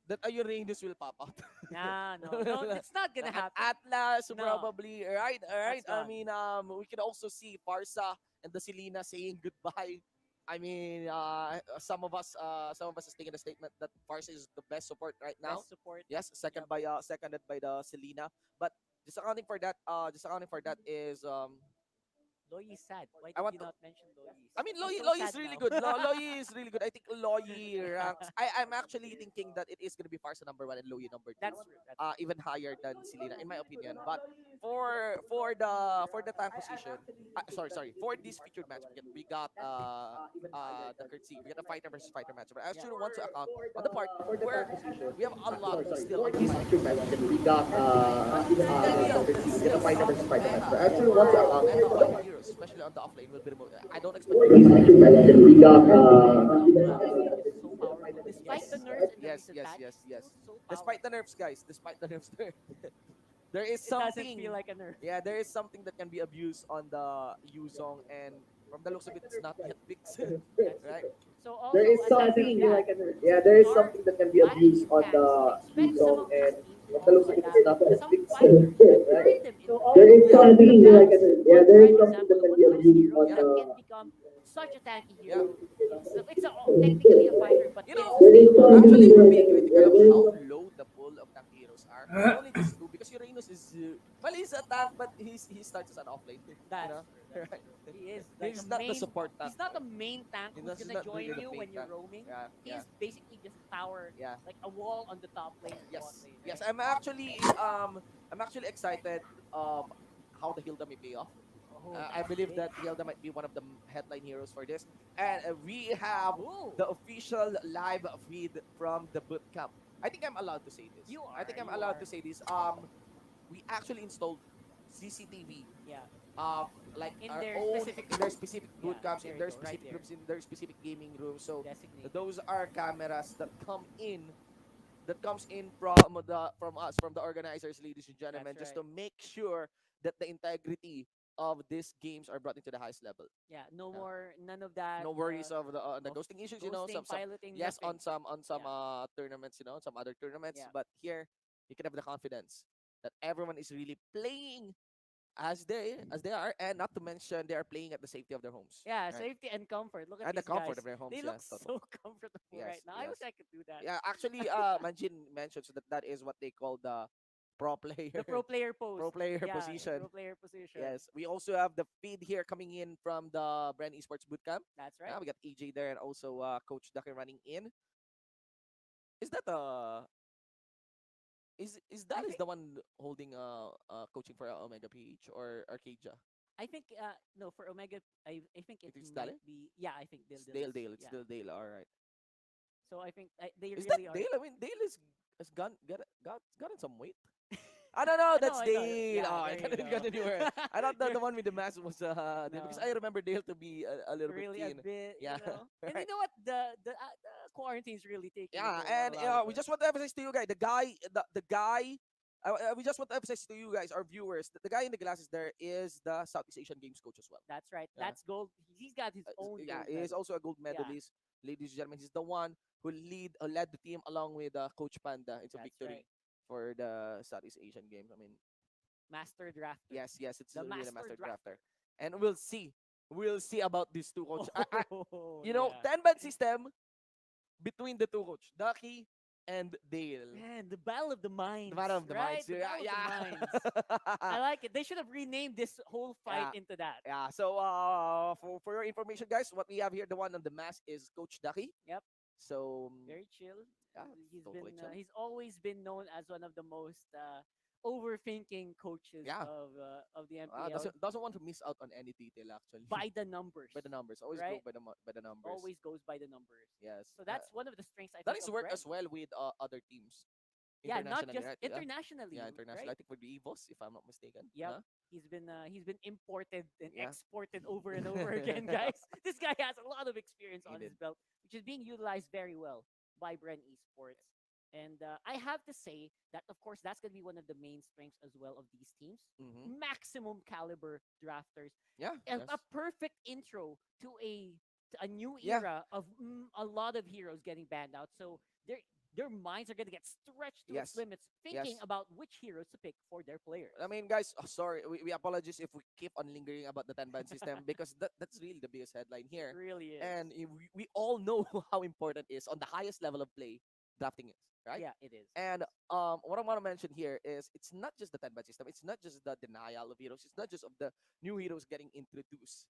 that a Uranus will pop out. Nah, no, no, it's not gonna An happen. Atlas No, probably, right? All right. that's I gone. mean, we can also see Parsa and the Selena saying goodbye. I mean, some of us is taking a statement that Parsa is the best support right now. Best support. Yes, Yep. seconded by the Selena. But just accounting for that is Loyi is sad. Why I did want you not mention Loyi? I mean, He's Loyi, so Loyi is sad really now. good. Loyi is really good. I think Loyi ranks. I'm actually thinking that it is going to be Farsa number one and Loyi number two. That's true. That's true. Even higher than Selena, in my opinion. But for the tank position, sorry, for this featured match, we got the courtesy. We got a fighter versus fighter match. But I Yeah. actually want to account on the part where we have a lot still For on the this fighter feature position. match, we got But the real the still fighter some versus fighter match. meta But actually, or once meta on the heroes, especially on the offlane, will be removed. I don't expect for Bren this to be feature removed. match, we got Honestly, just so powerful. Despite the Yes, nerfs in the yes, recent yes, patch, yes, it's yes. still so Despite the powerful. nerfs, guys, despite the nerfs, there is It doesn't feel something. like a nerf. Yeah, there is something that can be abused on the Yuzong, and from the looks of it, it's not yet fixed, That's true. right? So there also is aside from something that, yeah, there is our something that can be lacking abused on tanks, I the expect some Yuzong, of these and teams to from the looks also of it, it's adapt not yet some fixed, fighters and right? turn them into There tanks. is something Perhaps yeah, one there is prime something that example of can one be of those abused heroes on Yeah, that the can become such a tanky hero. It's technically a fighter, but you can know, there is sustain a lot of actually, something if damage. we're being critical yeah, of there is how low the pool of tank heroes are, only just two because Uranus is well, he's a tank, but he starts as an offlane, you That's know, true. That's right? true. He is like a He's not the main. support tank. He's not a main tank who's He's gonna not really join the you main when you're tank. roaming. Yeah, yeah, He's basically just power, yeah. like a wall on the top lane and bot Yes, lane, yes. right? I'm actually excited of how the Hilda may pay off. Oh, I that's believe big. that Hilda might be one of the headline heroes for this. And we have Oh, the official live feed from the boot camp. I think I'm allowed to say this. you I think are. I'm You allowed are. to say this. We actually installed CCTV Yeah. of like In our their own specific in their rooms. specific boot Yeah. camps, There in you their go. Right specific there. rooms, in their specific gaming rooms. So Designated. those are cameras that come in that comes in from us, from the organizers, ladies and That's gentlemen, just right. to make sure that the integrity of these games are brought into the highest level. Yeah. No Yeah. more. None of that. No worries of the Of ghosting issues. ghosting, Some piloting, yes nothing. on some Yeah. tournaments, some other tournaments, Yeah. but here you can have the confidence that everyone is really playing as they are, and not to mention they are playing at the safety of their homes, Yeah. right? Safety and comfort. Look at And the these comfort guys. of their They homes. look Yeah, totally. so comfortable right Yes, now. I wish yes. I could do that. Yeah, actually, Manjin mentioned so that that is what they call the pro player, The pro player pose. pro player Yeah. The position. pro player position. Yes, we also have the feed here coming in from the Bren Esports Bootcamp. That's right. We got EJ there and also Coach Ducky running in. Is that is I that is think the one holding coaching for Omega PH or Arcadia? I think no for Omega I think it It is might Dale? be yeah I think It's Dil Dale is Dale. It's yeah still Dale. All right. so I think they Is that really are Dale? I mean, Dale is has gotten some weight. I don't know. That's I know Dale. yeah Oh, I there you can't go anymore. I thought you're the one with the mask was Dale because no I remember Dale to be a little bit really a thin. bit Yeah. and you Right. know what the quarantine's really taking a Yeah, toll on and a lot of we us just want to emphasize to you guys, the guy. We just want to emphasize to you guys, our viewers, that the guy in the glasses there is the Southeast Asian Games coach as well. that's right Yeah, that's gold he's got his own yeah, gold he is medal also a gold yeah medalist, ladies and gentlemen. He's the one who led the team along with Coach Panda into that's right victory for the Southeast Asian Games. I mean, master drafter yes, yes, it's the really a master master drafter drafter, and we'll see about these two coach. oh yeah 10 man system between the two coach, Ducky and Dale. man the battle of the The minds battle of the right minds. the Yeah, battle of the minds yeah. I like it. They should have renamed this whole fight Yeah. into that. Yeah. So for your information, guys, what we have here, the one on the mask is Coach Ducky. Yep, So very chill. yeah, totally chill. He's always been known as one of the most overthinking coaches Yeah. of the MPL Doesn't want to miss out on any detail actually. by the numbers, By the numbers, always go right? by the numbers. Always goes by the numbers. Yes. So that's one of the strengths I That think is of work Bren. as well with other teams Yeah, not internationally, just right? Yeah. internationally, Yeah, international. right? I think for the Evos, if I'm not mistaken. Yep. Yeah. He's been imported and Yeah. exported over and over again, guys. This guy has a lot of experience He on did. his belt, which is being utilized very well by Bren Esports. And I have to say that, of course, that's going to be one of the main strengths as well of these teams. Mm-hmm. Maximum caliber drafters. Yeah. A Yes. perfect intro to a new Yeah. era of a lot of heroes getting banned out. So their minds are gonna get stretched to its Yes. limits, thinking Yes. about which heroes to pick for their players. I mean, guys, sorry, we apologize if we keep on lingering about the 10 ban system because that's really the biggest headline It here. really is. And we all know how important it is on the highest level of play drafting is, right? Yeah, it is. And what I want to mention here is it's not just the 10 ban system, it's not just the denial of heroes, it's not just of the new heroes getting introduced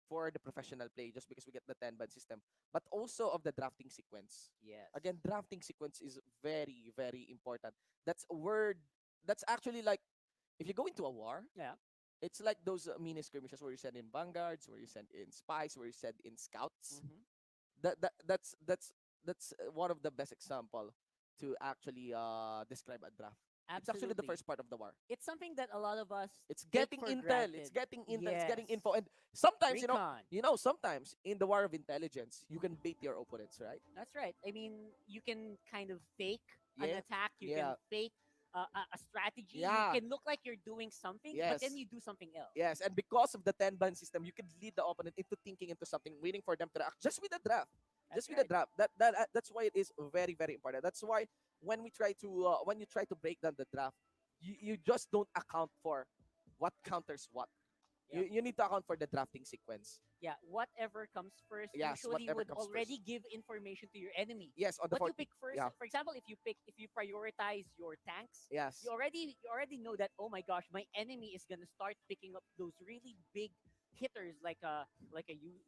for the professional play just because we get the 10 ban system, but also of the drafting sequence. Yes. Again, drafting sequence is very, very important. That's a word that's actually like if you go into a war, Yeah. it's like those mini skirmishes where you send in vanguards, where you send in spies, where you send in scouts. Hmm. That's one of the best example to actually describe a draft. It's actually the Absolutely. first part of the war. It's something that a lot of us It's take getting for intel. It's granted. getting intel. It's Yes. getting info. And sometimes, Recon. sometimes in the war of intelligence, you can bait your opponents, right? That's right. I mean, you can kind of fake an Yeah. attack. You can Yeah. fake a strategy. You Yeah. can look like you're doing something, but then Yes. you do something else. Yes, and because of the 10 ban system, you can lead the opponent into thinking into something, waiting for them to react just with the draft. That's Just with the right. draft. That's why it is very, very important. That's why when you try to break down the draft, you just don't account for what counters what. Yep. You need to account for the drafting sequence. Yeah, whatever comes first Yes, usually whatever would comes already first. give information to your enemy. Yes, on the What you 40. pick first, Yeah. for example, if you prioritize your tanks, Yes. you already know that, oh my gosh, my enemy is gonna start picking up those really big hitters like Yu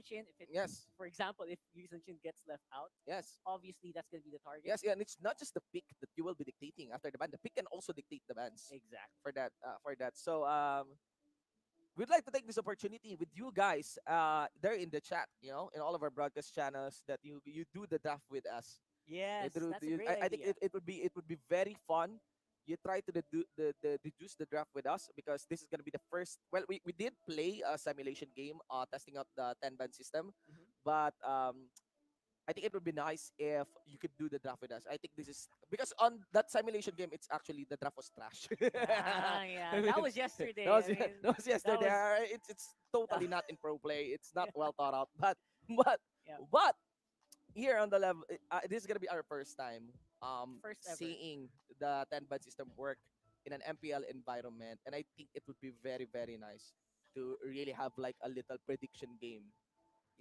Shin. If it, Yes. for example, if Yu Shin gets left out, Yes. obviously that's gonna be the target. Yes, yeah, and it's not just the pick that you will be dictating after the ban. The pick can also dictate the bans Exactly. for that. So we'd like to take this opportunity with you guys there in the chat, in all of our broadcast channels that you do the draft with us. Yes, that's a great I think idea. it would be very fun. You try to the reduce the draft with us because this is gonna be the first. Well, we did play a simulation game, testing out the 10 band system, Hmm. but I think it would be nice if you could do the draft with us. I think this is because on that simulation game, it's actually the draft was trash. Ah, yeah, I mean, that was that yesterday. was I mean, that was that yesterday. was It's totally not in pro play. It's not yeah, well thought out. But yeah, but here on the level, this is gonna be our first time first ever. seeing the 10 band system work in an MPL environment, and I think it would be very, very nice to really have like a little prediction game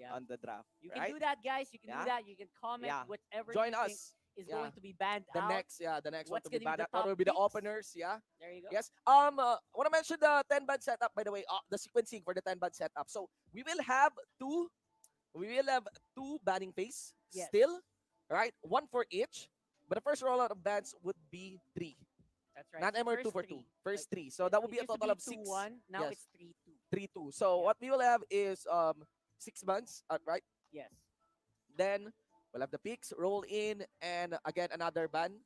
Yeah. on the draft, You can right? do that, guys. You can do Yeah, that. You can comment yeah. whatever Join you think us. is Yeah. going to be banned The out. next, yeah, the next one What's to be going to be banned the out. What top will be the picks? openers? Yeah. There you go. Yes. Want to mention the 10 band setup by the way. The sequencing for the 10 band setup. So we will have two. We will have two banning phase Yes, still, right? One for each. But the first rollout of bans would be three, that's right. not MR two First for two. three. First Like three. So that would it be a used to total be of two six. one. Now Yes, it's 3-2. 3-2. So Yeah. what we will have is 6 bands, right? Yes. Then we'll have the picks roll in, and again another ban.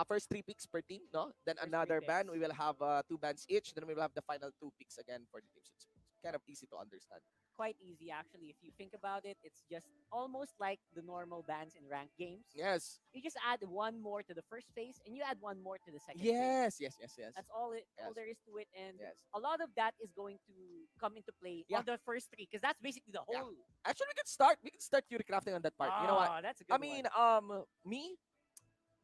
First three picks per team, no? Then First three another picks. ban. We will have two bans each. Then we will have the final two picks again for the teams. It's kind of easy to understand. Quite easy actually. If you think about it, it's just almost like the normal bans in ranked games. Yes. You just add one more to the first phase, and you add one more to the second phase. Yes. Yes. Yes. Yes. That's all Yes. there is to it, and Yes. a lot of that is going to come into play Yeah. on the first three, because that's basically the Yeah. whole. Actually, we can start. We can start Fury crafting on that part. You know what? Ah, that's a I good one. mean, me,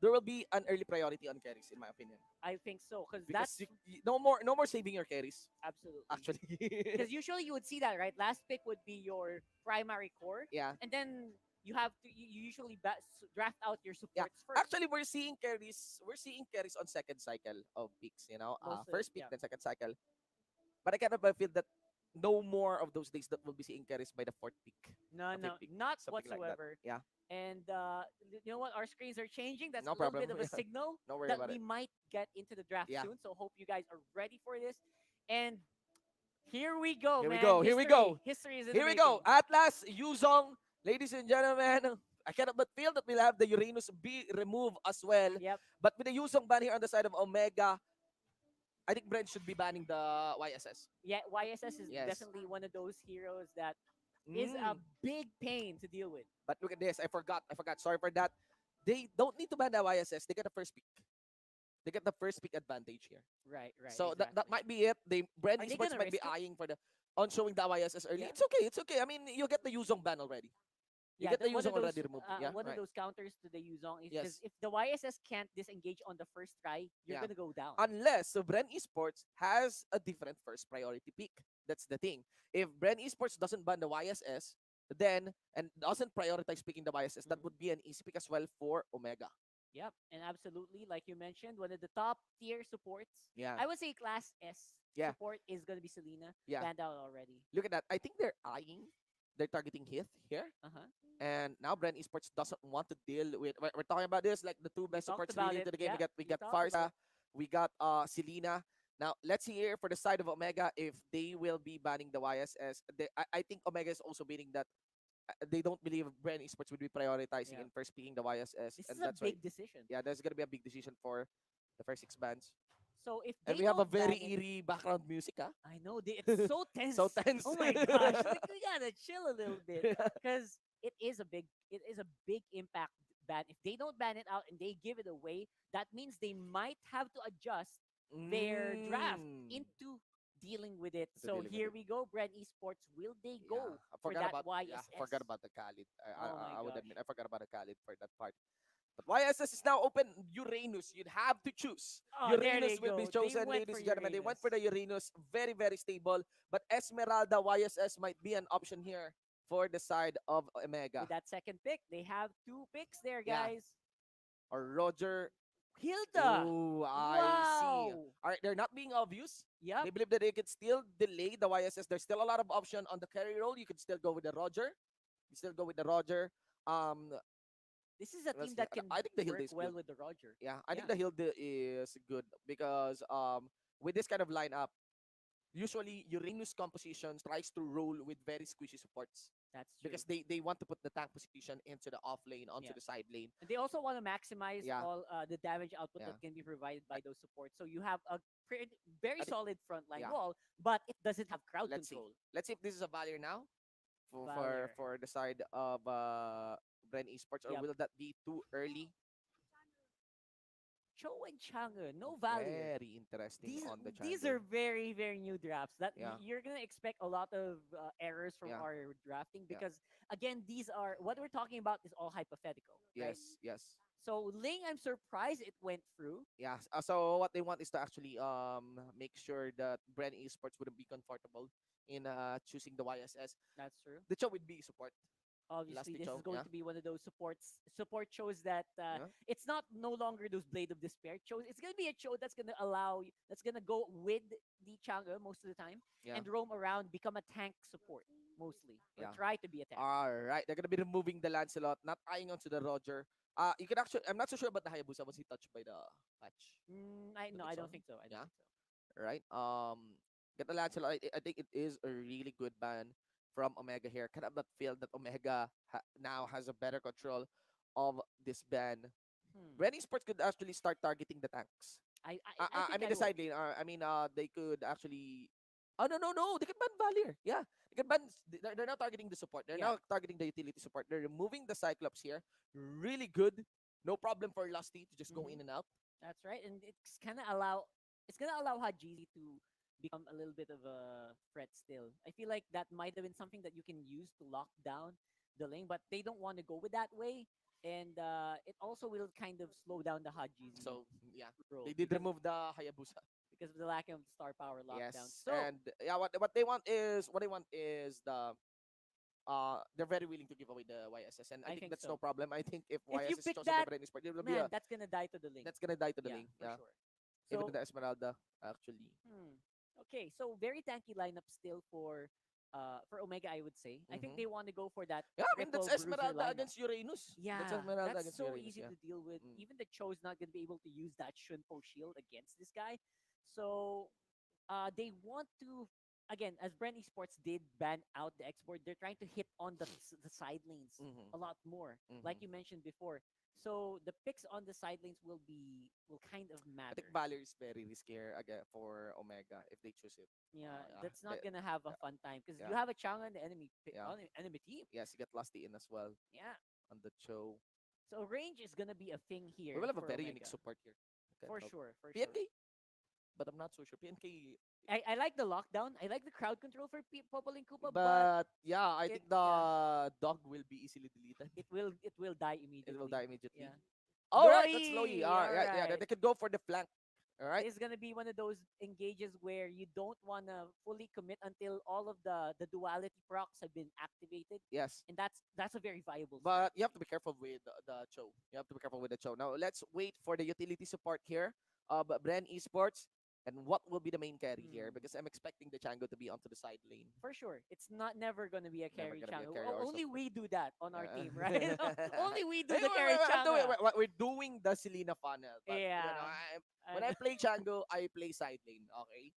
there will be an early priority on carries, in my opinion, I think so, because because that's no more saving your carries. absolutely. Actually. Because usually you would see that, right? Last pick would be your primary core, Yeah. and then you usually draft out your Yeah. supports first. Actually, we're seeing carries. We're seeing carries on second cycle of picks. Mostly, First pick yeah. then second cycle. But I kind of feel that no more of those days that we'll be seeing carries by the fourth pick, No, the no, fifth pick, not something like that. whatsoever. Yeah. And you know what? Our screens are changing. That's No a little problem. bit of a signal Don't worry that about we it. might get into the draft Yeah. soon. So hope you guys are ready for this. And here we go, Here we man. go. Here we go. History is in the Here we making. go. Atlas, Yuzong, ladies and gentlemen. I cannot but feel that we'll have the Uranus be removed as well. Yep. But with the Yuzong ban here on the side of Omega, I think Bren should be banning the YSS. Yeah, YSS is Yes. definitely one of those heroes that is a Mm. big pain to deal with. But look at this. I forgot. Sorry for that. They don't need to ban the YSS. They get the first pick. they get the first pick advantage here. Right, right, So that exactly. might be it. Bren Are they Esports gonna might be risk it? eyeing for the on showing the YSS early. Yeah. It's okay. It's okay. I mean, you get the Yuzong ban already. You Yeah, get the one Yuzong of those already removed. Yeah, one of right. those counters to the Yuzong is because Yes. if the YSS can't disengage on the first try, you're Yeah. gonna go down. Unless so Bren Esports has a different first priority pick. That's the thing. If Bren Esports doesn't ban the YSS, then and doesn't prioritize picking the YSS, that Mhm. would be an easy pick as well for Omega. Yep, and absolutely, like you mentioned, one of the top tier supports. Yeah. I would say class S Yeah. support is gonna be Selena, Yeah. banned out already. Look at that. I think they're eyeing. They're targeting Heath here. Uh huh. And now Bren Esports doesn't want to deal with. We're talking about this like the two We best talked supports about really it. into the game. Yeah, We we got talked about Farsa, it. we got Selena. Now let's hear for the side of Omega if they will be banning the YSS. I think Omega is also beating that. They don't believe Bren Esports would be prioritizing Yeah, in first picking the YSS, this and is a that's why. big decision. Yeah, there's gonna be a big decision for the first six bands. So if And they we have a don't very ban it, eerie background music, huh? I know it's so So tense. tense. Oh my gosh, like we gotta chill a little bit Yeah. because it is a big impact ban. If they don't ban it out and they give it away, that means they might have to adjust their draft Mm. into dealing with it. To So dealing with here it. we go, Bren Esports. Will they Yeah, go for that I YSS? forgot about the Khalid. Oh my I would gosh. admit I forgot about the Khalid for that part. But YSS is now open. Uranus, you'd have to choose. Oh, there they Uranus will be go. They chosen, went for ladies and gentlemen. They went Uranus for the Uranus. Very, very stable. But Esmeralda YSS might be an option here for the side of Omega. with that second pick. They have two picks there, Yeah. guys. Or Roger. Hilda. Oh, I see. Wow. All right, they're not being obvious. Yep. They believe that they could still delay the YSS. There's still a lot of option on the carry role. You could still go with the Roger. You still go with the Roger. Um, This is a let's team see. that can I think the Hilda work is well good. with the Roger. Yeah, I Yeah, think the Hilda is good because with this kind of lineup, usually Uranus composition tries to roll with very squishy supports that's true. because they want to put the tank position into the off lane, onto Yeah. the side lane. And they also want to maximize Yeah, all the damage output yeah. that can be provided I, by those supports. So you have a very I think solid frontline yeah. wall, but it doesn't have crowd Let's see. control. Let's see if this is a Valier now Valor. for the side of Bren Esports, or Yep. will that be too early? Cho and Chang'e, no Valier. Very interesting These on the these jungle. are very very new drafts that Yeah, you're gonna expect a lot of errors from yeah, our drafting yeah. because again these are what we're talking about is all hypothetical, right? Yes, yes. So Ling, I'm surprised it went through. Yeah. So what they want is to actually make sure that Bren Esports wouldn't be comfortable in choosing the YSS. That's true. The show would be support. Obviously, Lasty this is show. going Yeah. to be one of those support shows that Yeah. it's not no longer those Blade of Despair shows. It's gonna be a show that's gonna allow that's gonna go with the Chang'e most of the time Yeah. and roam around, become a tank support mostly, or Yeah. try to be a tank. All right. They're gonna be removing the Lancelot, not eyeing onto the Roger. You can actually. I'm not so sure about the Hayabusa. Was he touched by the patch? Don't No, think I so. don't think so. I don't Yeah. think so. Right. Get the Lancelot. I think it is a really good ban from Omega here. Kind of that feel that Omega now has a better control of this ban. Hmm. Renny Sports could actually start targeting the tanks. I I think mean I the would. side lane. They could actually. Oh no! They can ban Valier. Yeah, they can ban. They're now targeting the support. They're Yeah, now targeting the utility support. They're removing the Cyclops here. Really good. No problem for Lusty to just go hmm in and out. that's right, and it's gonna allow Hajizi to become a little bit of a threat still. I feel like that might have been something that you can use to lock down the lane, but they don't want to go with that way, and it also will kind of slow down the Hajizi So yeah, role they did remove the Hayabusa. because of the lack of star power lockdown. Yes, So and yeah, what they want is the they're very willing to give away the YSS, and I I think think that's no so. problem. I think if If you YSS is pick chosen by that, Bren Sport, it will be man, a that's gonna die to the link. that's gonna die to the Yeah, lane. for Yeah, sure. even So the Esmeralda actually. Hmm. Okay, so very tanky lineup still for Omega, I would say. I think Mm-hmm. they want to go for that Yeah, I mean that's triple bruiser Esmeralda lineup. against Uranus. That's Yeah, Esmeralda that's against so Uranus. easy Yeah. to deal with. Mm. Even the Cho's not gonna be able to use that Shunpo shield against this guy. So they want to again, as Bren Esports did ban out the export, they're trying to hit on the side lanes Mm-hmm. a lot more, like Mm-hmm. you mentioned before. So the picks on the side lanes will kind of I think matter. Valor is very risky here again for Omega if they choose it. Yeah, Yeah, that's not gonna have a fun time because you yeah, have a Chang on the yeah. on the enemy team. Yes, you get Lusty in as well Yeah, on the show. so range is gonna be a thing We here will have a for very unique Omega. support here. can For help. sure, for sure. PNK, but I'm not so sure. PNK, I like the lockdown. I like the crowd control for Popol and Koopa, but but yeah, I it think yeah the dog will be easily deleted. it will die It will immediately. die immediately. Yeah. All right, that's Lowy. Loi, all Yeah, yeah, right. they could go for the flank. All right. This is gonna be one of those engages where you don't wanna fully commit until all of the duality procs have been activated, Yes. and that's a very viable strat. But you have to be careful with the Cho. You have to be careful with the Cho. Now let's wait for the utility support here of Bren Esports and what will be the main carry here Hmm. because I'm expecting the Chango to be onto the side lane. For sure, it's not never gonna be a Never carry gonna be a channel. carry or Only support. we do that on our team, Yeah. right? Only we do Hey, the carry I'm doing, changa. we're doing the Selena funnel, but Yeah. when And I play Chango, I play side lane. Okay,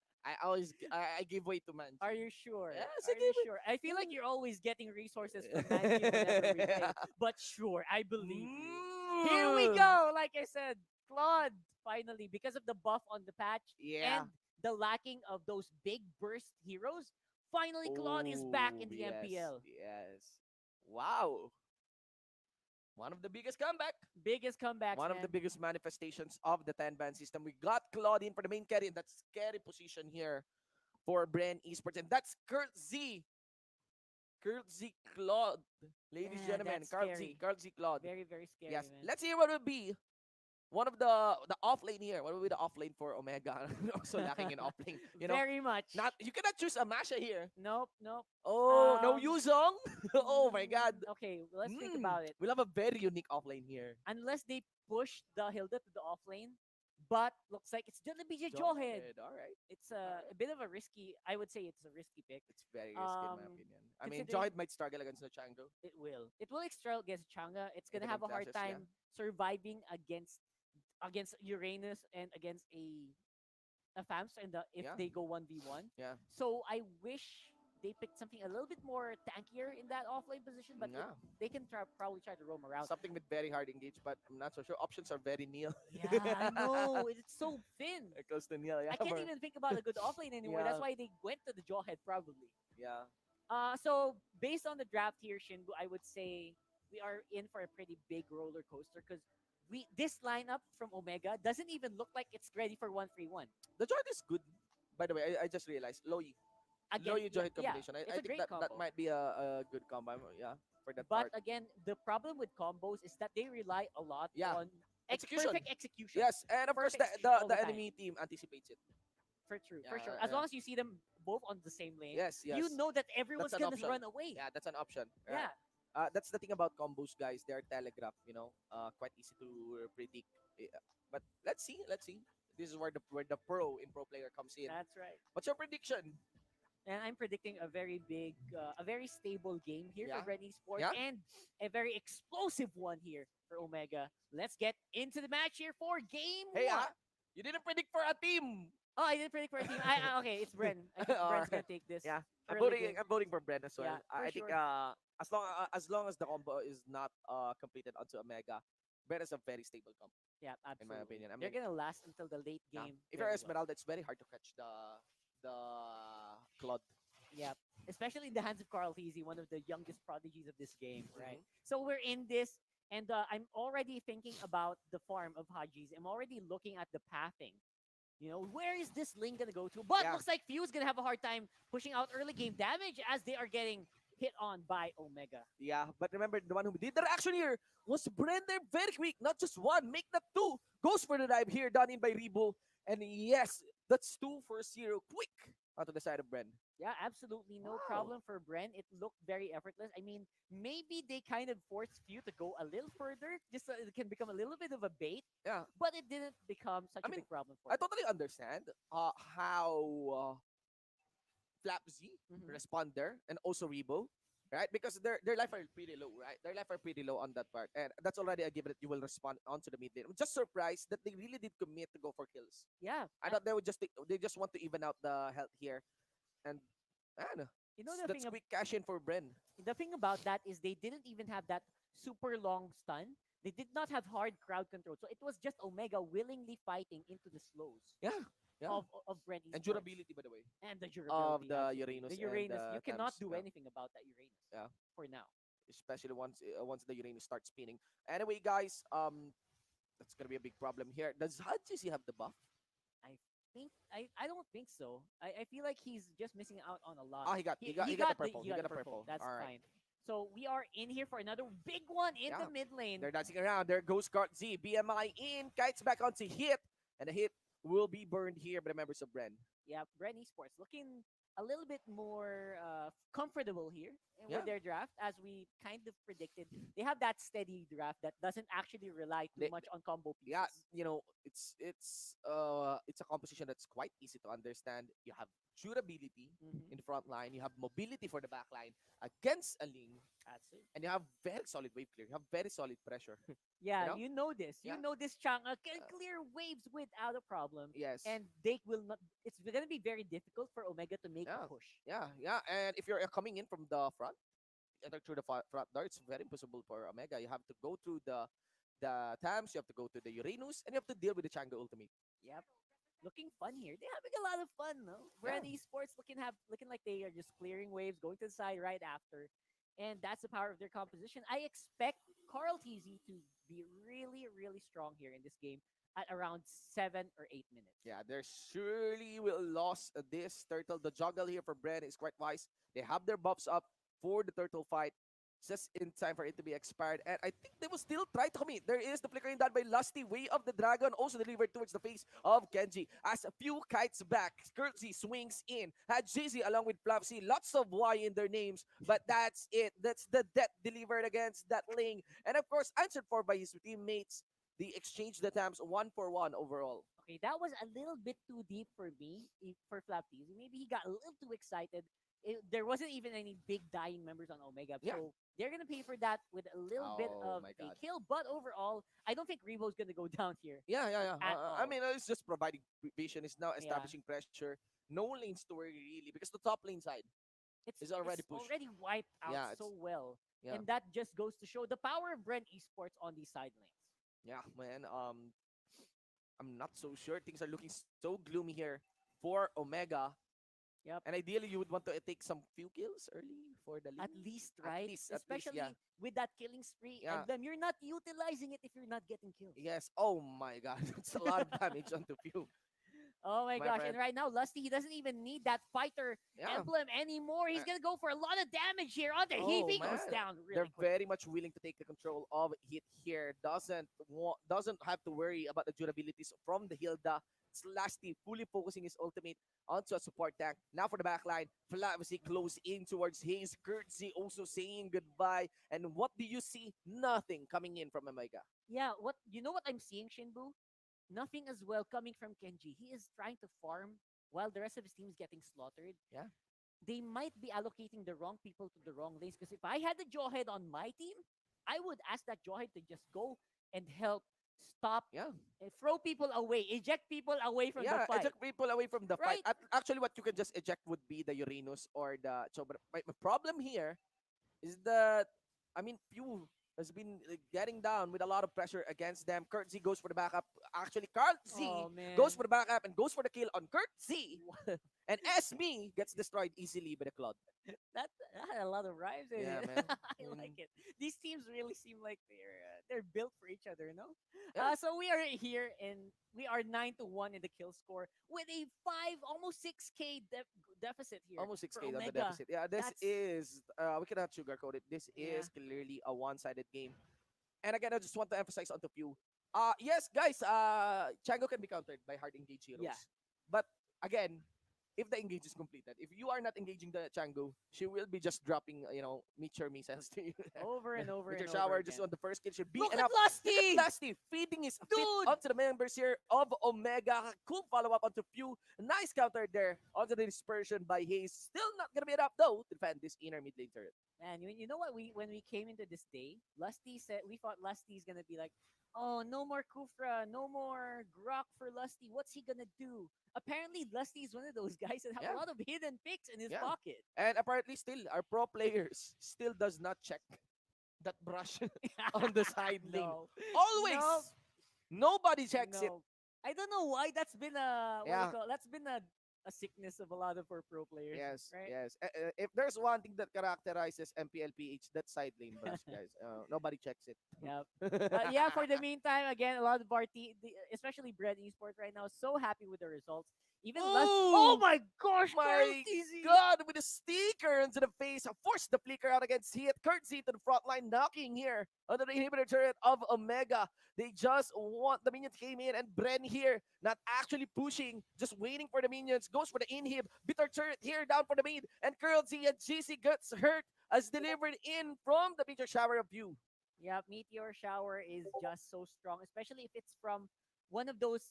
I give way to are Manji. you sure? Yes, I Are you sure? I feel like give you're always getting resources from Manji whenever we it. play. But sure, I believe you. Here we Mm. go. Like I said, Claude finally because of the buff on the patch Yeah. and the lacking of those big burst heroes. Finally, Claude is back Oh, in the yes, MPL. yes. Wow. One of the biggest comeback. Biggest comebacks, One of the man. biggest manifestations of the 10-ban system. We got Claudine for the main carry, and that's carry position here for Bren Esports. And that's Kurt Z. Kurt Z Claude. Ladies and Yeah, gentlemen, that's scary. Kurt Z Claude. Very, very scary, Yes. man. Let's hear what will be one of the off lane here. What will be the off lane for Omega? Also lacking in off lane. Very much. Not you cannot choose a Masha here. Nope, nope. Oh, no Yuzong. Oh my God. Okay, let's think about it. We'll have a very unique offlane here. Unless they push the Hilda to the off lane, but looks like it's gonna be a Jawhead. All right. It's All a right. bit of a risky. I would say it's a risky pick. It's very risky in my Um, opinion. I mean, considering Joyd might struggle against the Chango it will. It will extra against Changa. It's in gonna the main have a hard clashes. Yeah. time surviving against Uranus and against a FAMS and if Yeah. they go 1v1. Yeah. So I wish they picked something a little bit more tankier in that offlane position, but Yeah. they can probably try to roam around. Something with very hard engage, but I'm not so sure. Options are very nil. Yeah, I know. It's so thin. Close to nil. Yeah. I can't even think about a good offlane anymore. Yeah. That's why they went to the Jawhead probably. Yeah. So based on the draft here, Shinbu, I would say we are in for a pretty big roller coaster because this lineup from Omega doesn't even look like it's ready for 1-3-1. The Joyd is good. By the way, I just realized Loyi. Again, Loyi Joyd yeah, combination. it's I a think great that combo. might be a good combo. Yeah. For that But part. again, the problem with combos is that they rely a lot Yeah. on Execution. perfect execution. Yes, and of course Perfect execution all the the time. enemy team anticipates it. For Yeah, sure. As yeah. long as you see them both on the same lane, Yes, yes. you know that everyone's That's an gonna option. run away. Yeah, that's an option. Yeah. That's the thing about combos, guys. They're telegraphed, quite easy to predict. Yeah. But let's see, let's see. This is where the pro in pro player comes in. That's right. What's your prediction? And I'm predicting a very big, a very stable game here Yeah. for Bren Esports Yeah. and a very explosive one here for Omega. Let's get into the match here for game Hey, one. you didn't predict for a team. Oh, I didn't predict for a team. Okay, it's Bren. I think Bren's gonna take this. Yeah, early game. I'm voting for Bren as well. Yeah, for I think sure. as long as the combo is not completed onto Omega, Bren is a very stable combo Yeah, in my absolutely. opinion. I They're mean, gonna last until the late yeah. game. If you're very well. Esmeralda, it's very hard to catch the Claude. Yeah, especially in the hands of Carl Heasy, one of the youngest prodigies of this game, right? Mhm. So we're in this, and I'm already thinking about the farm of Hajis. I'm already looking at the pathing. Where is this lane gonna go to? But Yeah. looks like Fuse gonna have a hard time pushing out early game damage as they are getting hit on by Omega. Yeah, but remember the one who did the reaction here was Bren there very quick. Not just one, make that two. Goes for the dive here, done in by Rebo. And yes, that's 2-0 quick onto the side of Bren. Yeah, absolutely no Wow. problem for Bren. It looked very effortless. I mean, maybe they kind of forced Few to go a little further, just so it can become a little bit of a bait, Yeah, but it didn't become such I a mean, big problem for I him. totally understand how Flapsy Mhm. respond there and also Rebo, right? Because their life are pretty low, right? Their life are pretty low on that part, and that's already a given that you will respond onto the mid lane. I'm just surprised that they really did commit to go for kills. Yeah, I thought they just want to even out the health here, and man, you know the that's thing. quick cash in for Bren. The thing about that is they didn't even have that super long stun. They did not have hard crowd control, so it was just Omega willingly fighting into the slows Yeah, yeah, of Bren and Esports. durability by the way And the of durability, the absolutely. Uranus The and Uranus, the you cannot Thames. do Yeah, anything about that Uranus yeah, for now. especially once the Uranus starts spinning. Anyway, guys, That's gonna be a big problem here. Does HGC have the buff? I I don't think so. I feel like he's just missing out on a lot. Oh, he got He the got purple. he He got got the the purple. purple. That's All right. fine. So we are in here for another big one in Yeah. the mid lane. They're dancing around. There goes Guard Z. BMI in. Kites back onto hit. And the hit will be burned here by the members of Bren. Yeah, Bren Esports looking a little bit more comfortable here Yeah. with their draft, as we kind of predicted. They have that steady draft that doesn't actually rely too They, much on combo yeah, pieces. it's a composition that's quite easy to understand. You have durability in Hmm. the front line, you have mobility for the back line against a Ling, That's it. and you have very solid wave clear. You have very solid pressure. Yeah, you know? you know this. You Yeah. know this Chang'e can clear waves without a problem. Yes. And they will not. It's gonna be very difficult for Omega to make a Yeah. push. Yeah. And if you're coming in from the front, enter through the front door, it's very impossible for Omega. You have to go through the Tams, you have to go to the Uranus, and you have to deal with the Chango Ultimate. Yep. Looking fun here. They're having a lot of fun, no? Yeah. Bren Esports looking like they are just clearing waves, going to the side right after. And that's the power of their composition. I expect Carl TZ to be really, really strong here in this game at around 7 or 8 minutes. Yeah, there surely will lose this turtle. The juggle here for Bren is quite wise. They have their buffs up for the turtle fight just in time for it to be expired. And I think they will still try to commit. There is the flickering done by Lusty. Way of the Dragon also delivered towards the face of Genji. As a few kites back, Skirtsy swings in. Had JZ along with Flapsy. Lots of Y in their names. But that's it. That's the death delivered against that Ling. And of course, answered for by his teammates. They exchanged the times 1-for-1 overall. Okay, that was a little bit too deep for me, for Flappies. Maybe he got a little too excited. There wasn't even any big dying members on Omega. Yeah. So they're going to pay for that with a little bit Oh of my a God. kill. But overall, I don't think Revo's going to go down here. Yeah. At I all. mean, it's just providing vision. It's now Yeah. establishing pressure. No lane story really, because the top lane side is already It's pushed. already wiped out Yeah, so it's well. yeah, And that just goes to show the power of Bren Esports on these side lanes. yeah, man. I'm not so sure. Things are looking so gloomy here for Omega. Yep. And ideally, you would want to take some few kills early for the At lane. least, At right? least, Especially yeah, with that killing spree yeah. emblem. You're not utilizing it if you're not getting kills. Yes. Oh my God, that's a lot of damage onto few, Oh my my gosh. friend. And right now, Lusty, he doesn't even need that fighter Yeah. emblem anymore. He's Uh, going to go for a lot of damage here on the heap. Oh He man, goes down they're really quick. very much willing to take the control of hit here. Doesn't have to worry about the durabilities from the Hilda. Slasty fully focusing his ultimate onto a support tank. Now for the backline, Flavzy close in towards his Kurtzy also saying goodbye. And what do you see? Nothing coming in from Omega. Yeah, what I'm seeing, Shinbu? Nothing as well coming from Kenji. He is trying to farm while the rest of his team is getting slaughtered. Yeah. They might be allocating the wrong people to the wrong lanes, because if I had the Jawhead on my team, I would ask that Jawhead to just go and help stop Yeah. and throw people away, eject people away from the Yeah, fight. eject people away from the fight. Right? Actually, what you can just eject would be the Uranus or the. So, but my problem here is that, I mean, Pew has been getting down with a lot of pressure against them. Kurt Z goes for the backup. Actually, Kurt Z Oh man. goes for the backup and goes for the kill on Kurt Z. And SB gets destroyed easily by the Cloud. That had a lot of rhymes in Yeah, it. man. I like it. These teams really seem like they're built for each other, no? Yeah. So we are here and we are 9-1 in the kill score with a almost 6K deficit here. Almost for 6K on the Omega. deficit. Yeah, this That's is, we cannot sugarcoat it. This Yeah. is clearly a one-sided game. And again, I just want to emphasize onto Pew. Yes, guys, Chango can be countered by hard engaged heroes. Yeah. But again, if the engage is completed, if you are not engaging the Chango, she will be just dropping, meteor missiles to you. over and over Meteor and shower over just again. on the first kill should be Look enough. at Lusty! Lusty feeding his feet Dude! onto the members here of Omega. Cool follow-up onto Pew. Nice counter there onto the dispersion by Hayes. Still not gonna be enough though to defend this inner mid lane turret. Man, you know what, when we came into this day, Lusty said we thought Lusty's gonna be like, oh, no more Kufra, no more Grok for Lusty. What's he gonna do? Apparently, Lusty is one of those guys that have Yeah. a lot of hidden picks in his Yeah. pocket. And apparently still our pro players still does not check that brush on the side lane. No. Always. No. Nobody checks it. No. I don't know why that's been a Yeah. that's been a a sickness of a lot of our pro players, Yes, right? yes. If there's one thing that characterizes MPL-PH, that's side lane brush, guys. Nobody checks it. Yeah. But yeah, for the meantime, again, a lot of our especially Bren Esports right now, so happy with the results. Even less. Oh Oh my gosh, Carl my TZ! God! With a sticker into the face, forced the flicker out against Heat. Courtesy to the front line, knocking here under the inhibitor turret of Omega. They just want the minions came in, and Bren here not actually pushing, just waiting for the minions. Goes for the inhib. Bitter turret here down for the mid, and Curl Z and GC gets hurt as delivered in from the major shower of view. Yeah, Meteor Shower is just so strong, especially if it's from one of those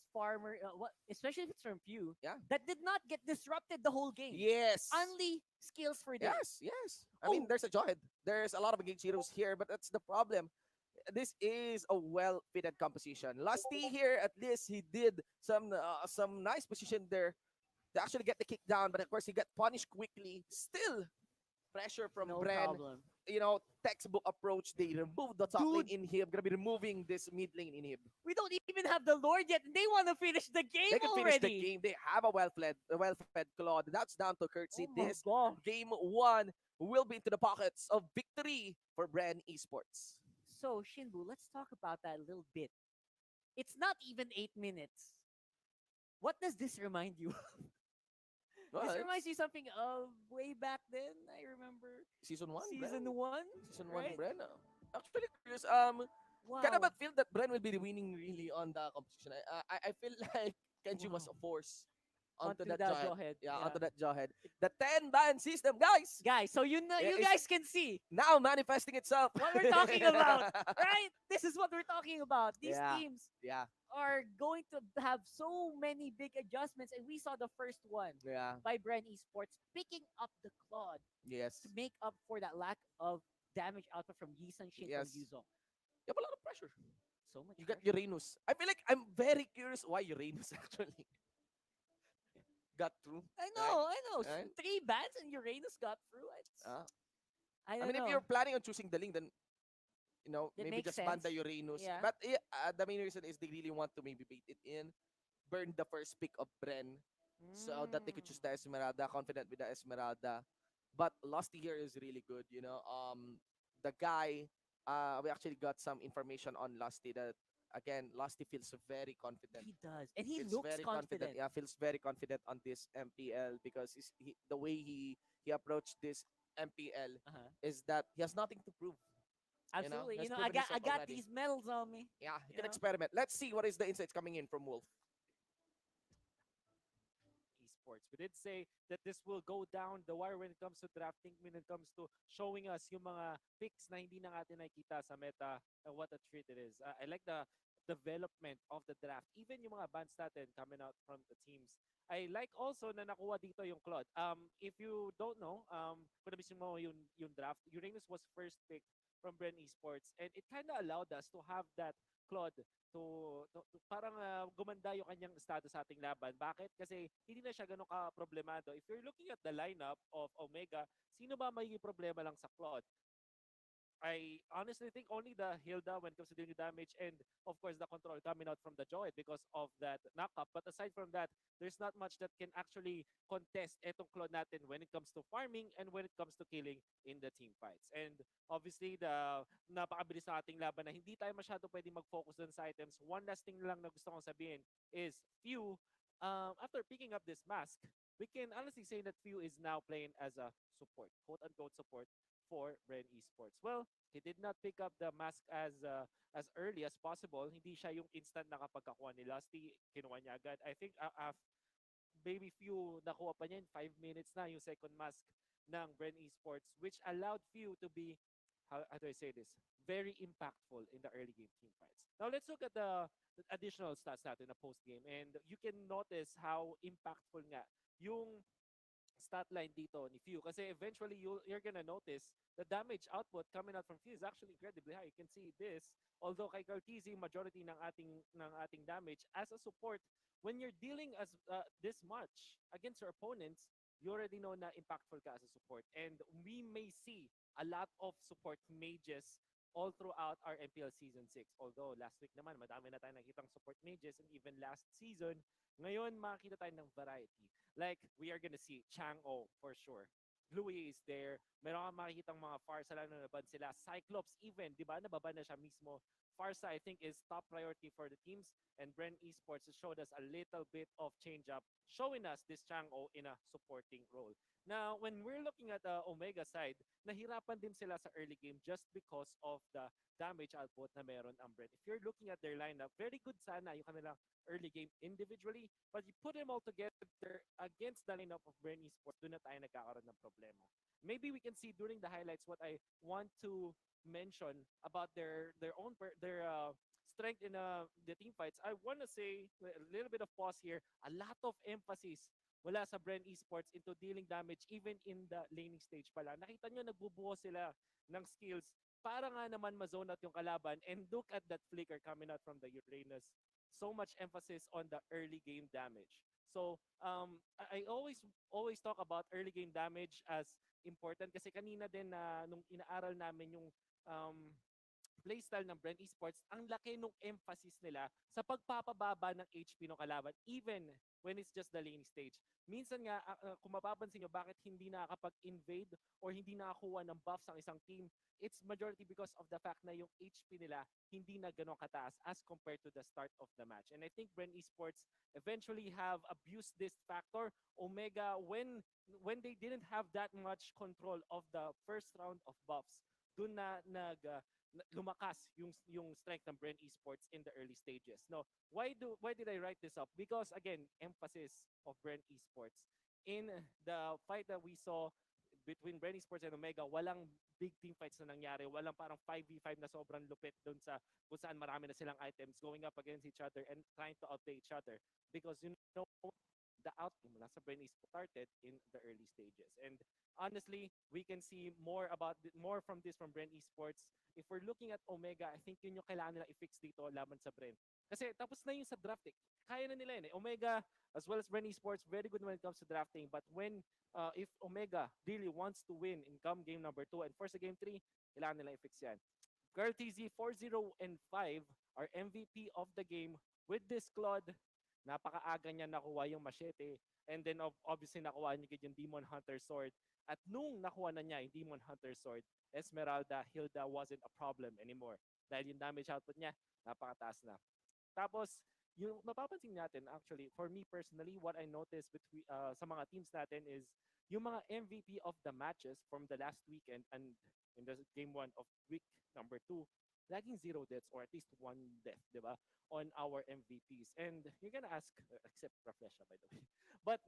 especially if it's from Pew Yeah. that did not get disrupted the whole game. Yes. Only skills for days. Yes, yes. I mean, Oh, there's a Jawhead. There's a lot of engaged heroes here, but that's the problem. This is a well-fitted composition. Lusty here, at least he did some nice position there to actually get the kick down, but of course he got punished quickly. Still, pressure from no Bren. problem. Textbook approach. They remove the top lane Dude, inhib. Gonna be removing this mid lane inhib. we don't even have the Lord yet, and they want to finish the game They can finish the already. game. They have a well-fed Claude. That's down to Oh courtesy. my This god. game one will be into the pockets of victory for Bren Esports. So, Shinbu, let's talk about that a little bit. It's not even 8 minutes. What does this remind you? Well, This it's reminds you something of way back then. I remember season one, Bren. season one, Season one, right? Bren. Actually, curious. Kind of Wow. but feel that Bren will be winning really on the competition. I feel like Kenji was Wow. a force onto Onto that the jawhead. jawhead. Yeah, Yeah. onto that jawhead. The 10 band system, guys, Guys, so you know you is guys can see now manifesting itself. what we're talking about, right? This is what we're talking about. These Yeah, teams yeah, are going to have so many big adjustments, and we saw the first one yeah. by Bren Esports picking up the Claude to Yes, make up for that lack of damage output from Yisan Shin from yes. Yuzong. You have a lot of pressure. So much You got pressure. Uranus. I feel like I'm very curious why Uranus actually got through. Right? I know. Right? Three bans and Uranus got through. Uh, I I don't mean, if know. you're planning on choosing the link, then It maybe makes just ban sense. the Uranus. Yeah. But the main reason is they really want to maybe bait it in, burn the first pick of Bren, so that they could choose Mm. the Esmeralda, confident with the Esmeralda. But Losty here is really good. The guy, we actually got some information on Lusty that again, Lusty feels very confident. He does, and he Feels looks very confident. confident. Yeah, feels very confident on this MPL because the way he approached this MPL Uh-huh. is that he has nothing to prove. Absolutely. He has I proven got himself already. these medals on me. Yeah, he You can know. experiment. Let's see what is the insights coming in from Wolf. Esports. We did say that this will go down the wire when it comes to drafting, when it comes to showing us yung mga picks na hindi na natin nakikita sa meta and what a treat it is. I like the development of the draft. Even yung mga bans natin coming out from the teams. I like also na nakuha dito yung Claude. If you don't know, kung nabisin mo yung draft, Uranus was first picked from Bren Esports and it kind of allowed us to have that Claude to parang gumanda yung kanyang status sa ating laban. Bakit? Kasi hindi na siya ganun ka-problemado. If you're looking at the lineup of Omega, sino ba may problema lang sa Claude? I honestly think only the Hilda when it comes to dealing damage and of course the control coming out from the Joy because of that knockup. But aside from that, there's not much that can actually contest etong Claude natin when it comes to farming and when it comes to killing in the team fights. And obviously, the napakabilis na ating laban na hindi tayo masyado pwede mag-focus dun sa items. One last thing lang na gusto kong sabihin is Few, after picking up this mask, we can honestly say that Few is now playing as a support, quote-unquote support for Bren Esports. Well, he did not pick up the mask as early as possible. Hindi siya yung instant na kapag kakuha ni Lusty, kinuha niya agad. I think maybe few nakuha pa niya in 5 minutes na yung second mask ng Bren Esports which allowed few to be how do I say this? Very impactful in the early game team fights. Now let's look at the additional stats natin na post game and you can notice how impactful nga yung stat line dito ni Few kasi eventually you're gonna notice the damage output coming out from Few is actually incredibly high. You can see this. Although kay Cartesi majority ng ating damage as a support when you're dealing as this much against your opponents, you already know na impactful ka as a support and we may see a lot of support mages all throughout our MPL Season 6. Although last week naman, madami na tayong nakitang support mages and even last season, ngayon makikita tayo ng variety. Like, we are gonna see Chang-O for sure. Bluey is there. Meron kang makikitang mga Farsa lang na naban sila. Cyclops even, di ba? Nababan na siya mismo. Farsa, I think, is top priority for the teams. And Bren Esports has showed us a little bit of change-up, showing us this Chang-O in a supporting role. Now, when we're looking at the Omega side, nahirapan din sila sa early game just because of the damage output na meron ang Bren. If you're looking at their lineup, very good sana yung kanilang early game individually, but you put them all together against the lineup of Bren Esports, doon na tayo nagkakaroon ng problema. Maybe we can see during the highlights what I want to mention about their strength in the team fights. I want to say a little bit of pause here. A lot of emphasis wala sa Bren Esports into dealing damage even in the laning stage pala. Nakita nyo, nagbubuo sila ng skills para nga naman ma-zone out yung kalaban, and look at that flicker coming out from the Uranus. So much emphasis on the early game damage. So, I always talk about early game damage as important kasi kanina din na nung inaaral namin yung um, playstyle ng Bren Esports, ang laki nung emphasis nila sa pagpapababa ng HP ng kalaban even when it's just the laning stage. Minsan nga, kung mapapansin nyo, bakit hindi nakakapag-invade or hindi nakakuha ng buffs ang isang team, it's majority because of the fact na yung HP nila hindi na ganun kataas as compared to the start of the match. And I think Bren Esports eventually have abused this factor. Omega, when they didn't have that much control of the first round of buffs, dun na lumakas yung strength ng Bren Esports in the early stages. No, why did I write this up? Because again, emphasis of Bren Esports in the fight that we saw between Bren Esports and Omega, walang big team fights na nangyari. Walang parang 5v5 na sobrang lupit doon sa kung saan marami na silang items going up against each other and trying to outplay each other. Because you know, the outcome nasa Bren Esports started in the early stages. And honestly, we can see more from this from Bren Esports. If we're looking at Omega, I think yun yung kailangan nila i-fix dito laban sa Bren. Kasi tapos na yung sa drafting. Kaya na nila yun eh. Omega, as well as Bren Esports, very good when it comes to drafting. But if Omega really wants to win in game number 2 and first game 3, kailangan nila i-fix yan. Girl TZ 4-0 and 5 are MVP of the game with this Claude. Napakaaga niya nakuha yung machete. And then obviously nakuha niya yung Demon Hunter Sword. At nung nakuha na niya yung Demon Hunter Sword, Esmeralda, Hilda wasn't a problem anymore. Dahil yung damage output niya, napakataas na. Tapos, yung mapapansin natin actually, for me personally, what I noticed sa mga teams natin is yung mga MVP of the matches from the last weekend and in the game 1 of week number 2, laging 0 deaths or at least 1 death, di ba? On our MVPs. And you're gonna ask, except Raflesha by the way, but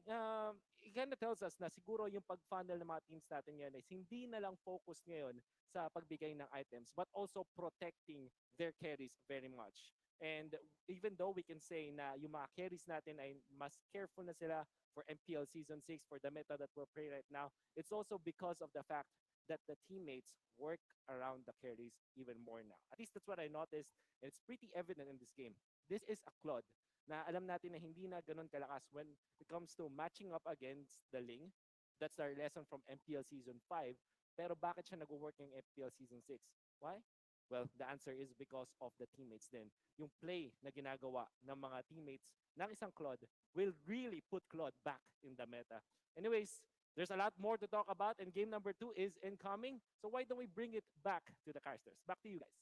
it kind of tells us na siguro yung pag-funnel ng mga teams natin ngayon is hindi na lang focus ngayon sa pagbigay ng items, but also protecting their carries very much. And even though we can say na yung mga carries natin ay mas careful na sila for MPL Season 6, for the meta that we're playing right now, it's also because of the fact that the teammates work around the carries even more now. At least that's what I noticed, and it's pretty evident in this game. This is a Claude na alam natin na hindi na ganun kalakas when it comes to matching up against the Ling. That's our lesson from MPL Season 5. Pero bakit siya nag-work yung MPL Season 6? Why? Well, the answer is because of the teammates din. Yung play na ginagawa ng mga teammates ng isang Claude will really put Claude back in the meta. Anyways, there's a lot more to talk about, and game number 2 is incoming. So why don't we bring it back to the casters? Back to you guys.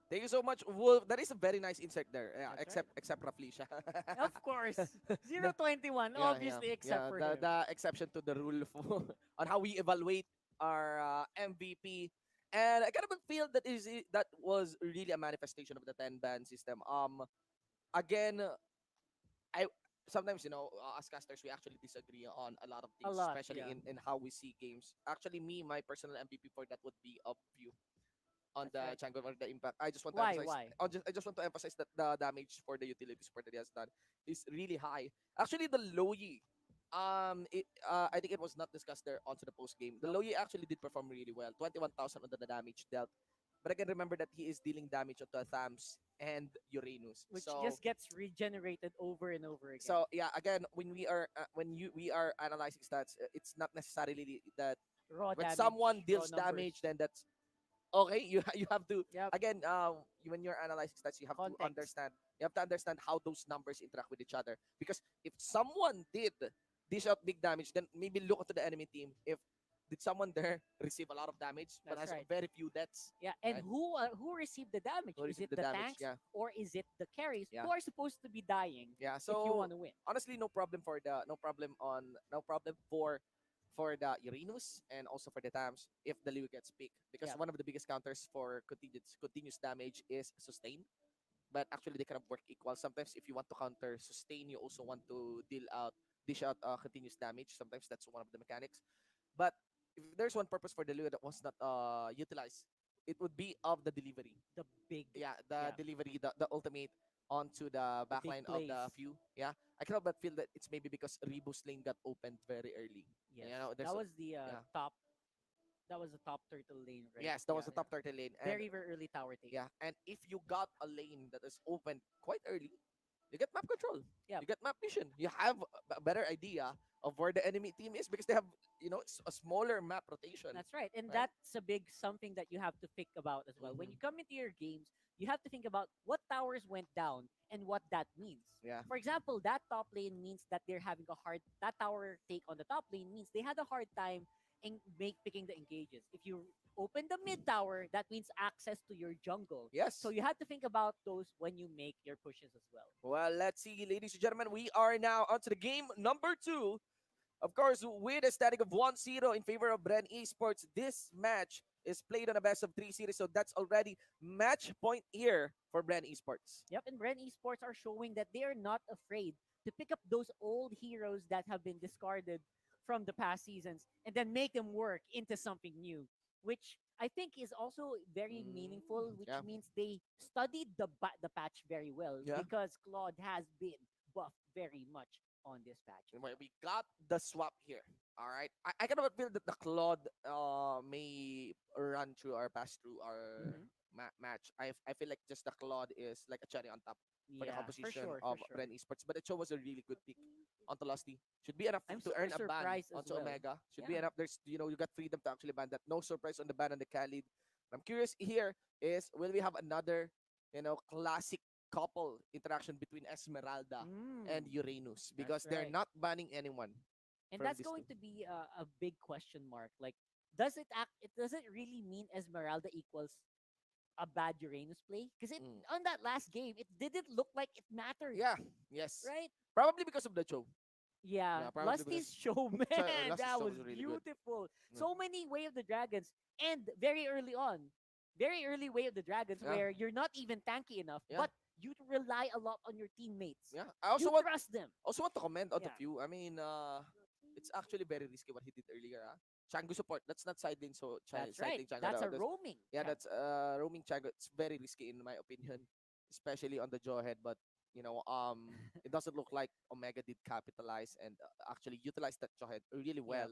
Thank you so much, Wolf. That is a very nice insert there. Yeah, That's except Raflisha. Of course. 021, Yeah, obviously, yeah, except yeah, for the, him. the exception to the rule on how we evaluate our MVP. And I kind of feel that was really a manifestation of the 10-ban system. Again, I sometimes as casters we actually disagree on a lot of A things, lot, especially yeah. in how we see games. Actually, my personal MVP for that would be of view on That's the right. Chango or the impact. I just want to Why? emphasize. Why? I just want to emphasize that the damage for the utility support that he has done is really high. Actually, the Loyi, I think it was not discussed there onto the post game. The Nope. Loyi actually did perform really well, 21,000 on the damage dealt. But I can remember that he is dealing damage onto Thams and Uranus. Which So just gets regenerated over and over again. so yeah, again, we are analyzing stats, it's not necessarily that Raw when damage, someone raw deals numbers. damage, then Okay, you have to Yep. again when you're analyzing stats, you have to Context. understand. You have to understand how those numbers interact with each other. Because if someone did dish out big damage, then maybe look to the enemy team. If did someone there receive a lot of damage but That's has right. very few deaths, Yeah, and right? who received the damage? Who Is received it the the damage? tanks Yeah, or is it the carries yeah, who are supposed to be dying yeah. if you So want to win? honestly, no problem for the Uranus and also for the Tams if the Liu gets picked, because Yeah, one of the biggest counters for continuous damage is sustain. But actually they kind of work equal. Sometimes if you want to counter sustain, you also want to dish out continuous damage. Sometimes that's one of the mechanics. But if there's one purpose for the Lua that was not utilized, it would be of the delivery. the big, Yeah, the yeah, delivery, the ultimate onto the the big backline of plays. the few. Yeah, I cannot but feel that it's maybe because Rebus lane got opened very early. Yes, You know, that there's a, was the yeah. top. That was the top turtle lane, right? Yes, that was Yeah, the top turtle lane, and very very early tower take. yeah, and if you got a lane that is open quite early, you get map control. Yep. You get map vision. You have a better idea of where the enemy team is because they have, a smaller map rotation, That's right. And right? that's a big something that you have to think about as well. When Mm-hmm. you come into your games, you have to think about what towers went down and what that means. Yeah. For example, that top lane means that they're having a hard that tower take on the top lane means they had a hard time in make picking the engages. If you open the mid tower, that means access to your jungle. So Yes. you have to think about those when you make your pushes as well. Well, let's see, ladies and gentlemen. We are now onto the game number two. Of course, with a static of 1-0 in favor of Bren Esports, this match is played on a best of three series, so that's already match point here for Bren Esports. Yep, and Bren Esports are showing that they are not afraid to pick up those old heroes that have been discarded from the past seasons and then make them work into something new, which I think is also very meaningful, which Yeah, means they studied the patch very well yeah. because Claude has been buffed very much on this patch. We got the swap here. All right. I kind of feel that the Claude may run through or pass through our Hmm. match. I feel like just the Claude is like a cherry on top for the Yeah, for composition sure, for of sure. Bren Esports. But the show was a really good pick onto Lusty. Should be enough I'm to super earn a ban surprised as onto well. Omega. Should be Yeah. enough. There's you got freedom to actually ban that. No surprise on the ban on the Khalid. I'm curious here is will we have another classic couple interaction between Esmeralda and Mm, Uranus that's because they're right. not banning anyone And from that's this going team. to be a big question mark. Like, does it act? It doesn't really mean Esmeralda equals a bad Uranus play because it Mm. on that last game it didn't look like it mattered, Yeah, yes. right? Probably because of the show. Yeah, Yeah, probably Lusty's because show, man, Last that show was was really good. beautiful. Yeah. So many Way of the Dragons, and very early Way of the Dragons, Yeah, where you're not even tanky enough, yeah, but you rely a lot on your teammates. yeah. I also You want trust them. also want to comment on the Yeah, few. I mean, it's actually very risky what he did earlier. Chango support. That's not side lane, so that's side right. lane Chango. That's a That's, roaming yeah, champ. that's roaming Chango. It's very risky in my opinion, especially on the jawhead. But it doesn't look like Omega did capitalize and actually utilize that jawhead really Yeah. well.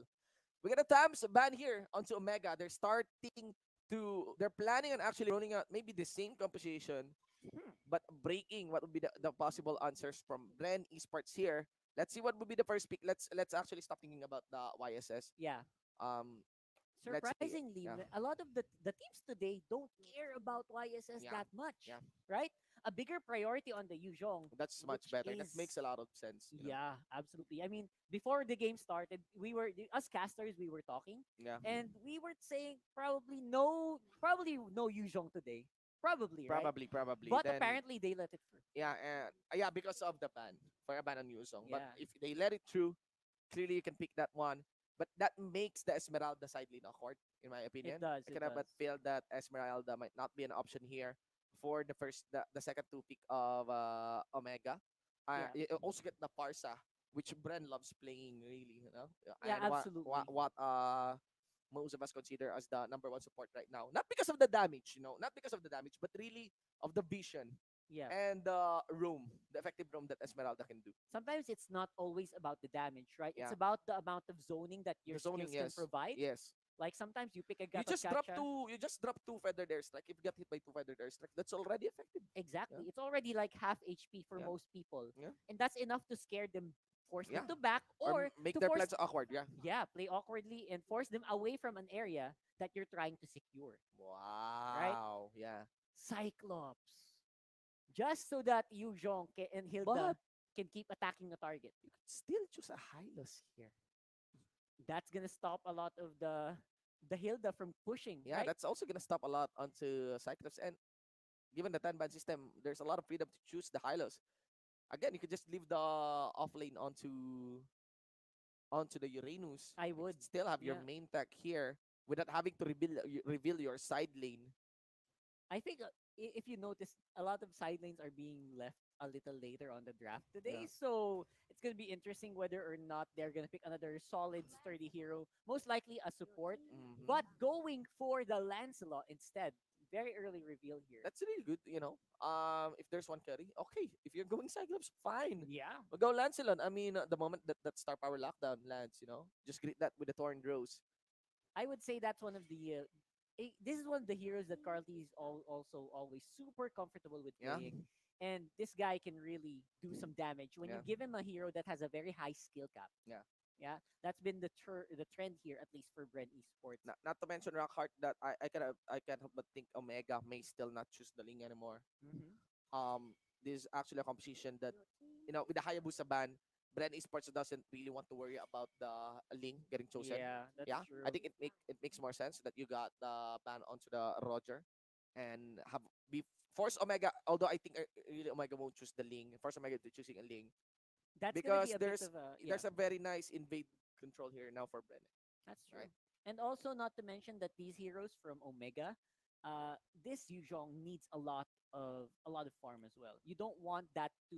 We got a Tams ban here onto Omega. They're planning on actually rolling out maybe the same composition, Hmm. but breaking what would be the possible answers from Bren Esports here. Let's see what would be the first pick. Let's actually stop thinking about the YSS. Yeah. Um, let's see. Surprisingly, Yeah, a lot of the teams today don't care about YSS yeah, that much, yeah. right? A bigger priority on the Yuzhong, That's much which better. That is makes a lot of sense. yeah, absolutely. I mean, before the game started, us casters we were talking, Yeah, and we were saying probably no Yuzhong today, probably right. probably. But Then apparently they let it through. yeah, and yeah, because of the ban for a ban on new song. But Yeah, if they let it through, clearly you can pick that one. But that makes the Esmeralda side lane awkward, in my it opinion. does. I It cannot does. but feel that Esmeralda might not be an option here for the second two pick of Omega. Yeah, You also get the Parsa, which Bren loves playing really. yeah, And absolutely. what most of us consider as the number one support right now. Not because of the damage, not because of the damage, but really of the vision Yeah. and the effective roam that Esmeralda can do. Sometimes it's not always about the damage, right? It's Yeah, about the amount of zoning that the your zoning, skills can yes, provide. yes. Like sometimes you pick a You Gatot just drop Kacha. two. You just drop two feathered airstrike. If you get hit by two feathered airstrike, that's already effective. Exactly. Yeah, It's already like half HP for yeah, most people. yeah, And that's enough to scare them, force them yeah. to back, Or or make to their force, plans awkward. Yeah, yeah, play awkwardly and force them away from an area that you're trying to secure, right? Wow. Yeah. Cyclops. Just so that Yu Zhong and Hilda But can keep attacking the target. you could still choose a Hylos here. That's gonna stop a lot of the Hilda from pushing, Yeah, right? that's also gonna stop a lot onto Cyclops. And given the 10-ban system, there's a lot of freedom to choose the Hylos. Again, you could just leave the off lane onto the Uranus. I You would. could still have your Yeah. main tech here without having to reveal your side lane. I think if you notice, a lot of side lanes are being left a little later on the draft Yeah. today. So it's going to be interesting whether or not they're going to pick another solid, sturdy hero, most likely a support, but Hmm. going for the Lancelot instead. Very early reveal here. That's really good, you know. If there's one carry, okay. If you're going Cyclops, fine. Yeah. We'll go Lancelot. I mean, the moment that star power lockdown lands, just greet that with the Torn Rose. I would say that's one of the. This is one of the heroes that Carly is also always super comfortable with Yeah. playing. And this guy can really do some damage when you Yeah. give him a hero that has a very high skill cap. Yeah. Yeah, that's been the trend here, at least for Bren Esports. Not to mention Rockhart that I can't help but think Omega may still not choose the Ling anymore. Hmm. This is actually a composition that with the Hayabusa ban, Bren Esports doesn't really want to worry about the Ling getting chosen. Yeah, that's Yeah, I true. think it makes more sense that you got the ban onto the Roger and have be force Omega. Although I think really Omega won't choose the Ling. Force Omega to choosing a Ling That's gonna be because a bit of a yeah. there's a very nice invade control here now for Bren. That's true. Right? And also, not to mention that these heroes from Omega, this Yuzhong needs a lot of farm as well. You don't want that to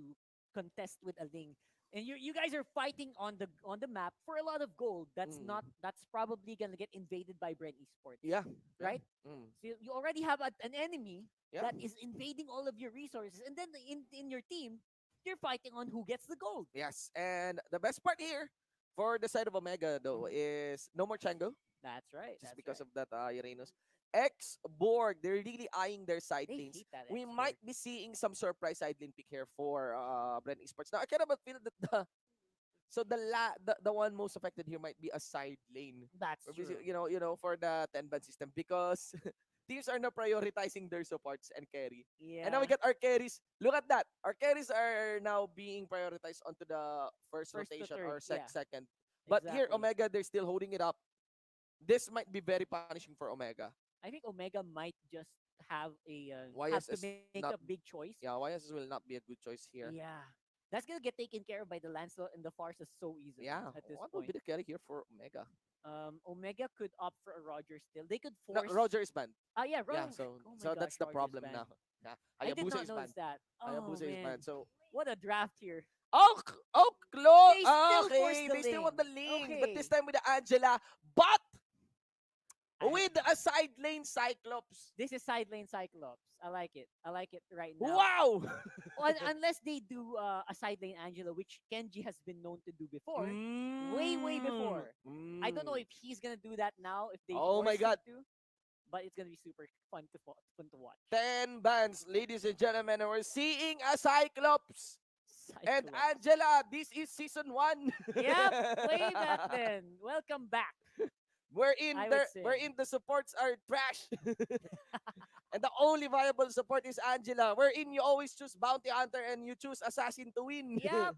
contest with a Ling, and you guys are fighting on the map for a lot of gold. Mm. That's probably gonna get invaded by Bren Esports, Yeah. Yeah. right? Mm. So you already have an enemy Yeah. that is invading all of your resources, and then in your team, you're fighting on who gets the gold. Yes. And the best part here for the side of Omega though Mhm. is no more Chango That's right. just That's because right. of that Uranus. X Borg, they're really eyeing their side They lanes. hate that We export. might be seeing some surprise side lane pick here for Brent Esports. Now I kind of feel that the one most affected here might be a side lane. That's Or true. for the 10-ban system because teams are now prioritizing their supports and carry. And now we Yeah. get our carries. Look at that. Our carries are now being prioritized onto the first First to rotation third. or Yeah. second. But here, Exactly. Omega, they're still holding it up. This might be very punishing for Omega. I think Omega might just have to YSS make a not, big choice. yeah, YSS will not be a good choice here. Yeah. That's gonna get taken care of by the Lancelot and the Farsa so easily Yeah, at this what will point. be the carry here for Omega? Omega could opt for a Roger still. They could No, force. Roger is banned. Yeah, Yeah, Roger. so Oh my so gosh, that's the Roger's problem banned. now. Yeah, I did Hayabusa not is notice banned. that. Oh Hayabusa is man, banned. So what a draft here. oh, oh, close. They still force Okay, the they still want lane. the link, but this Okay. time with the Angela, but I, with a side lane Cyclops. this is side lane Cyclops. I like it. I like it right now. Wow. Unless they do a side lane Angela, which Kenji has been known to do before, way mm, before. I don't know mm. if he's gonna do that now if they Oh my force him God. to, but it's gonna be super fun to watch. 10 bands, ladies and gentlemen, and we're seeing a Cyclops and Cyclops. Angela. This is season 1. Yep, way back then. Welcome back. I would say. wherein the supports are trash. And the only viable support is Angela. Wherein you always choose Bounty Hunter and you choose Assassin to win. Yep. Get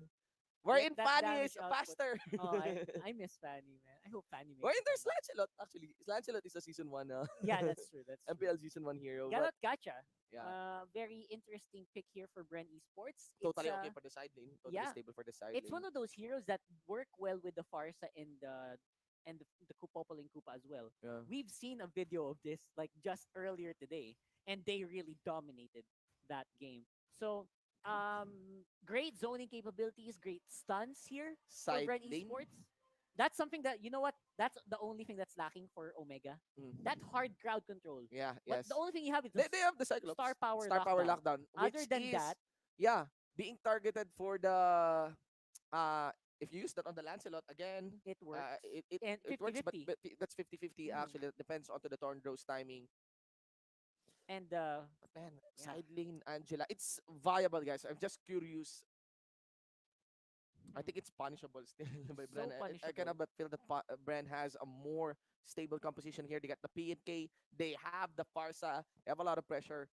Wherein that Fanny is damage output. faster. Oh, I miss Fanny, man. I hope Fanny makes Wherein a there's comeback. Lancelot. Actually, Lancelot is a season 1 Yeah, that's true. That's true. MPL season 1 hero. But Garot Gacha. yeah, Very interesting pick here for Bren Esports. totally okay for the side lane. Totally Yeah, stable for the side it's lane. one of those heroes that work well with the Farsa and the Kupopol and Kupa as well. Yeah. We've seen a video of this like just earlier today, and they really dominated that game. So, great zoning capabilities, great stuns here for Side Bren lane. Esports. That's something that you know what? That's the only thing that's lacking for Omega. That Mm. hard crowd control. Yeah, What yes. the only thing you have is They have the Cyclops. star power Star Power lockdown. Lockdown. Other Which than is, that, yeah, being targeted for the, uh, if you use that on the Lancelot, again, it works. And it works, but, 50-50. that's 50-50 Mhm. actually. It depends onto the Tornadro's timing. And But man, yeah. side lane Angela, it's viable, guys. I'm just curious. I think it's punishable still by Bren. So I cannot punishable. but feel that Bren has a more stable composition here. They got the P&K. They have the Farsa. They have a lot of pressure.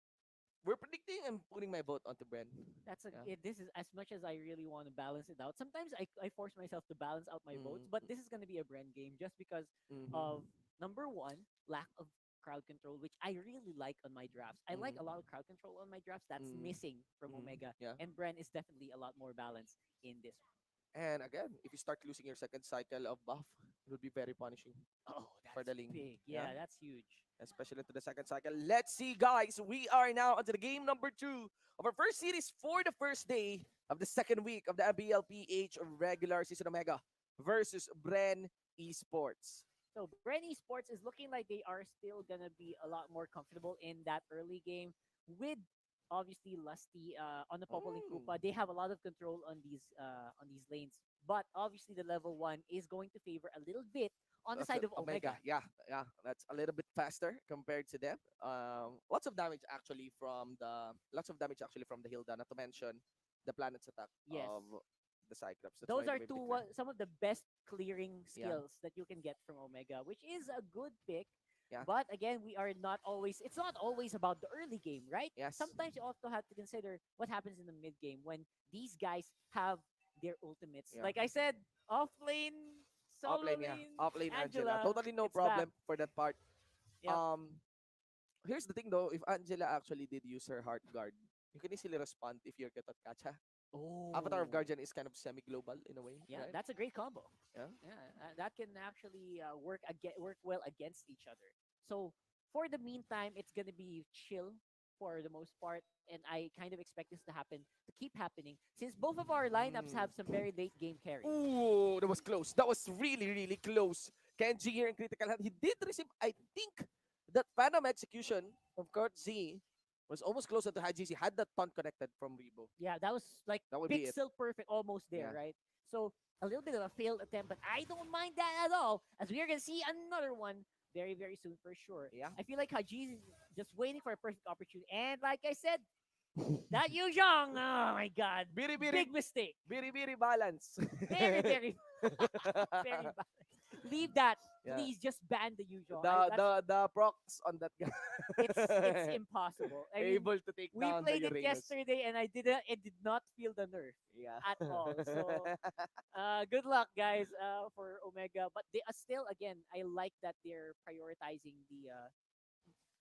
We're predicting and putting my vote onto Bren. That's a Yeah. this is as much as I really want to balance it out. Sometimes I force myself to balance out my votes, Mm, but this is going to be a Bren game just because mm-hmm. of number one, lack of crowd control, which I really like on my drafts. I like a lot of crowd control on my drafts. That's Mm, missing from mm, Omega, yeah. and Bren is definitely a lot more balanced in this one. And again, if you start losing your second cycle of buff, it will be very punishing Oh, for that's the lane. big. Yeah. Yeah, that's huge. Especially to the second cycle. Let's see, guys. We are now onto the game number 2 of our first series for the first day of the second week of the MPL-PH regular season Omega versus Bren Esports. So Bren Esports is looking like they are still gonna be a lot more comfortable in that early game with obviously Lusty on the Popo Mm. Koopa. They have a lot of control on these lanes, but obviously the level one is going to favor a little bit on the That's side of Omega. Omega. Yeah, yeah. That's a little bit faster compared to them. Lots of damage actually from the Hilda. Not to mention the planet's attack Yes, of the Cyclops. That's why those they are made it two clear. some of the best clearing Yeah, skills that you can get from Omega, which is a good pick. yeah, But again, we are not always. It's not always about the early game, right? yes. Sometimes you also have to consider what happens in the mid game when these guys have their ultimates. Yeah. Like I said, off lane, solo Offlane, yeah. lane, Offlane Angela. Angela, Totally no it's back. problem for that part. Yep. Um, Here's the thing though, if Angela actually did use her heart guard, you can easily respond if you're Ketot Kacha. Avatar of Oh, Guardian is kind of semi-global in a way, yeah, right? that's a great combo. Yeah. Yeah, that can actually work well against each other. So for the meantime, it's gonna be chill for the most part, and I kind of expect this to happen to keep happening since both of our lineups have some Mm. very late game carries. Ooh, that was close. That was really, really close. Kenji here in critical hand. He did receive, I think, that Phantom execution of Kurt Z was almost closer to Haji. He had that taunt connected from Rebo. Yeah, that was like That would be it. pixel perfect, almost there, Yeah. right? So a little bit of a failed attempt, but I don't mind that at all, as we are gonna see another one very, very soon for sure. Yeah. I feel like Haji is just waiting for a perfect opportunity, and like I said, that Yu Zhong, oh my god, Biri biri big mistake. biri biri balance. Very, very, very bad. Leave that, Yeah. please. Just ban the Yu Zhong. The procs on that guy. It's impossible. I mean, Able to take we down the played it Uranus. yesterday, and it did not feel the nerf Yeah. at all. So good luck, guys, for Omega. But they still, again, I like that they're prioritizing the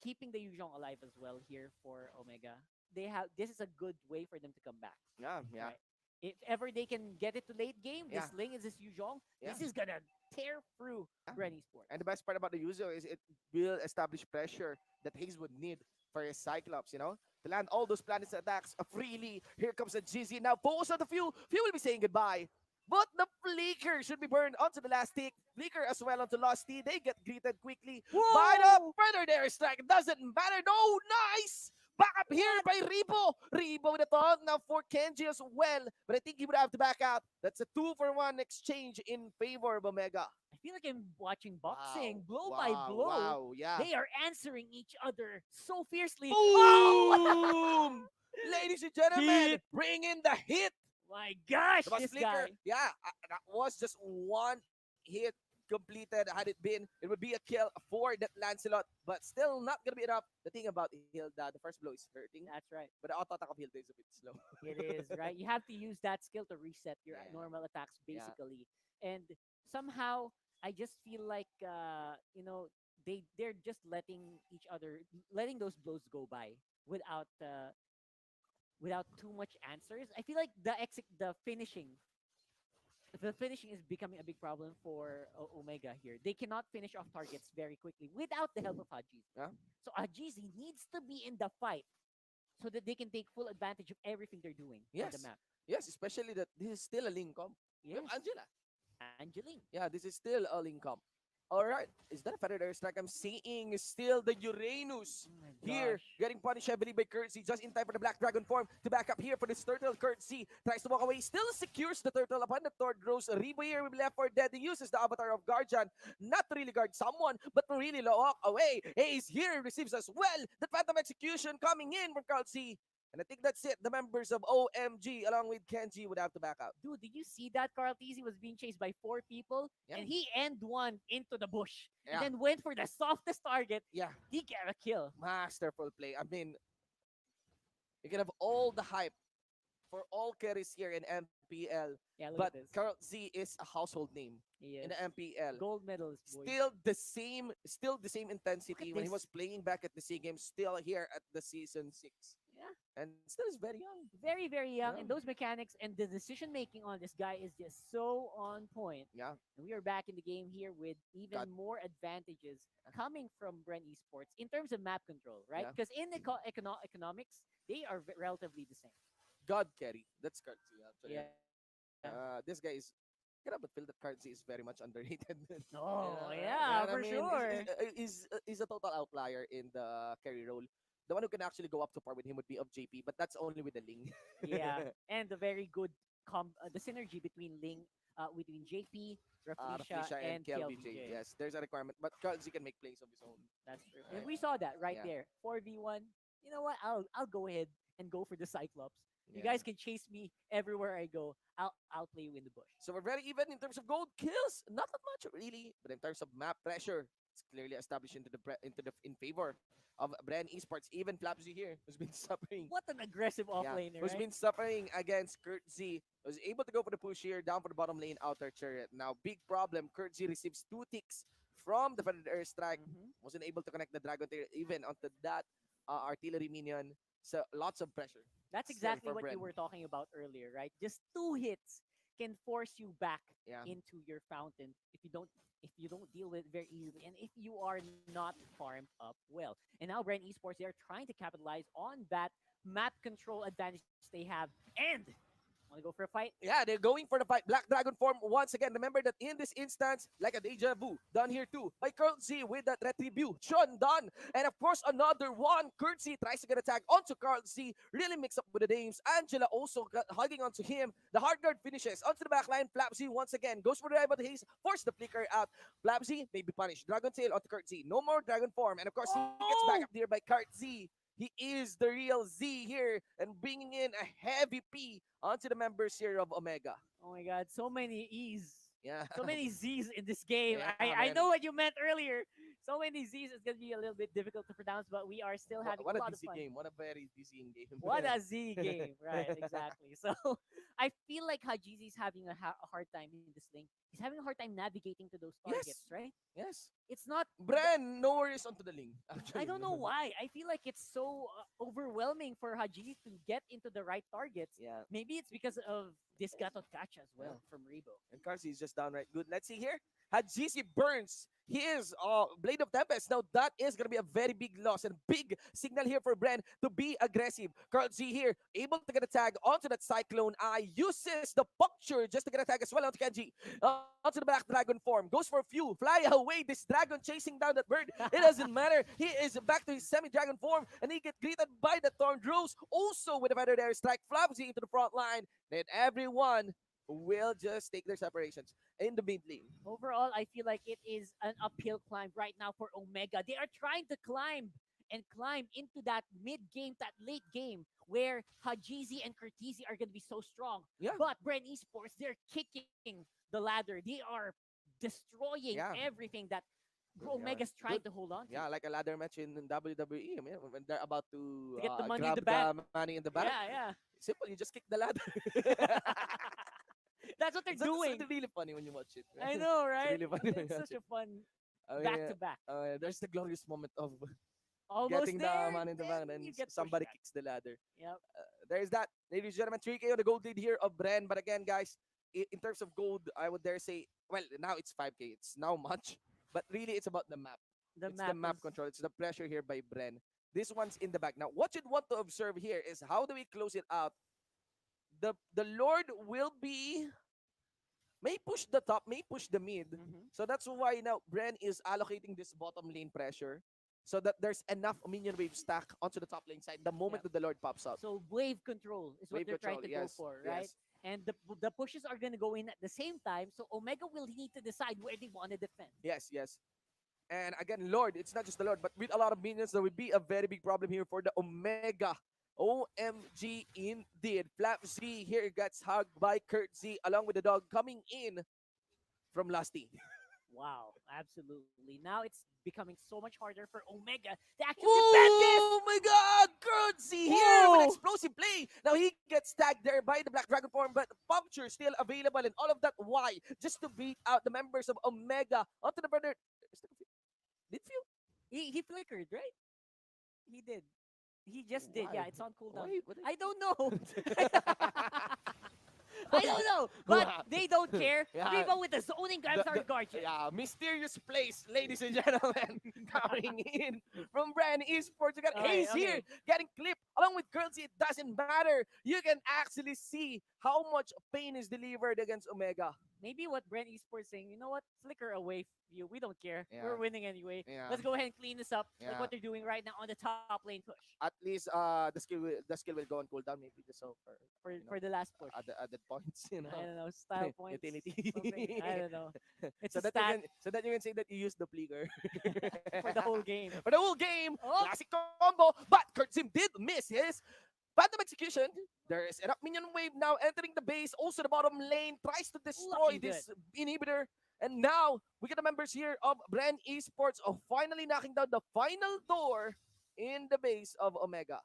keeping the Yuzhong alive as well here for Omega. They have this is a good way for them to come back, Yeah, yeah, right? If ever they can get it to late game, yeah, this Ling is this Yuzhong, yeah. this is gonna tear through Yeah. Bren Esports. And the best part about the user is it will establish pressure that Hayes would need for his Cyclops, to land all those planets attacks freely. Here comes the GZ. Now focus on the few. Few will be saying goodbye. But the Flicker should be burned onto the last tick. Flicker as well onto Losty. They get greeted quickly by the further there strike. Doesn't matter. No, nice! Back up here by Rebo. Rebo with a taunt now for Kenji as well. But I think he would have to back out. That's a 2-for-1 exchange in favor of Omega. I feel like I'm watching boxing, blow wow, by blow. Wow, yeah. They are answering each other so fiercely. Boom! Oh! Ladies and gentlemen, Hit. bring in the hit. My gosh, That was this Flicker. guy. Yeah, that was just one hit completed. Had it been, it would be a kill for that Lancelot, but still not gonna be enough. The thing about Hilda, the first blow is hurting, That's right. but the auto attack of Hilda is a bit slow. It is, right? You have to use that skill to reset your Yeah. normal attacks, Yeah. basically. And somehow, I just feel like, they're just letting those blows go by without without too much answers. I feel like the finishing is becoming a big problem for Omega here. They cannot finish off targets very quickly without the help of Hajizi. Yeah. So Hajizi needs to be in the fight so that they can take full advantage of everything they're doing on the Yes. map. Yes, especially that this is still a link comp. We have Yes, Angela. Angeline. Yeah, this is still a link comp. All right, is that a feather air strike? I'm seeing still the Uranus Oh my here gosh. getting punished heavily by Curtsy just in time for the Black Dragon form to back up here for this turtle. Curtsy tries to walk away, still secures the turtle upon the third grows. Rebo here will be left for dead. He uses the avatar of Guardian, not to really guard someone, but to really walk away. Ace here receives as well the Phantom Execution coming in from Curtsy. And I think that's it. The members of OMG, along with Kenji, would have to back out. Dude, did you see that? Carl Tizzy was being chased by 4 people, Yeah. and he end one into the bush, and Yeah. then went for the softest target. Yeah. He got a kill. Masterful play. I mean, you can have all the hype for all carries here in MPL, Yeah, look but at this. Carl Z is a household name He in is the MPL. gold medalist, boys. Still the same intensity when he this. was playing back at the SEA Games, still here at the season 6. Yeah, And still is very young. very, very young, Yeah. and those mechanics and the decision making on this guy is just so on point. Yeah. And we are back in the game here with even God. more advantages coming from Bren Esports in terms of map control, right? Yeah. Because in economics, they are relatively the same. God carry. That's Carl Z actually. Yeah. This guy is. I cannot but feel that Carl Z is very much underrated. Oh, You yeah, know what I for mean? sure. He's a total outlier in the carry role. The one who can actually go up to par with him would be of JP, but that's only with the Ling. Yeah, and the very good the synergy between between JP, Raflisha, Raflisha and and KLBJ. KLBJ. Yes, there's a requirement, but Carl Z can make plays of his own. That's true. And Right. we saw that right Yeah. there. 4v1. You know what? I'll go ahead and go for the Cyclops. You Yeah. guys can chase me everywhere I go. I'll play you in the bush. So we're very even in terms of gold kills. Not that much really, but in terms of map pressure, it's clearly established in favor of Bren Esports. Even Flapsy here, who's been suffering. What an aggressive Yeah, offlaner, who's right? been suffering against Kurt Z, was able to go for the push here, down for the bottom lane, outer turret. Now, big problem, Kurt Z receives 2 ticks from the Feathered Airstrike, Mhm. wasn't able to connect the Dragon Tail even onto that artillery minion. So, lots of pressure. That's still exactly for what you Bren. were talking about earlier, right? Just 2 hits can force you back Yeah. into your fountain if you don't deal with it very easily and if you are not farmed up well. And now Bren Esports, they are trying to capitalize on that map control advantage they have. And want to go for a fight? Yeah, they're going for the fight. Black Dragon form once again. Remember that in this instance, like a deja vu, done here too by Curtsy with that retribution done. And of course, another one. Curtsy tries to get attack onto Curtsy, really mix up with the names. Angela also hugging onto him. The hard guard finishes onto the back line. Flapsy once again goes for the rival haze, force the flicker out. Flapsy may be punished. Dragon tail onto Curtsy. No more dragon form. And of course, he gets back Oh! up there by Curtsy. He is the real Z here and bringing in a heavy P onto the members here of Omega. Oh my god, so many E's. Yeah. So many Z's in this game. Yeah, I man. know what you meant earlier. So many Z's is gonna be a little bit difficult to pronounce, but we are still having What a a lot of dizzy fun. game. What a very dizzying game. What a Z game, right? Exactly. So I feel like Hajizi's having a hard time in this lane. He's having a hard time navigating to those targets, Yes. right? Yes. It's not. Bren, no worries onto the link. I don't know why. I feel like it's so overwhelming for Hajizi to get into the right targets. Yeah. Maybe it's because of this Gatot catch as well Yeah. from Rebo. And Carsey is just downright good. Let's see here. Hajizi burns his Blade of Tempest. Now that is going to be a very big loss and big signal here for Bren to be aggressive. Carl Z here able to get a tag onto that Cyclone Eye. Uses the puncture just to get a tag as well onto Kenji. Onto the back dragon form. Goes for a few. Fly away. This dragon chasing down that bird. It doesn't matter. He is back to his semi-dragon form and he gets greeted by the Thorned Rose. Also with a Feathered Airstrike. Flapsy into the front line. Then everyone will just take their separations in the mid lane. Overall, I feel like it is an uphill climb right now for Omega. They are trying to climb and climb into that mid game, that late game, where Hajizi and Curtizi are going to be so strong. Yeah. But Bren Esports, they're kicking the ladder. They are destroying Yeah. everything that Good, Omega's yeah. trying Good. to hold on to. Yeah, like a ladder match in WWE. I mean, when they're about to, To get the money in grab the bank. the money in the bank. Yeah, Simple, you just kick the ladder. that's what they're It's doing. really funny when you watch it. I know, right? really funny when It's you watch such it. a fun I mean, back to back. there's the glorious moment of Almost getting there, the money in the bank, then and you get pushed somebody back. kicks the ladder. Yep. There's that, ladies and gentlemen. 3K on the gold lead here of Bren. But again, guys, in terms of gold, I would dare say, well, now it's 5K. It's now much, but really, it's about the map. The It's map the map is- control. It's the pressure here by Bren. This one's in the back. Now, what you'd want to observe here is how do we close it out? The Lord will be may push the top, may push the mid. Mhm. So that's why now Bren is allocating this bottom lane pressure so that there's enough minion wave stack onto the top lane side the moment Yep. that the Lord pops out. So wave control is what Wave they're trying control, to go yes, for, right? yes. And the pushes are gonna go in at the same time, so Omega will need to decide where they want to defend. Yes, yes. And again, Lord, it's not just the Lord, but with a lot of minions, there will be a very big problem here for the Omega OMG indeed. Flap Z here gets hugged by Kurt Z along with the dog coming in from Lusty. Wow, absolutely. Now it's becoming so much harder for Omega to actually defend this. Oh my god! Kurt Z here with Whoa! explosive play. Now he gets tagged there by the Black Dragon form, but Puncture still available and all of that. Why? Just to beat out the members of Omega onto the brother. Did you? He flickered, right? He did. He just did. Yeah, Why? it's on cooldown. Why? What? I don't know. I don't know, but Wow. they don't care. Yeah. Riva with the zoning grabs our guardian. Yeah, mysterious place, ladies and gentlemen, coming in from Bren Esports. You got Okay, Hayes here okay. getting clipped along with Girls. It doesn't matter. You can actually see how much pain is delivered against Omega. Maybe what Bren Esports saying, you know what? Flicker away you. We don't care. Yeah. We're winning anyway. Yeah. Let's go ahead and clean this up like Yeah. what they're doing right now on the top lane push At least the skill will go on cooldown maybe just so for you know, for the last push. added points, you know. I don't know, style points. Utility. Something. I don't know. It's so a that stat so that you can say that you use the flicker for the whole game. For the whole game. Oh. Classic combo, but Kurtzim did miss his Phantom Execution. There is an up minion wave now entering the base. Also the bottom lane tries to destroy Looking this inhibitor. And now we get the members here of Bren Esports of finally knocking down the final door in the base of Omega.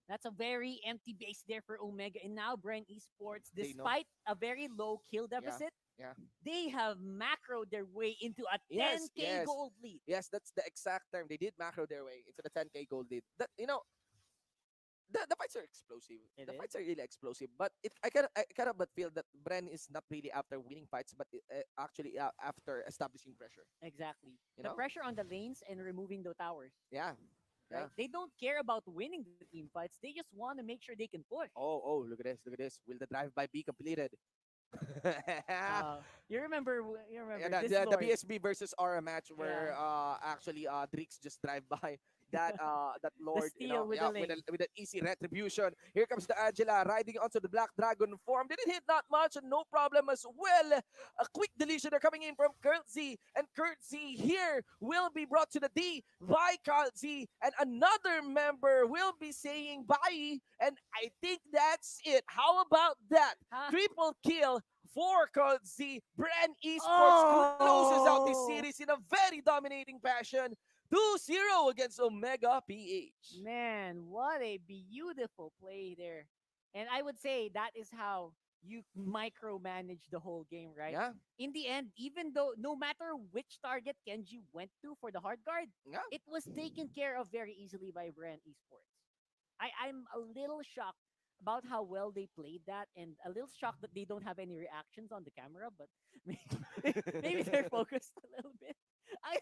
That's a very empty base there for Omega. And now Bren Esports, They know. despite a very low kill deficit, yeah. they have macroed their way into a Yes, 10k yes. gold lead. Yes, that's the exact term. They did macro their way into the 10k gold lead. That the fights are explosive. It The is. fights are really explosive. But I cannot but feel that Bren is not really after winning fights, but actually after establishing pressure. Exactly. You The know? pressure on the lanes and removing the towers. Yeah. Right? Yeah. They don't care about winning the team fights. They just want to make sure they can push. Oh, look at this. Look at this. Will the drive by be completed? You remember? You Yeah, remember this the lord? BSB versus Aura match where Yeah. actually Drix just drive by that Lord, steal with the link. with an easy retribution. Here comes the Angela riding onto the Black Dragon form. Didn't hit that much, and no problem as well. A quick deletion are coming in from Kurt Z, and Kurt Z here will be brought to the D by Kurt Z, and another member will be saying bye, and I think that's it. How about that? Huh? Triple kill for Cold Z. Bren Esports closes out this Oh! series in a very dominating fashion. 2-0 against Omega PH. Man, what a beautiful play there. And I would say that is how you micromanage the whole game, right? Yeah, In the end, even though no matter which target Kenji went to for the hard guard, yeah. it was taken care of very easily by Bren Esports. I'm a little shocked about how well they played that and a little shocked that they don't have any reactions on the camera, but maybe they're focused a little bit. I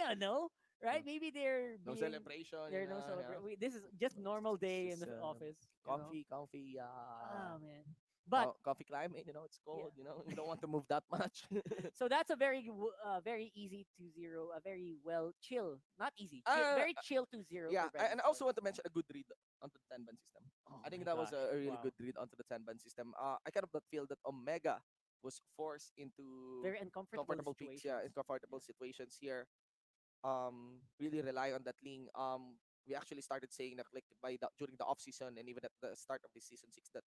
don't know, right? Maybe they're No being, celebration. There's no celebration. This is just normal day in It's the just, office. You know? Comfy. Oh man. But Coffee climate. It's cold. You don't want to move that much. so that's a very easy 2-0, a very well chill, not easy, very chill 2-0. Yeah, for Bren and I Esports. also want to mention a good read onto the 10-ban system. Oh I think my that was gosh, a really wow. good read onto the 10-ban system. I kind of feel that Omega was forced into Very uncomfortable comfortable picks, yeah, in situations. comfortable situations here. Really rely on that link. We actually started saying that like during the off season and even at the start of this season 6 that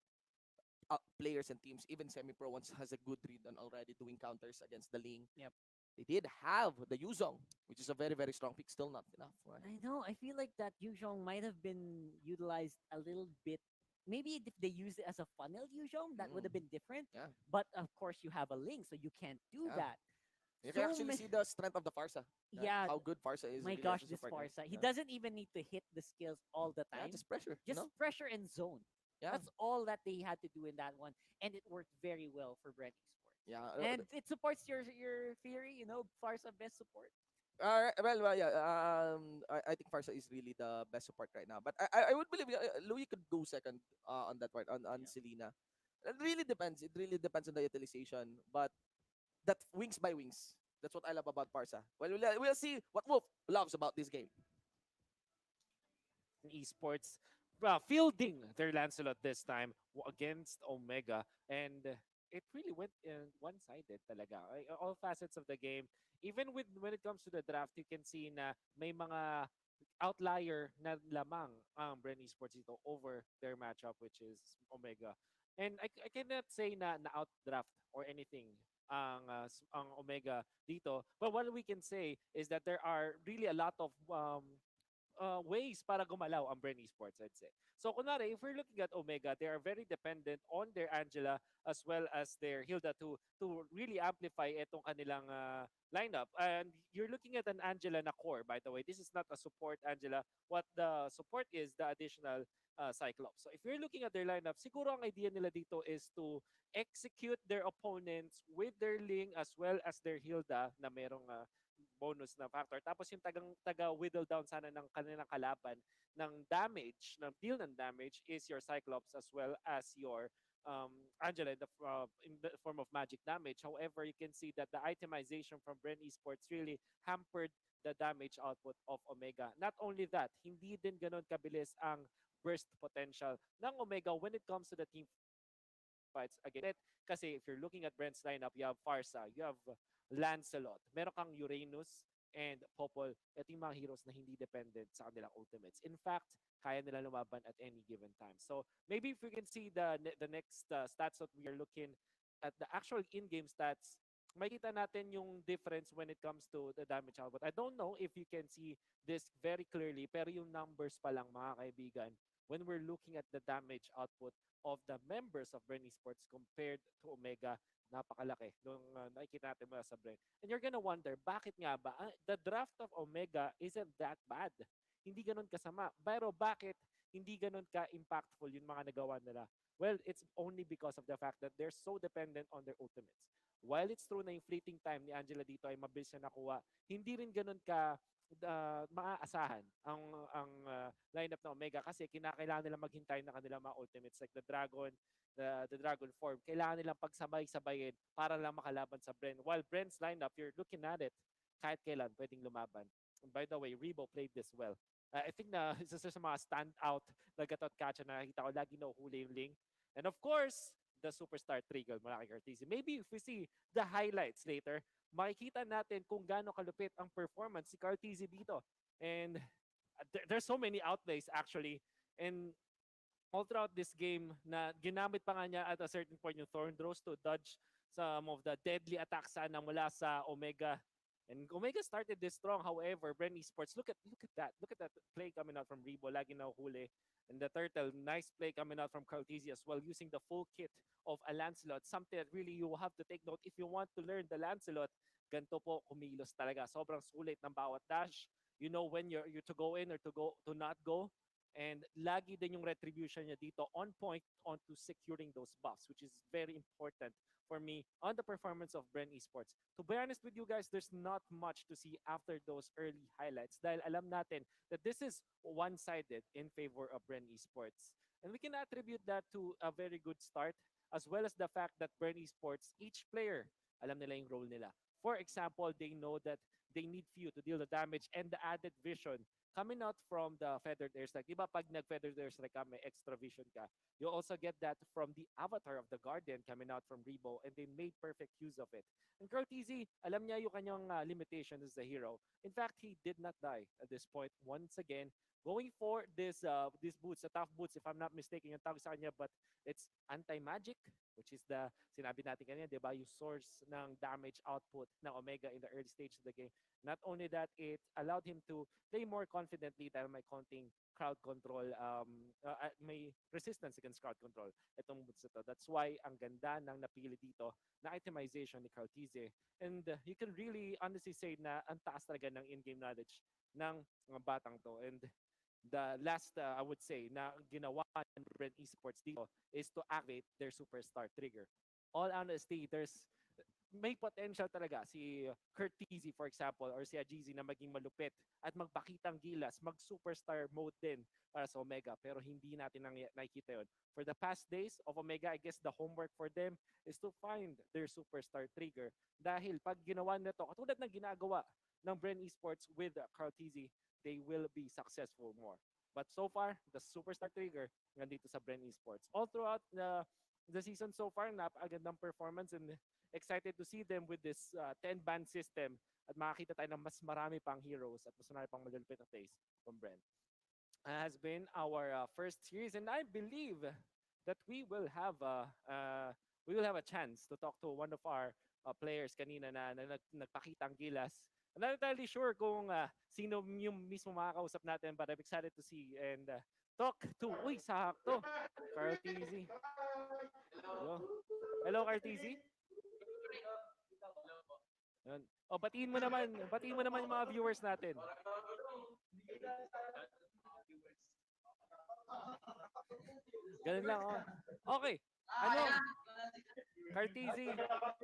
players and teams, even semi-pro ones, has a good read on already doing counters against the link. Yep. They did have the Yuzong, which is a very very strong pick. Still not enough, right? I know. I feel like that Yuzhong might have been utilized a little bit. Maybe if they used it as a funnel Yuzhong, that would have been different. Yeah. But of course, you have a link, so you can't do Yeah. that. You can So actually see the strength of the Farsa. Right? Yeah. How good Farsa is. My really gosh, as a this support, right? Farsa. He Yeah. doesn't even need to hit the skills all the Yeah, time. just pressure. Just pressure and zone. Yeah. That's all that they had to do in that one, and it worked very well for Bren Esports. Yeah. And it supports your theory, Farsa best support. Well, yeah. I think Farsa is really the best support right now. But I would believe Louis could go second on that part on Yeah. Selena. It really depends. It really depends on the utilization. But that wings by wings. That's what I love about Farsa. Well, we'll see what Wolf loves about this game. Esports fielding their Lancelot this time against Omega, and it really went one-sided talaga. All facets of the game, even with when it comes to the draft, you can see na may mga outlier na lamang ang Bren Esports dito over their matchup, which is Omega. And I cannot say na outdraft or anything ang Omega dito. But what we can say is that there are really a lot of ways para gumalaw ang Bren Esports, I'd say. So, kunwari, if we're looking at Omega, they are very dependent on their Angela as well as their Hilda to really amplify itong kanilang lineup. And you're looking at an Angela na core, by the way. This is not a support Angela. What the support is, the additional Cyclops. So, if you're looking at their lineup, siguro ang idea nila dito is to execute their opponents with their Ling as well as their Hilda na merong bonus na factor. Tapos yung taga-whittle down sana ng kanilang kalaban ng damage, ng deal ng damage is your Cyclops as well as your Angela in the form of magic damage. However, you can see that the itemization from Bren Esports really hampered the damage output of Omega. Not only that, hindi din ganun kabilis ang burst potential ng Omega when it comes to the team fights again. Kasi if you're looking at Brent's lineup, you have Farsa, you have Lancelot, meron kang Uranus, and Popol. Ito yung mga heroes na hindi dependent sa kanilang ultimates. In fact, kaya nila lumaban at any given time. So maybe if we can see the next stats that we are looking at, the actual in-game stats, makita natin yung difference when it comes to the damage output. I don't know if you can see this very clearly, pero yung numbers pa lang mga kaibigan, when we're looking at the damage output of the members of Bren Esports compared to Omega, napakalaki nung nakikita natin mula sa Bren. And you're gonna wonder, bakit nga ba? The draft of Omega isn't that bad. Hindi ganun kasama. Pero bakit hindi ganun ka-impactful yung mga nagawa nila? Well, it's only because of the fact that they're so dependent on their ultimates. While it's true na yung fleeting time ni Angela dito ay mabilis na nakuha, hindi rin ganun ka maaasahan ang lineup ng Omega kasi kinakailangan nila maghintay na kanilang mga ultimates like the Dragon form. Kailangan nilang pagsabay-sabayin para lang makalaban sa Bren. While Bren's lineup, you're looking at it, kahit kailan pwedeng lumaban. And by the way, Rebo played this well. I think na isa sa mga standout na gatot catcher na nakita ko, lagi nahuhuli yung Ling. And of course, the superstar trigger mula kay Cartesi. Maybe if we see the highlights later, makikita natin kung gaano kalupit ang performance si Cartesi dito. And there's so many outplays actually. And all throughout this game na ginamit pa nga niya at a certain point yung Thorn Throws to dodge some of the deadly attacks sana mula sa Omega. And Omega started this strong. However, Bren Esports, look at that. Look at that play coming out from Rebo. Lagi na huli. And the turtle, nice play coming out from Cartesi as well, using the full kit of a Lancelot. Something that really you have to take note if you want to learn the Lancelot. Ganito po kumilos talaga. Sobrang sulit ng bawat dash. You know when you're to go in or to not go. And lagi din yung retribution niya dito on point onto securing those buffs, which is very important for me on the performance of Bren Esports. To be honest with you guys, there's not much to see after those early highlights dahil alam natin that this is one-sided in favor of Bren Esports. And we can attribute that to a very good start as well as the fact that Bren Esports, each player, alam nila yung role nila. For example, they know that they need few to deal the damage and the added vision coming out from the feathered airstrike. Diba pag nag-feathered airstrike ka, may extra vision ka. You also get that from the avatar of the Guardian coming out from Rebo, and they made perfect use of it. And Cartesi, alam niya yung kanyang limitation as a hero. In fact, he did not die at this point. Once again, going for this boots, the tough boots, if I'm not mistaken, yung tawag sa kanya, but it's anti-magic, which is the, sinabi natin kanina, diba, yung source ng damage output ng Omega in the early stage of the game. Not only that, it allowed him to play more confidently dahil may konting crowd control, may resistance against crowd control itong boots ito. That's why ang ganda ng napili dito na itemization ni Cartesi. And you can really honestly say na ang taas talaga ng in-game knowledge ng mga batang to. And the last, I would say, na ginawa ng Bren Esports dito is to activate their superstar trigger. All honesty, may potential talaga si Cartesi, for example, or si Ajizi na maging malupit at magpakitang gilas, mag-superstar mode din para sa Omega. Pero hindi natin nakikita yun. For the past days of Omega, I guess the homework for them is to find their superstar trigger. Dahil pag ginawa na to, katulad ng ginagawa ng Bren Esports with Cartesi, they will be successful more. But so far, the superstar trigger nandito sa Bren Esports. All throughout the season so far, napakagandang performance and excited to see them with this 10-ban system at makakita tayo ng mas marami pang heroes at mas marami pang malulupit na plays from Bren. Has been our first series, and I believe that we will have a chance to talk to one of our players kanina na nagpakitang gilas. I'm not entirely sure kung sino yung mismo makakausap natin, but I'm excited to see and talk to, uy, sakto, Carl TZ. Hello, hello Carl TZ. Yun. O, batiin mo naman yung mga viewers natin. Ganun lang, oh. Okay. Ano, Cartizi,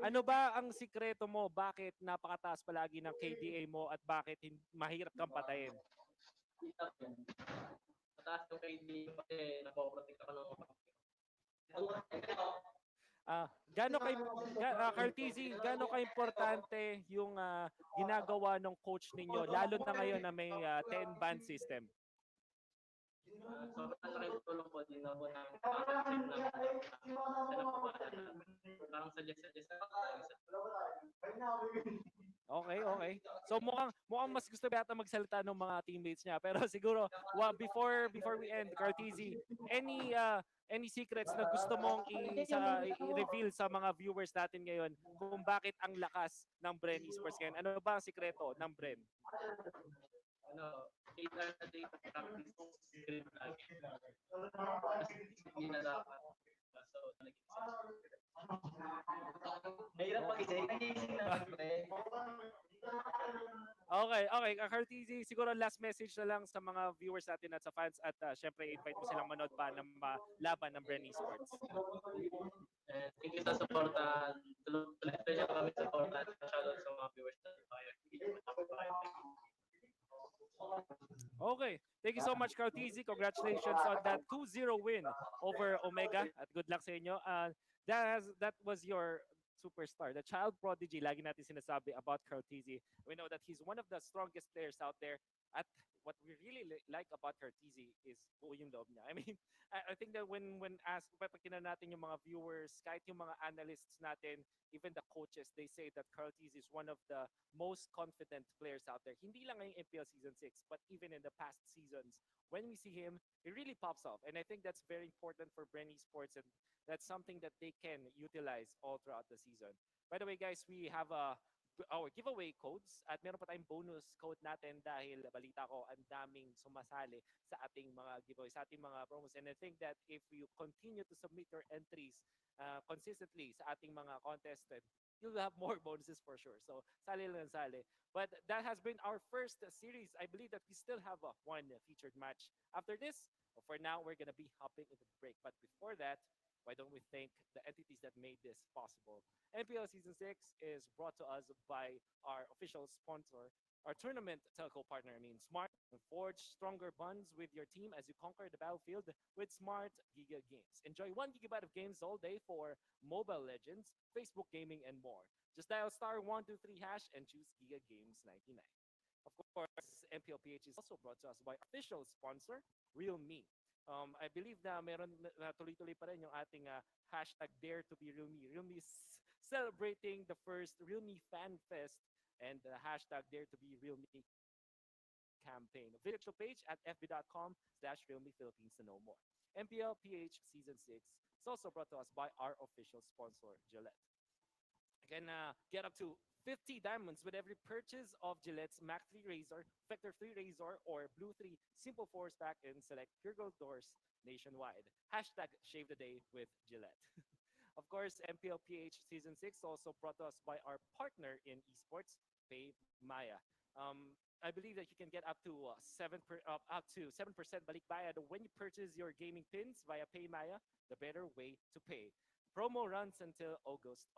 ano ba ang sikreto mo? Bakit napakataas palagi ng KDA mo at bakit mahirap kang patayin? Mataas yung KD kasi napoprotek ako ng Cartizi, gaano ka-importante yung ginagawa ng coach ninyo, lalo na ngayon na may 10-ban system? sobrang laking tulong po din na po namin parang suggest Okay, okay. So mukhang mas gusto yata magsalita ng mga teammates niya. Pero siguro before we end, Cartizi, any secrets na gusto mong i-reveal sa mga viewers natin ngayon kung bakit ang lakas ng Bren Esports ngayon? Ano ba ang sikreto ng Bren? ano 8 hours a day practice script lagi. Kasi hindi na dapat. So, mahirap mag-isay. Nag-iisay na Okay, okay. Cartizi, siguro last message na lang sa mga viewers natin at sa fans at syempre invite mo silang manood pa ng laban ng Bren Esports. thank you sa suporta. Tuloy niyo kami suporta. Shoutout sa mga viewers natin. Okay. Thank you so much, Cartizi. Congratulations on that 2-0 win over Omega. At good luck sa inyo. That was your superstar, the child prodigy. Lagi natin sinasabi about Cartizi. We know that he's one of the strongest players out there. At what we really like about Cartizi is buo yung loob niya. I mean, I think that when pagkinan natin yung mga viewers, kahit yung mga analysts natin, even the coaches, they say that Cartizi is one of the most confident players out there. Hindi lang ngayong MPL Season 6, but even in the past seasons, when we see him, he really pops off. And I think that's very important for Bren Esports, and that's something that they can utilize all throughout the season. By the way, guys, we have our giveaway codes at meron pa tayong bonus code natin dahil balita ko ang daming sumasali sa ating mga giveaways, sa ating mga promos. And I think that if you continue to submit your entries consistently sa ating mga contest, you'll have more bonuses for sure. So, sali lang sali. But that has been our first series. I believe that we still have one featured match. After this, for now, we're gonna be hopping into the break. But before that, why don't we thank the entities that made this possible? MPL Season 6 is brought to us by our official sponsor, our tournament telco partner, Smart. Forge stronger bonds with your team as you conquer the battlefield with Smart Giga Games. Enjoy 1 gigabyte of games all day for Mobile Legends, Facebook Gaming, and more. Just dial *123# and choose Giga Games 99. Of course, MPL-PH is also brought to us by official sponsor, Realme. I believe na meron na tuloy-tuloy pa rin yung ating hashtag Dare to be Realme. Realme is celebrating the first Realme Fan Fest and the hashtag Dare to be Realme campaign. Visit the page at fb.com/Realme Philippines to know more. MPL-PH Season 6 is also brought to us by our official sponsor, Gillette. You can get up to 50 diamonds with every purchase of Gillette's Mac 3 Razor, Vector 3 Razor, or Blue 3 Simple Force Pack in select Pure Gold doors nationwide. Hashtag Shave the Day with Gillette. Of course, MPL-PH Season 6 also brought to us by our partner in esports, Pay Maya. I believe that you can get up to 7% balikbayad when you purchase your gaming pins via Pay Maya, the better way to pay. Promo runs until August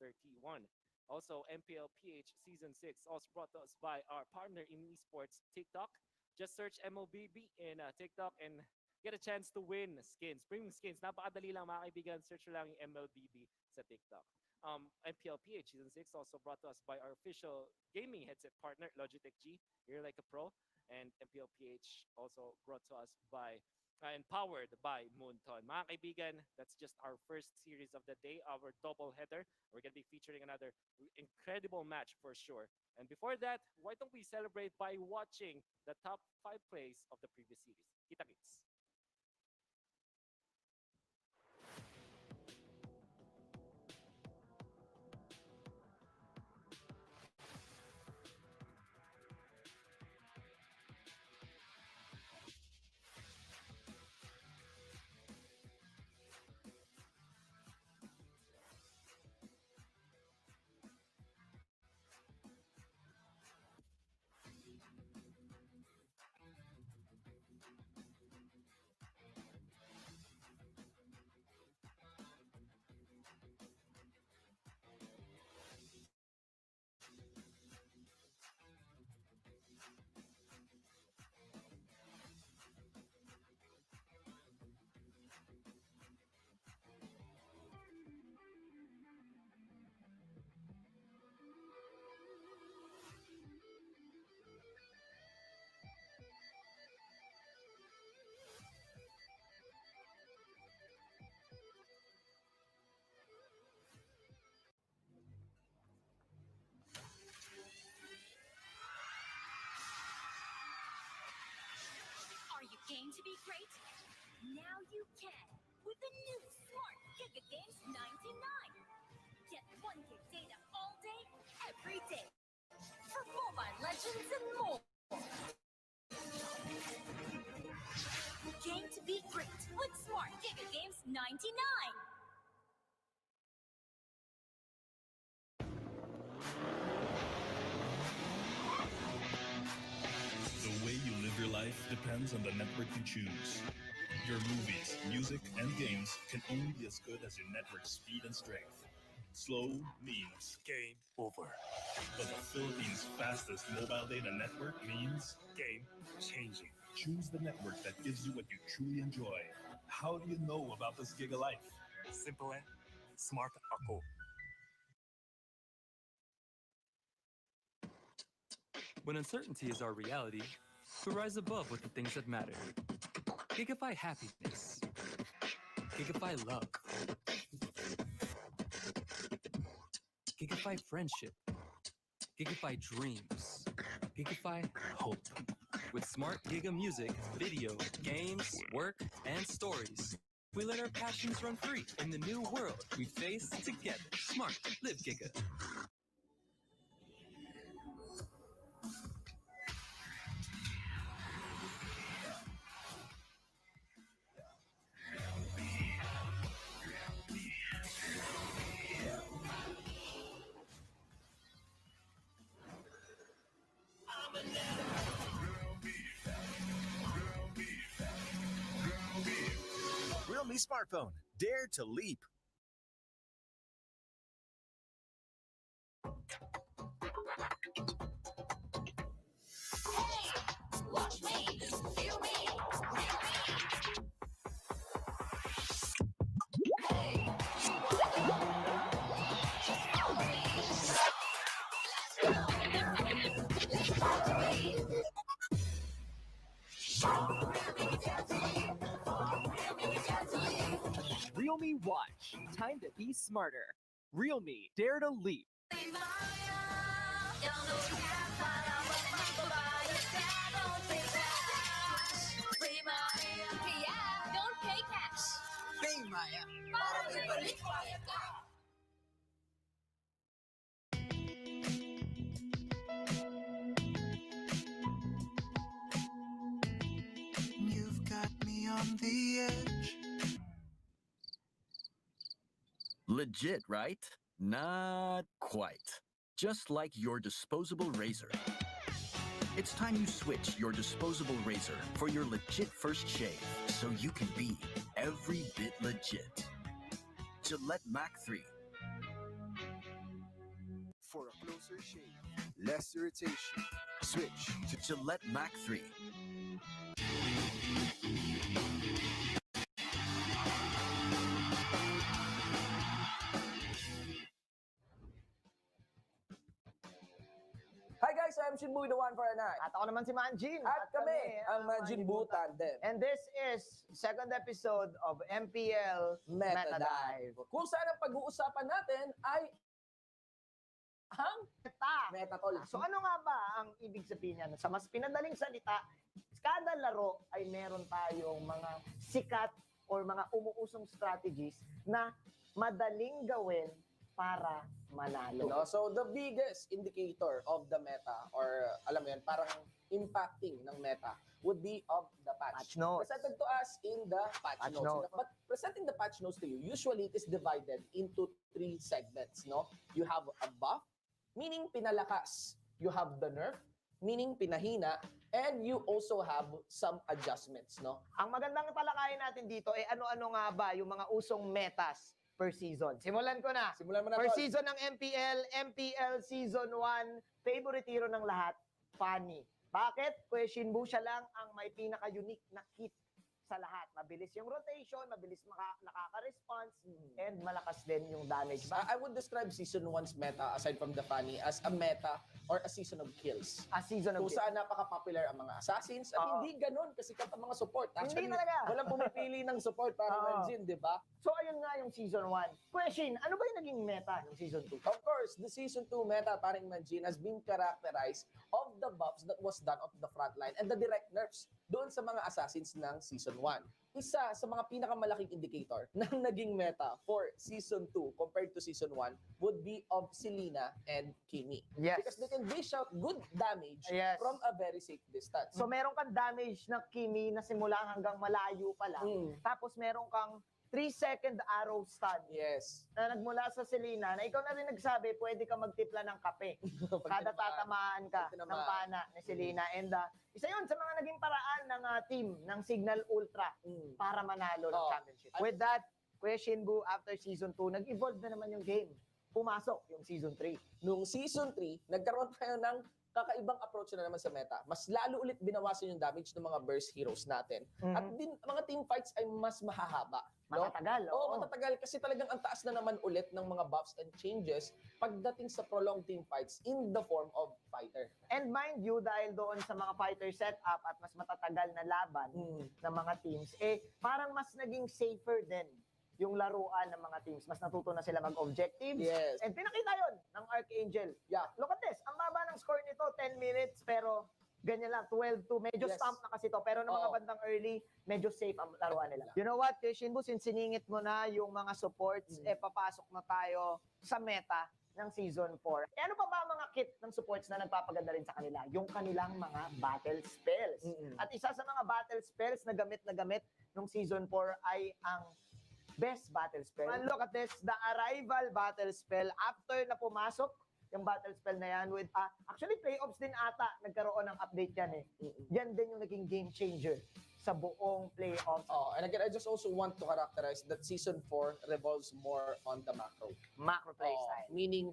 31. Also, MPL-PH Season 6 also brought to us by our partner in esports, TikTok. Just search MLBB in TikTok and get a chance to win skins, premium skins. Napakadali lang mga kaibigan, search lang yung MLBB sa TikTok. MPL-PH Season 6 also brought to us by our official gaming headset partner, Logitech G. You're like a pro. And MPL-PH also brought to us by and powered by Moonton. Mga kaibigan, that's just our first series of the day, our double header. We're going to be featuring another incredible match for sure. And before that, why don't we celebrate by watching the top 5 plays of the previous series? Kita kits. Are you game to be great? Now you can with the new Smart Giga Games 99. Get 1 gig data all day, every day. For mobile legends and more. Game to be great with Smart Giga Games 99. The way you live your life depends on the network you choose. Your movies, music, and games can only be as good as your network's speed and strength. Slow means game over. But the Philippines' fastest mobile data network means game changing. Choose the network that gives you what you truly enjoy. How do you know about this Giga Life? Simple and smart ako. When uncertainty is our reality, we rise above with the things that matter. Gigafy happiness. Gigafy love. Gigafy friendship. Gigafy dreams. Gigafy hope. With smart Giga music, video, games, work, and stories, we let our passions run free in the new world we face together. Smart, live Giga. Realme smartphone. Dare to leap. Watch me, feel me, feel me. Hey, you wanna go? Just follow me. Let's go. Realme Watch. Time to be smarter. Realme Dare to Leap. Don't pay cash. You've got me on the edge. Legit, right? Not quite. Just like your disposable razor. It's time you switch your disposable razor for your legit first shave so you can be every bit legit. Gillette Mac 3. For a closer shave, less irritation, switch To Gillette Mac 3. Hi guys, guys, I'm Shinbuy, the one for a night. At ako naman si Manjin. At kami, ang Manjin Butan din. And this is second episode of MPL Meta Dive. Kung saan ang pag-uusapan natin ay ang meta tol. So ano nga ba ang ibig sabihin niyan? Sa mas pinadaling salita, kada laro ay meron tayong mga sikat or mga umuusong strategies na madaling gawin para manalo. No? So the biggest indicator of the meta or alam mo yun, parang impacting ng meta would be of the patch notes. Presented to us in the patch notes. But presenting the patch notes to you, usually it is divided into 3 segments. No, you have a buff, meaning pinalakas. You have the nerf, meaning pinahina, and you also have some adjustments. No, ang magandang talakayan natin dito ay ano-ano nga ba yung mga usong metas per season. Simulan ko na. Simulan mo na, per tol. season ng MPL Season 1, favorite hero ng lahat, Fanny. Bakit? Kuya Shinbu, siya lang ang may pinaka-unique na kit sa lahat. Mabilis yung rotation, mabilis nakaka-response, and malakas din yung damage. I would describe Season 1's meta, aside from the funny, as a meta or a season of kills. A season of Kung kills. saan napaka-popular ang mga assassins at hindi ganun kasikat ang mga support. Actually, Hindi talaga. walang pumipili ng support para Manjin, di ba? So ayun nga yung Season 1. Question, ano ba yung naging meta ng Season 2? Of course, the Season 2 meta, paring Manjin, has been characterized of the buffs that was done of the front line and the direct nerfs doon sa mga assassins ng Season 1. Isa sa mga pinakamalaking indicator ng naging meta for Season 2 compared to Season 1 would be of Selena and Kimi. Yes. Because they can dish out good damage from a very safe distance. So meron kang damage na Kimi na simula hanggang malayo pa lang. Tapos meron kang 3-second arrow stun. Yes. Na nagmula sa Selena, na ikaw na rin nagsabi, pwede ka magtipla ng kape. Kada tatamaan ka ng pana ni Selena. And isa yun sa mga naging paraan ng team ng Signal Ultra para manalo ng championship. With that, Kuya Shinbu, after Season 2, nag-evolve na naman yung game. Pumasok yung Season 3. Nung Season 3, nagkaroon tayo ng kakaibang approach na naman sa meta. Mas lalo ulit binawasan yung damage ng mga burst heroes natin. At din, mga team fights ay mas mahahaba. Matatagal. Oo, matatagal. Kasi talagang ang taas na naman ulit ng mga buffs and changes pagdating sa prolonged team fights in the form of fighter. And mind you, dahil doon sa mga fighter setup at mas matatagal na laban ng mga teams, parang mas naging safer din yung laruan ng mga teams. Mas natuto na sila mag-objectives. Yes. And pinakita yon ng Archangel. Yeah. Look at this. Ang baba ng score nito, 10 minutes, pero ganyan lang, 12-2. Medyo stamp na kasi to. Pero ng mga bandang early, medyo safe ang laruan nila. You know what, Shinbu, since siningit mo na yung mga supports, papasok na tayo sa meta ng Season 4. Ano pa ba ang mga kit ng supports na nagpapaganda rin sa kanila? Yung kanilang mga battle spells. At isa sa mga battle spells na gamit nung Season 4 ay ang best battle spell. And look at this, the Arrival battle spell. After na pumasok yung battle spell na yan with, actually playoffs din ata, nagkaroon ng update yan Yan din yung naging game changer sa buong playoffs. And again, I just also want to characterize that Season 4 revolves more on the macro. Macro play style. Meaning,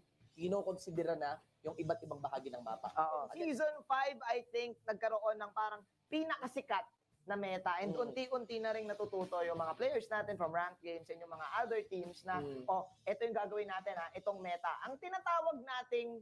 considera na yung iba't ibang bahagi ng mapa. Season 5, I think, nagkaroon ng parang pinakasikat na meta and unti-unti na rin natututo yung mga players natin from ranked games and yung mga other teams na ito yung gagawin natin itong meta. Ang tinatawag nating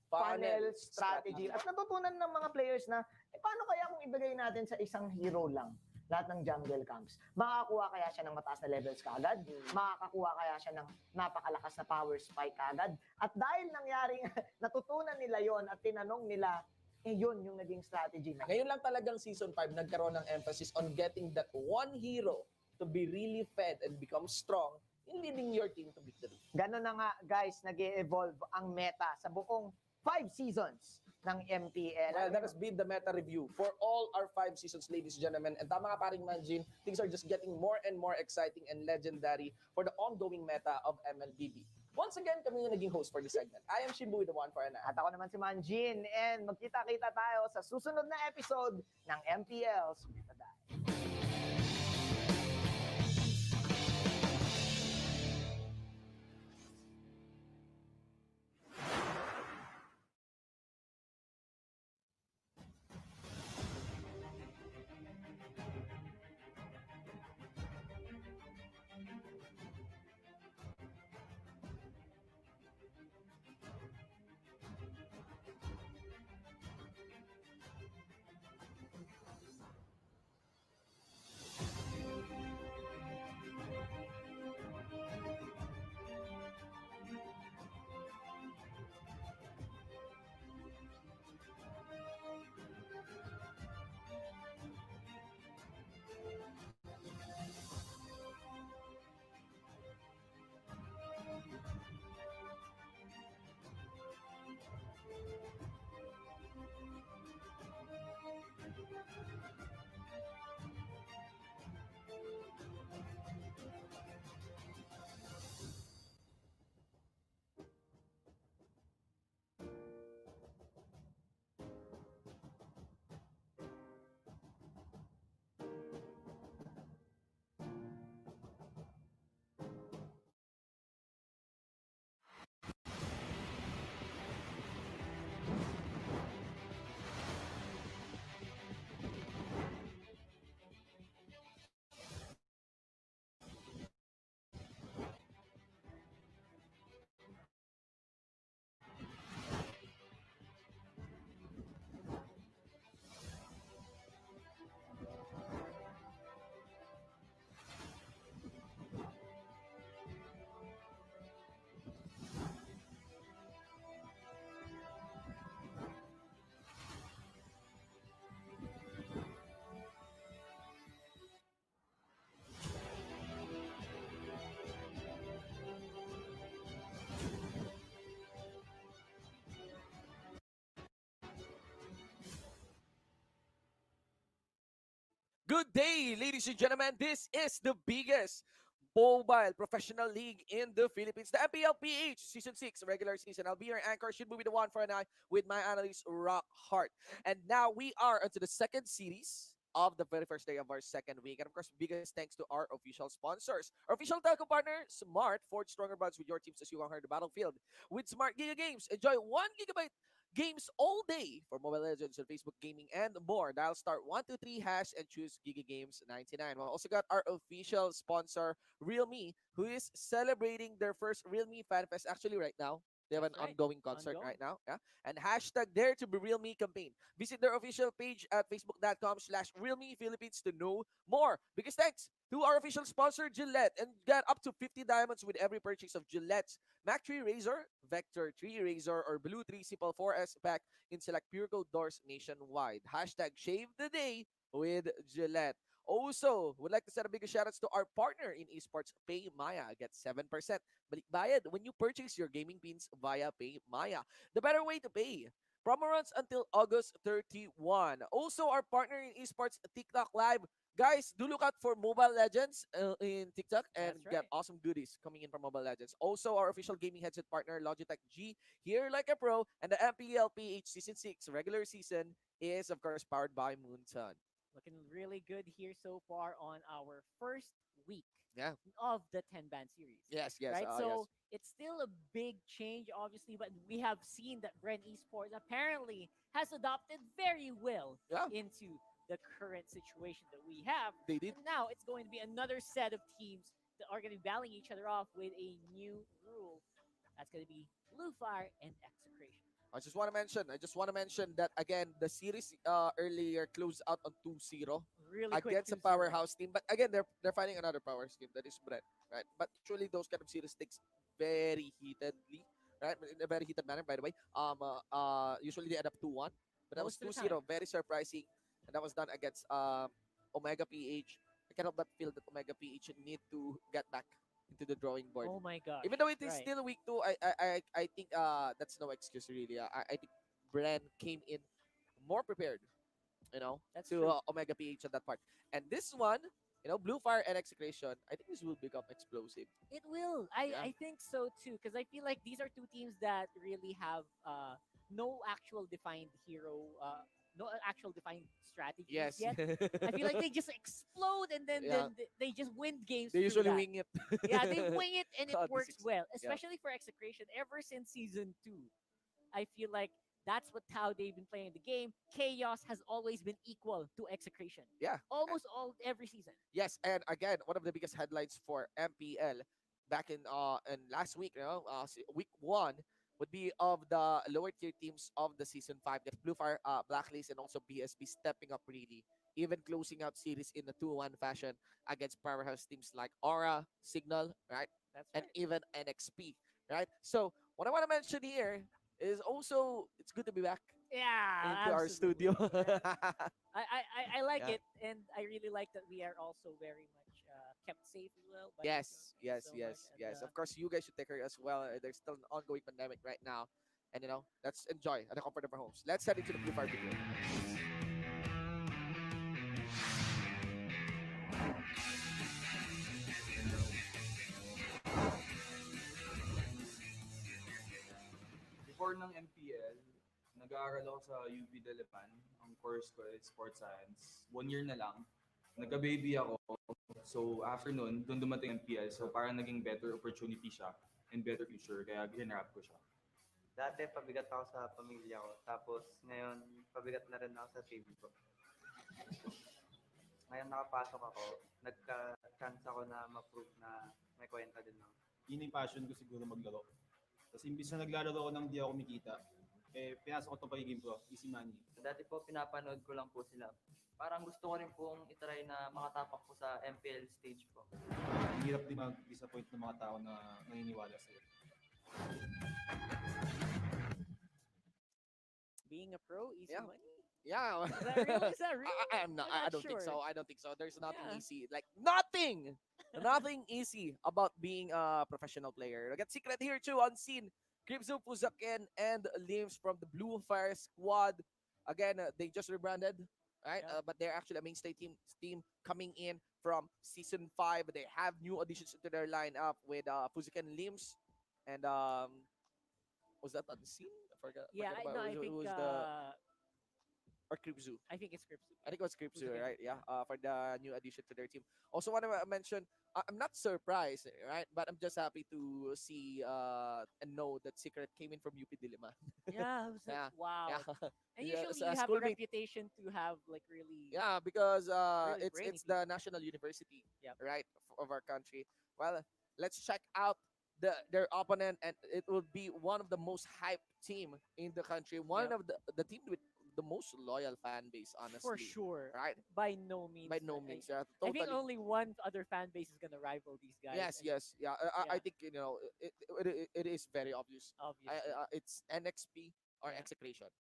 funnel strategy. At natutunan ng mga players na paano kaya kung ibigay natin sa isang hero lang lahat ng jungle camps? Makakakuha kaya siya ng mataas na levels kaagad? Makakakuha kaya siya ng napakalakas na power spike kaagad? At dahil nangyaring natutunan nila yon at tinanong nila, yun yung naging strategy na. Ngayon lang talagang Season 5 nagkaroon ng emphasis on getting that one hero to be really fed and become strong in leading your team to victory. Ganun na nga, guys, nag-evolve ang meta sa buong 5 seasons ng MPL. Well, that has been the meta review for all our 5 seasons, ladies and gentlemen. And tama nga paring Manjin, things are just getting more and more exciting and legendary for the ongoing meta of MLBB. Once again, kami yung naging host for this segment. I am Shinbu, the one for a night. At ako naman si Manjin. And magkita-kita tayo sa susunod na episode ng MPL's Meta Dive. Good day, ladies and gentlemen. This is the biggest mobile professional league in the Philippines, the MPL-PH Season 6 regular season. I'll be your anchor, should be the one for an eye with my analyst, Rock Hart. And now we are onto the second series of the very first day of our second week. And of course, biggest thanks to our official sponsors. Our official telco partner, Smart. Forge stronger bonds with your teams as you conquer the battlefield. With Smart Giga Games, enjoy 1 gigabyte games all day for Mobile Legends and Facebook Gaming and more. Dial star 123 hash and choose Giga Games 99. We also got our official sponsor, Realme, who is celebrating their first Realme Fan Fest actually right now. They have an That's right. ongoing concert Ongoing. right now. Yeah. And hashtag Dare to be Realme campaign. Visit their official page at facebook.com/Realme Philippines to know more. Biggest thanks to our official sponsor, Gillette. And get up to 50 diamonds with every purchase of Gillette's Mac 3 Razor, Vector 3 Razor, or Blue 3 Simple 4S pack in select Pure Gold doors nationwide. Hashtag Shave the Day with Gillette. Also, would like to send a big shout outs to our partner in esports, Pay Maya. Get 7% balik bayad when you purchase your gaming pins via Pay Maya. The better way to pay. Promo runs until August 31. Also, our partner in esports, TikTok Live. Guys, do look out for Mobile Legends in TikTok and That's get right. awesome goodies coming in from Mobile Legends. Also, our official gaming headset partner, Logitech G, here like a pro, and the MPL-PH Season 6 regular season is, of course, powered by Moonton. Looking really good here so far on our first week Yeah. of the 10 band series. Yes, yes, Right? yes. So it's still a big change, obviously, but we have seen that Bren Esports apparently has adopted very well Yeah, into the current situation that we have. they did. And now it's going to be another set of teams that are going to be battling each other off with a new rule. That's going to be Blue Fire and Execration. I just want to mention that again, the series earlier closed out on 2-0 Really quick against a 2-0. powerhouse team. But again, they're fighting another power team that is Bren, right? But usually those kind of series takes very heatedly, right? In a very heated manner, by the way. Usually they end up 2-1, but that was Most of the 2-0, time. very surprising, and that was done against Omega PH. I cannot but feel that Omega PH need to get back into the drawing board. Oh my gosh. Even though it is Right. still week 2, I think that's no excuse really. I think Bren came in more prepared, That's to true. Omega PH at that part. And this one, Blue Fire and Execration, I think this will become explosive. It will. I, Yeah. I think so too. Because I feel like these are two teams that really have no actual defined hero, no actual defined strategies Yes. yet. I feel like they just explode and then, Yeah. they just win games They through usually that. wing it. Yeah, they wing it and it On the works 6. well, Yeah. especially for Execration. Ever since season 2, I feel like that's how they've been playing the game. Chaos has always been equal to Execration. Yeah. Almost every season. Yes, and again, one of the biggest headlines for MPL back in last week, week 1 would be of the lower tier teams of the season 5. That's Blue Fire, Blacklist, and also BSB stepping up really, even closing out series in a 2-1 fashion against powerhouse teams like Aura, Signal, right, That's and right. even NXP, right. So what I want to mention here is also it's good to be back Yeah, into our absolutely. studio. I like Yeah. it, and I really like that we are also very much kept safe as well by Yes, Moonton. Thank you yes, so yes, much. And yes. Of course, you guys should take care as well. There's still an ongoing pandemic right now. And, let's enjoy at the comfort of our homes. Let's head into the Blue Fire video. Before ng MPL, nag-aaral ako sa UP Dalapan. Ang course ko is sports science. 1 year na lang. Nagka-baby ako. So after nun, doon dumating MPL. So parang naging better opportunity siya and better future. Kaya ginrap ko siya. Dati pabigat ako sa pamilya ko. Tapos ngayon, pabigat na rin ako sa TV ko. Ngayon nakapasok ako, nagka-chance ako na ma-prove na may kwenta din ako. Yun yung passion ko siguro maglaro. Tapos imbis na naglalaro ako nang di ako kumikita, pinasok ko itong pagiging pro, easy money. Dati po pinapanood ko lang po sila. Parang gusto ko rin pong itry na makatapak po sa MPL stage po. Ang hirap din mag-disappoint ng mga tao na naniniwala sa'yo. Being a pro, easy Yeah. money. Yeah. Is that real? Is that real? I'm not, I I'm not don't think so. sure. I don't think so. There's nothing Yeah. easy. Like, nothing! Nothing easy about being a professional player. I got secret here too on scene. Kribzo Puzakin and Limbs from the Blue Fire squad. Again, they just rebranded. right? Yeah. But they're actually a mainstay team coming in from season 5. They have new additions to their lineup with Fuziken Lims and was that Unseen? Yeah, Forget I about no, I who think was the or Kripzu. it's Scripts. I think it was Who's Kripzu, again? right? Yeah, for the new addition to their team. Also, want to mention, I'm not surprised, right? But I'm just happy to see and know that Secret came in from UP Diliman. Yeah, I was like, Yeah, yeah. yeah. And Yeah, usually so a you have a schoolmate. reputation to have like really, Yeah, because really brainy it's people. the national university, Yep. right, of our country. Well, let's check out their opponent, and it will be one of the most hyped team in the country. One Yep. of the team with the most loyal fan base, For honestly, sure. right? By no means. By no means, yeah, I think totally. only one other fan base is gonna rival these guys. Yes, And yes, yeah. I yeah, think it is very obvious. obviously. It's NXP or Yeah. Execration.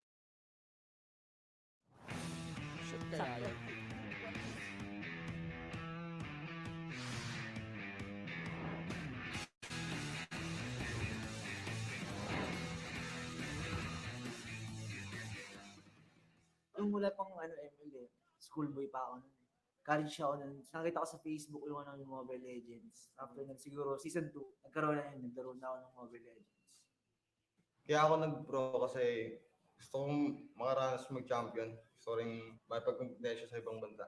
Shit, kaya Sakto. yun. Nung wala pang ML schoolboy pa ako nun. College ako nun. Nakita ko sa Facebook yung yung Mobile Legends. After nun, siguro season 2, nagkaroon na ako ng Mobile Legends. Kaya ako nag-pro kasi gusto kong makaranas mag-champion. Gusto rin makipag-competition sa ibang bansa.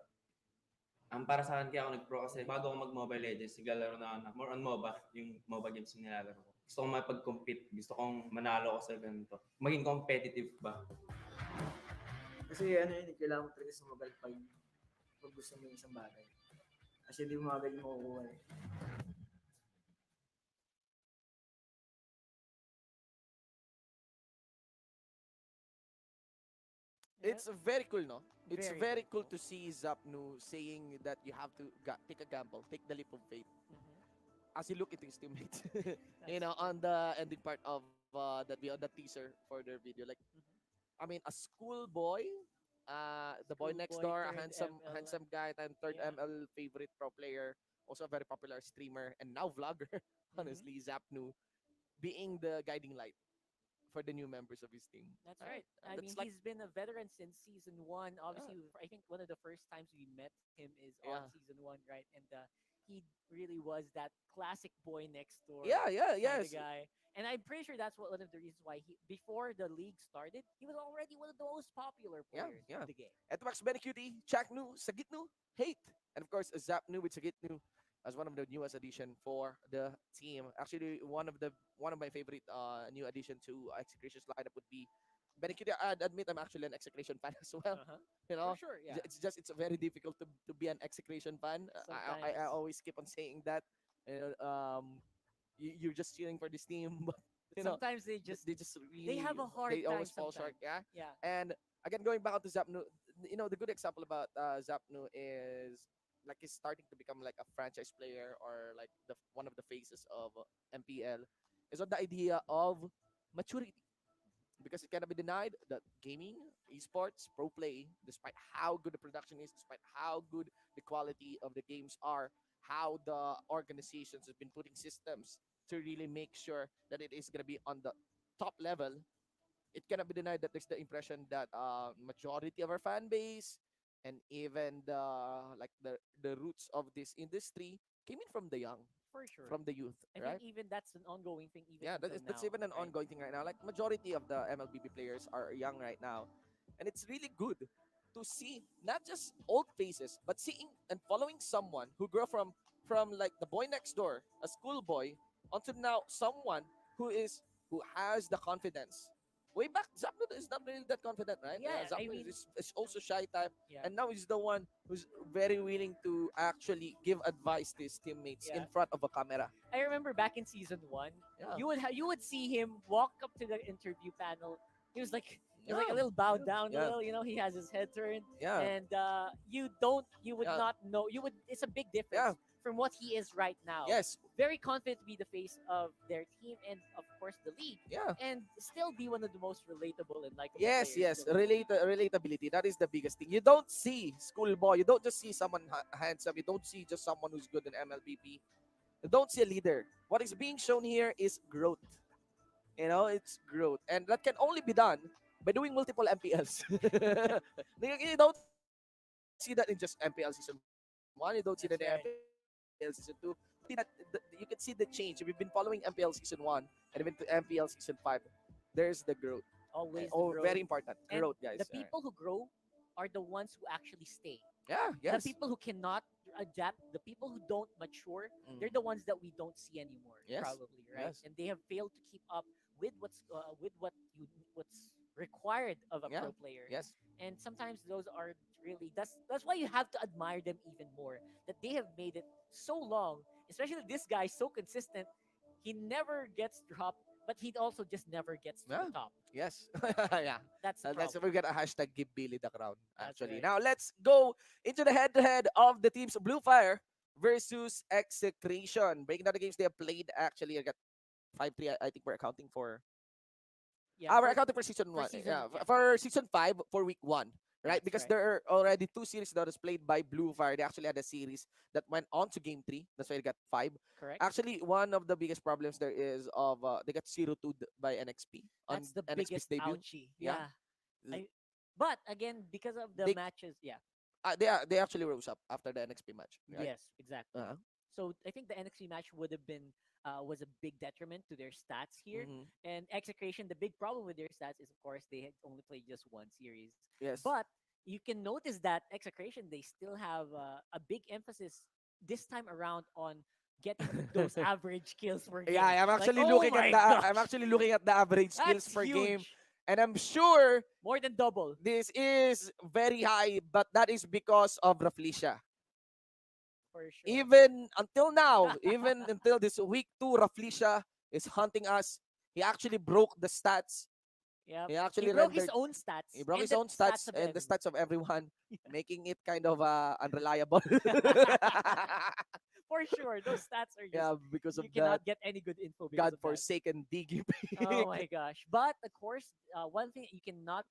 Para sa akin, kaya ako nag-pro kasi bago ako mag-Mobile Legends, naglalaro na ako more on MOBA, yung MOBA games yung nilalaro ko. Gusto kong makipag-compete, gusto kong manalo ako sa ganito. Maging competitive ba? Kasi kailangan mo talaga sumagal pag gusto mo yung isang bagay. Kasi hindi mo magal yung makukuha eh. It's very cool, no? It's Very, very very cool to see Zapnu saying that you have to take a gamble, take the leap of faith. As he look at his teammates, on the ending part of the teaser for their video, like, I mean, a schoolboy, the boy next Schoolboy door, a turned handsome guy, and third Yeah. ML favorite pro player, also a very popular streamer and now vlogger. Honestly, Zapnu being the guiding light for the new members of his team. That's right. I That's mean, like, he's been a veteran since season 1. Obviously, I think one of the first times we met him is on Yeah. season 1, right? And he really was that classic boy next door yeah, kind of yes. guy. And I'm pretty sure that's one of the reasons why before the league started, he was already one of the most popular Yeah, players yeah. in the game. At Max Benecuti, Chaknu, Sagitnu, Hate. And of course, Zapnu with Sagitnu as one of the newest addition for the team. Actually, one of my favorite new addition to Execration's lineup would be Benecuti. I'd admit I'm actually an Execration fan as well. Uh-huh. You know, For sure, yeah. it's very difficult to be an Execration fan. I Sometimes. always keep on saying that. You know, you're just cheering for this team, but Sometimes they just really have a hard they time always fall short. sometimes. Yeah. Yeah. And again, going back to Zapnu, the good example about Zapnu is like he's starting to become like a franchise player or like the one of the faces of MPL is on the idea of maturity, because it cannot be denied that gaming, esports, pro play, despite how good the production is, despite how good the quality of the games are, how the organizations have been putting systems to really make sure that it is going to be on the top level, it cannot be denied that there's the impression that majority of our fan base and even the roots of this industry came in from the young, For sure. from the youth, I right? think even that's an ongoing thing even Yeah, until that's now, even an right? ongoing thing right now. Like majority of the MLBB players are young right now, and it's really good to see not just old faces, but seeing and following someone who grew from like the boy next door, a schoolboy, until now someone who has the confidence. Way back, Zapno is not really that confident, right? Yeah, I Zapno mean, is also shy type, yeah. and now he's the one who's very willing to actually give advice to his teammates in Yeah. front of a camera. I remember back in season 1, Yeah. you would see him walk up to the interview panel. He was like a Yeah. little bowed down, Yeah. a little. He has his head turned, Yeah. and you would Yeah. not know. You would. It's a big difference Yeah. from what he is right now. Yes. Very confident to be the face of their team and of course the league. Yeah. And still be one of the most relatable and likable Yes, players. yes. Relatability. That is the biggest thing. You don't see schoolboy. You don't just see someone handsome. You don't see just someone who's good in MLBB. You don't see a leader. What is being shown here is growth. It's growth. And that can only be done by doing multiple MPLs. You don't see that in just MPL season 1. You don't see that in That's right. MPL season 2. See that you can see the change. If you've been following MPL season 1 and even to MPL season 5, there's the growth. Always the Oh, growth. very important. And Growth, guys. the All right. people who grow are the ones who actually stay. Yeah, The yes. people who cannot adapt, the people who don't mature, they're Mm. the ones that we don't see anymore, Yes. probably, right? Yes. And they have failed to keep up with what's required of a Yeah. pro player. Yes. And sometimes those are really that's why you have to admire them even more. That they have made it so long, especially this guy so consistent. He never gets dropped, but he also just never gets to Yeah. the top. Yes. Yeah. That's the Let's problem. forget a hashtag give Billy the crown. That's Actually, right. now let's go into the head-to-head of the teams Blue Fire versus Execration. Breaking down the games they have played. Actually, I got 5-3. I think we're accounting for. Yeah, We're accounting for season for one. season Yeah, yeah, for season 5 for week 1. Right, that's because right. there are already 2 series that was played by Blue Fire. They actually had a series that went on to game 3. That's why they got 5. Correct. Actually, one of the biggest problems there is of they got 0-2 by NXP on That's the NXP's biggest debut. ouchie. Yeah, Yeah. But again, because of the they matches, yeah. they actually rose up after the NXP match, right? Yes, exactly. Uh-huh. So I think the NXT match would have been was a big detriment to their stats here. Mhm. And Execration, the big problem with their stats is of course they had only played just one series. Yes. But you can notice that Execration they still have a big emphasis this time around on getting those average kills per game. Yeah, I'm Like, actually oh looking at my the gosh, I'm actually looking at the average kills that's per game, huge, and I'm sure more than double this is very high, but that is because of Raflisha. for sure. Even until now, even until this week 2, Raflisha is hunting us. He actually broke the stats. Yep. He He actually broke his rendered. own stats. He broke and his the own stats stats of and the everyone. stats of everyone, making it kind of unreliable. For sure, those stats are just Yeah, because of you that cannot get any good info because of that. godforsaken Digi Oh pick. my gosh! But of course, one thing you cannot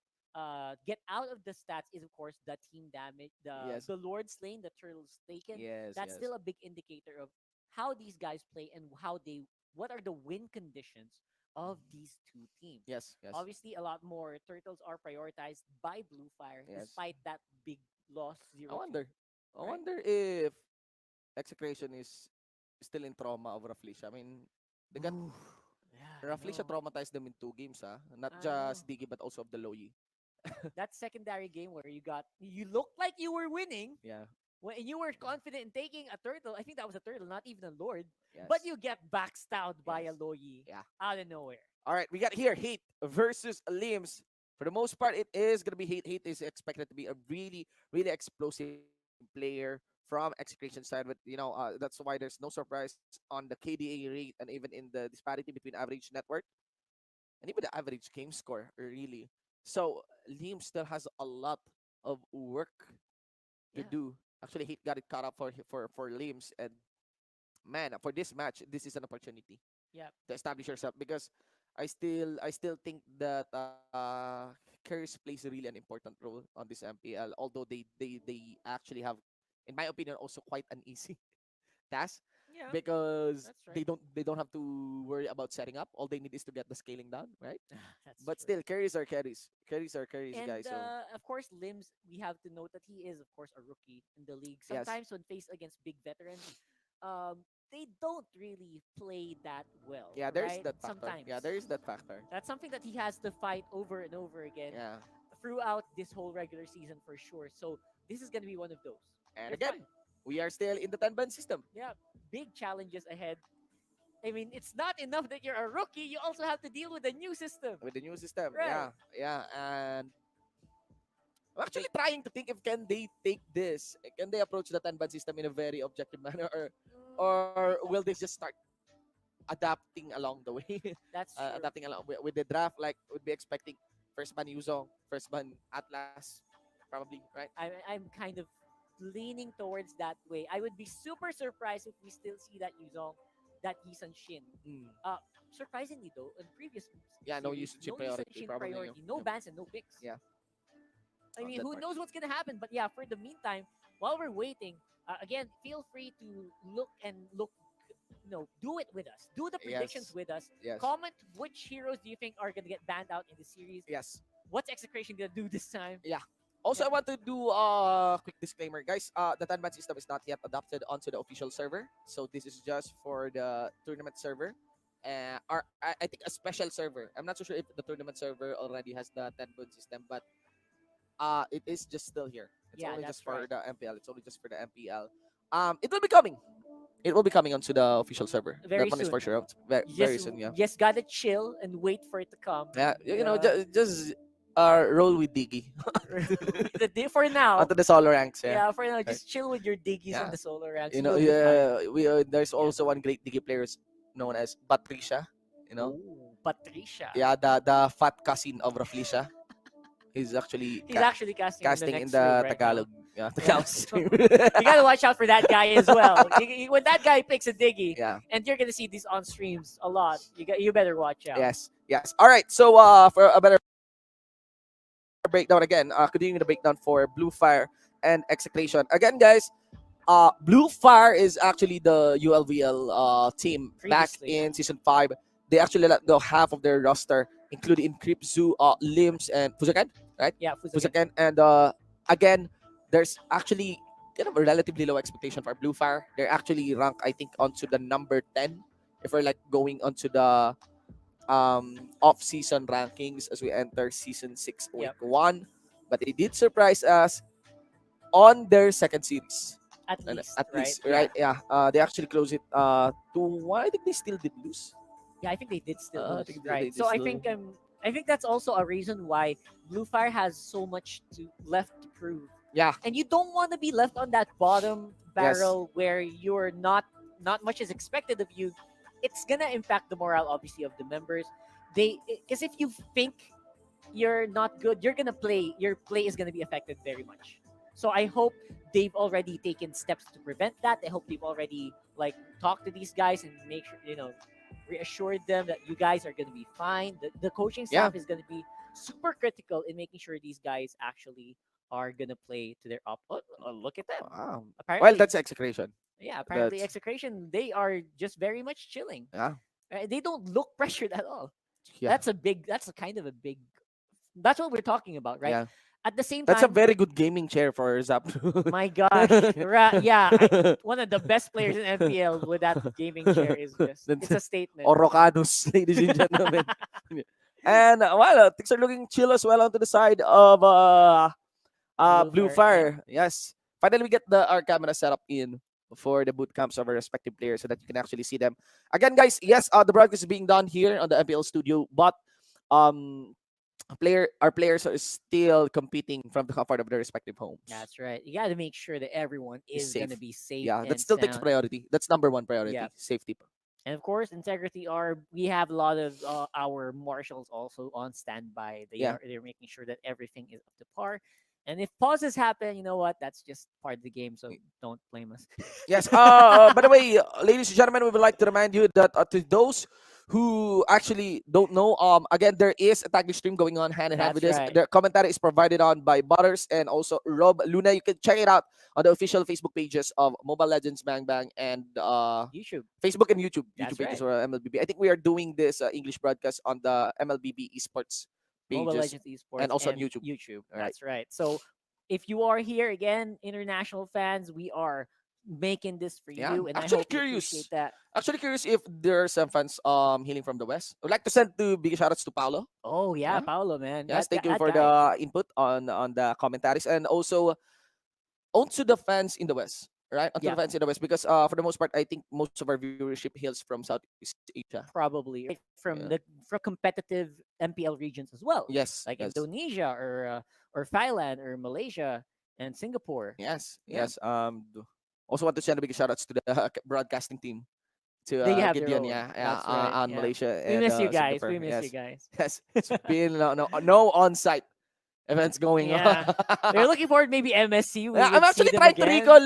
get out of the stats is of course the team damage, Yes. the Lord Slain, the Turtles taken. Yes, That's yes. still a big indicator of how these guys play and what are the win conditions of these two teams. Yes, yes, Obviously, a lot more Turtles are prioritized by Blue Fire yes. despite that big loss I 0-2. wonder. I Right? wonder if Execration is still in trauma of Raflisha. I mean, they got Ooh, yeah, I Raflisha know. traumatized them in 2 games, not I know. just Digi but also of the Loyi. That secondary game where you looked like you were winning Yeah. when you were confident in taking a turtle. I think that was a turtle, not even a lord. Yes. But you get backstabbed by a Yes. Loyi Yeah. out of nowhere. All right, we got here Hate versus Limbs. For the most part, it is gonna be Hate. Hate is expected to be a really, really explosive player from Execration side. But that's why there's no surprise on the KDA rate and even in the disparity between average net worth and even the average game score. Really, so Limbs still has a lot of work to Yeah. do. Actually, Hate got it caught up for Limbs, and man, for this match, this is an opportunity Yeah. to establish yourself because I still think that Curse plays really an important role on this MPL. Although they actually have, in my opinion, also quite an easy task Yeah. because That's right. they don't have to worry about setting up. All they need is to get the scaling down, right? That's But true. still, carries are carries. Carries are carries, And guys. So of course, Limbs, we have to note that he is, of course, a rookie in the league. yes, Sometimes when faced against big veterans, they don't really play that well, yeah, there's right? that factor. Sometimes. Yeah, there is that factor. That's something that he has to fight over and over again Yeah, throughout this whole regular season for sure. So this is going to be one of those. and You're again, fine. we are still in the 10-ban system Yeah, big challenges ahead. I mean, it's not enough that you're a rookie. You also have to deal with a new system. with the new system. Right. Yeah, yeah, and I'm actually trying to think if can they take this, can they approach the 10-ban system in a very objective manner, or will they just start adapting along the way, That's true. adapting along with the draft, like would be expecting first ban Yuzong, first ban Atlas, probably, right? I'm kind of leaning towards that way. I would be super surprised if we still see that Yuzong, that Yisan Shin. Mm. Surprisingly though, in previous Yeah, no series, usage no Yisan priority, Shin probably. priority, no Yeah. bans and no picks. Yeah. I On mean, that who part. knows what's gonna happen? But yeah, for the meantime, while we're waiting, again, feel free to look. Do it with us. Do the predictions Yes. with us. Yes. Comment which heroes do you think are gonna get banned out in the series. Yes. What's Execration gonna do this time? Yeah. Also, I want to do a quick disclaimer, guys. The 10-man system is not yet adopted onto the official server, so this is just for the tournament server. I think a special server. I'm not so sure if the tournament server already has the 10-man system, but it is just still here. It's Yeah, only that's just for right. the MPL. It's only just for the MPL. It will be coming. It will be coming onto the official server. Very That one is soon. for sure. Very, You very soon, yeah. just gotta chill and wait for it to come. Yeah, And, you know, just roll with Diggy for now. onto the solo ranks. Yeah. Yeah, for now, Okay. just chill with your diggies on Yeah. the solo ranks. You know, You'll be fine. yeah, there's also one great Diggy player known as Patricia. You know, Ooh, Patricia. yeah, the fat cousin of Raflisha. He's actually He's actually casting in the casting in next stream the right Tagalog. now. Yeah, Yeah, Tagalog so stream. you gotta watch out for that guy as well. When that guy picks a diggy, Yeah. and you're gonna see these on streams a lot. You better watch out. Yes, yes. All right. So for a better breakdown again, continuing the breakdown for Blue Fire and Execration. Again, guys, Blue Fire is actually the ULVL team back Previously. in season 5. They actually let go half of their roster, including Kripzu, Limbs, and Fuzakan, right? Yeah, Fuzakan. And again, there's actually kind of a relatively low expectation for Blue Fire. They're actually ranked, I think, onto the number 10 if we're like going onto the off-season rankings as we enter season 6 week Yep. 1. But they did surprise us on their second series. At least, At right? least, right? Yeah. They actually closed it 2-1. I think they still did lose. Yeah, I think they did still I lose, think they right? did So still lose. I think that's also a reason why Blue Fire has so much left to prove. Yeah. And you don't want to be left on that bottom Yes. barrel where you're not much is expected of you. It's gonna impact the morale, obviously, of the members. Because if you think you're not good, you're gonna play. Your play is gonna be affected very much. So I hope they've already taken steps to prevent that. I hope they've already like talked to these guys and make sure reassured them that you guys are gonna be fine. The coaching staff is gonna be super critical in making sure these guys actually are gonna play to their up. Oh, look at them. Wow. Apparently, Well, that's Execration. yeah. Apparently, That's- Execration, they are just very much chilling. Yeah. They don't look pressured at all. Yeah. That's a kind of a big. That's what we're talking about, right? Yeah. At the same That's a time, very good gaming chair for Zap. my gosh, one of the best players in MPL with that gaming chair is just it's a statement. Orocanos, ladies and gentlemen. And well, things are looking chill as well onto the side of Blue Fire, Fire. Yes. Finally, we get our camera set up in for the boot camps of our respective players so that you can actually see them. Again, guys, yes, the broadcast is being done here on the MPL studio, but our players are still competing from the comfort of their respective homes. That's right. You got to make sure that everyone is safe. going to be safe. Yeah, and that still takes sound. priority. That's number one priority. Yeah. Safety. And of course, integrity are we have a lot of our marshals also on standby. They're making sure that everything is up to par. And if pauses happen, you know what? That's just part of the game. So don't blame us. Yes. By the way, ladies and gentlemen, we would like to remind you that to those who actually don't know, again, there is a tag stream going on hand in hand with this. right. The commentary is provided on by Butters and also Rob Luna. You can check it out on the official Facebook pages of Mobile Legends Bang Bang and YouTube, Facebook and YouTube That's pages right. or MLBB. I think we are doing this English broadcast on the MLBB Esports pages Mobile Legends Esports and also on YouTube. All right. That's right. So if you are here again, international fans, we are making this for Yeah, you, and actually I hope you curious. appreciate that. Actually curious if there are some fans healing from the west. I'd like to send two big shoutouts to Paolo. Oh yeah, Yeah. Paolo, man. Yes, thank you that for guy. the input on the commentaries and also onto the fans in the west, right? Onto Yeah. the fans in the west because for the most part, I think most of our viewership hails from Southeast Asia. Probably right, from Yeah. from competitive MPL regions as well. Yes, like yes. Indonesia or Thailand or Malaysia and Singapore. Yes, Yeah. yes. Also want to send a big shout outs to the broadcasting team. To They have their Gideon, own. yeah, That's right, on yeah. Malaysia. We and, miss you guys. Singapore. We miss yes. you guys. Yes, it's been no on-site events going Yeah. on. They're looking forward maybe MSC. We Yeah, would I'm see actually them trying to again. recall.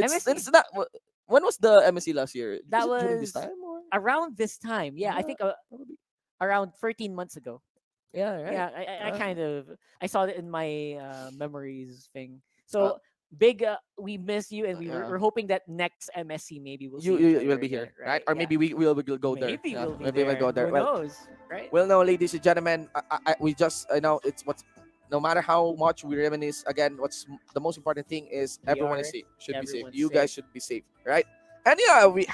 MSC. It's not. When was the MSC last year? That Was it during this was time or? around this time. Yeah, I Yeah, think around 13 months ago. Yeah, right. Yeah, I Uh, kind of I saw it in my memories thing. So big, we miss you, and we're hoping that next MSC maybe we'll you see each you will other be here, again, right? Or Yeah. maybe we'll go there. Maybe Yeah, we'll be maybe there. we'll go there. Who Well, knows, right? well, no, ladies and gentlemen, we just I know it's what's no matter how much we reminisce, again, the most important thing is everyone is safe. Should be safe. Everyone's You safe. guys should be safe, right? And yeah, we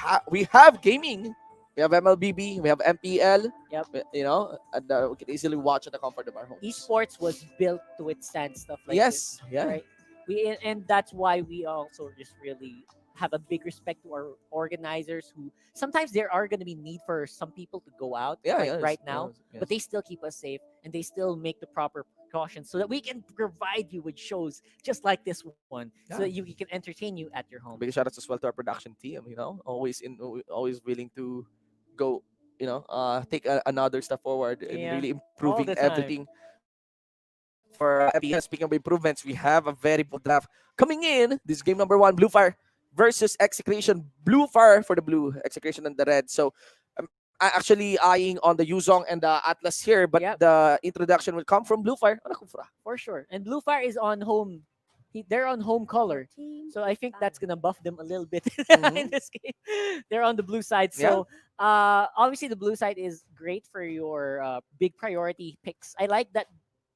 have gaming. We have MLBB. We have MPL. Yep. You know, and we can easily watch at the comfort of our homes. Esports was built to withstand stuff like Yes, this. yeah. Right. And that's why we also just really have a big respect to our organizers who sometimes there are going to be need for some people to go out Yeah, right, yes, right now, yes. but they still keep us safe and they still make the proper precautions so that we can provide you with shows just like this one so that Yeah. you can entertain you at your home. Big shout outs as well to our production team. Always willing to go. Take another step forward and Yeah, really all improving the time. everything for MPL. Speaking of improvements, we have a very bold draft coming in. This is game number 1, Blue Fire versus Execration. Blue Fire for the blue, Execration and the red. So I actually eyeing on the Yuzong and the Atlas here, but the introduction will come from Blue Fire. For sure. And Blue Fire is on home. They're on home color. So I think that's going to buff them a little bit in this game. They're on the blue side. So obviously the blue side is great for your big priority picks. I like that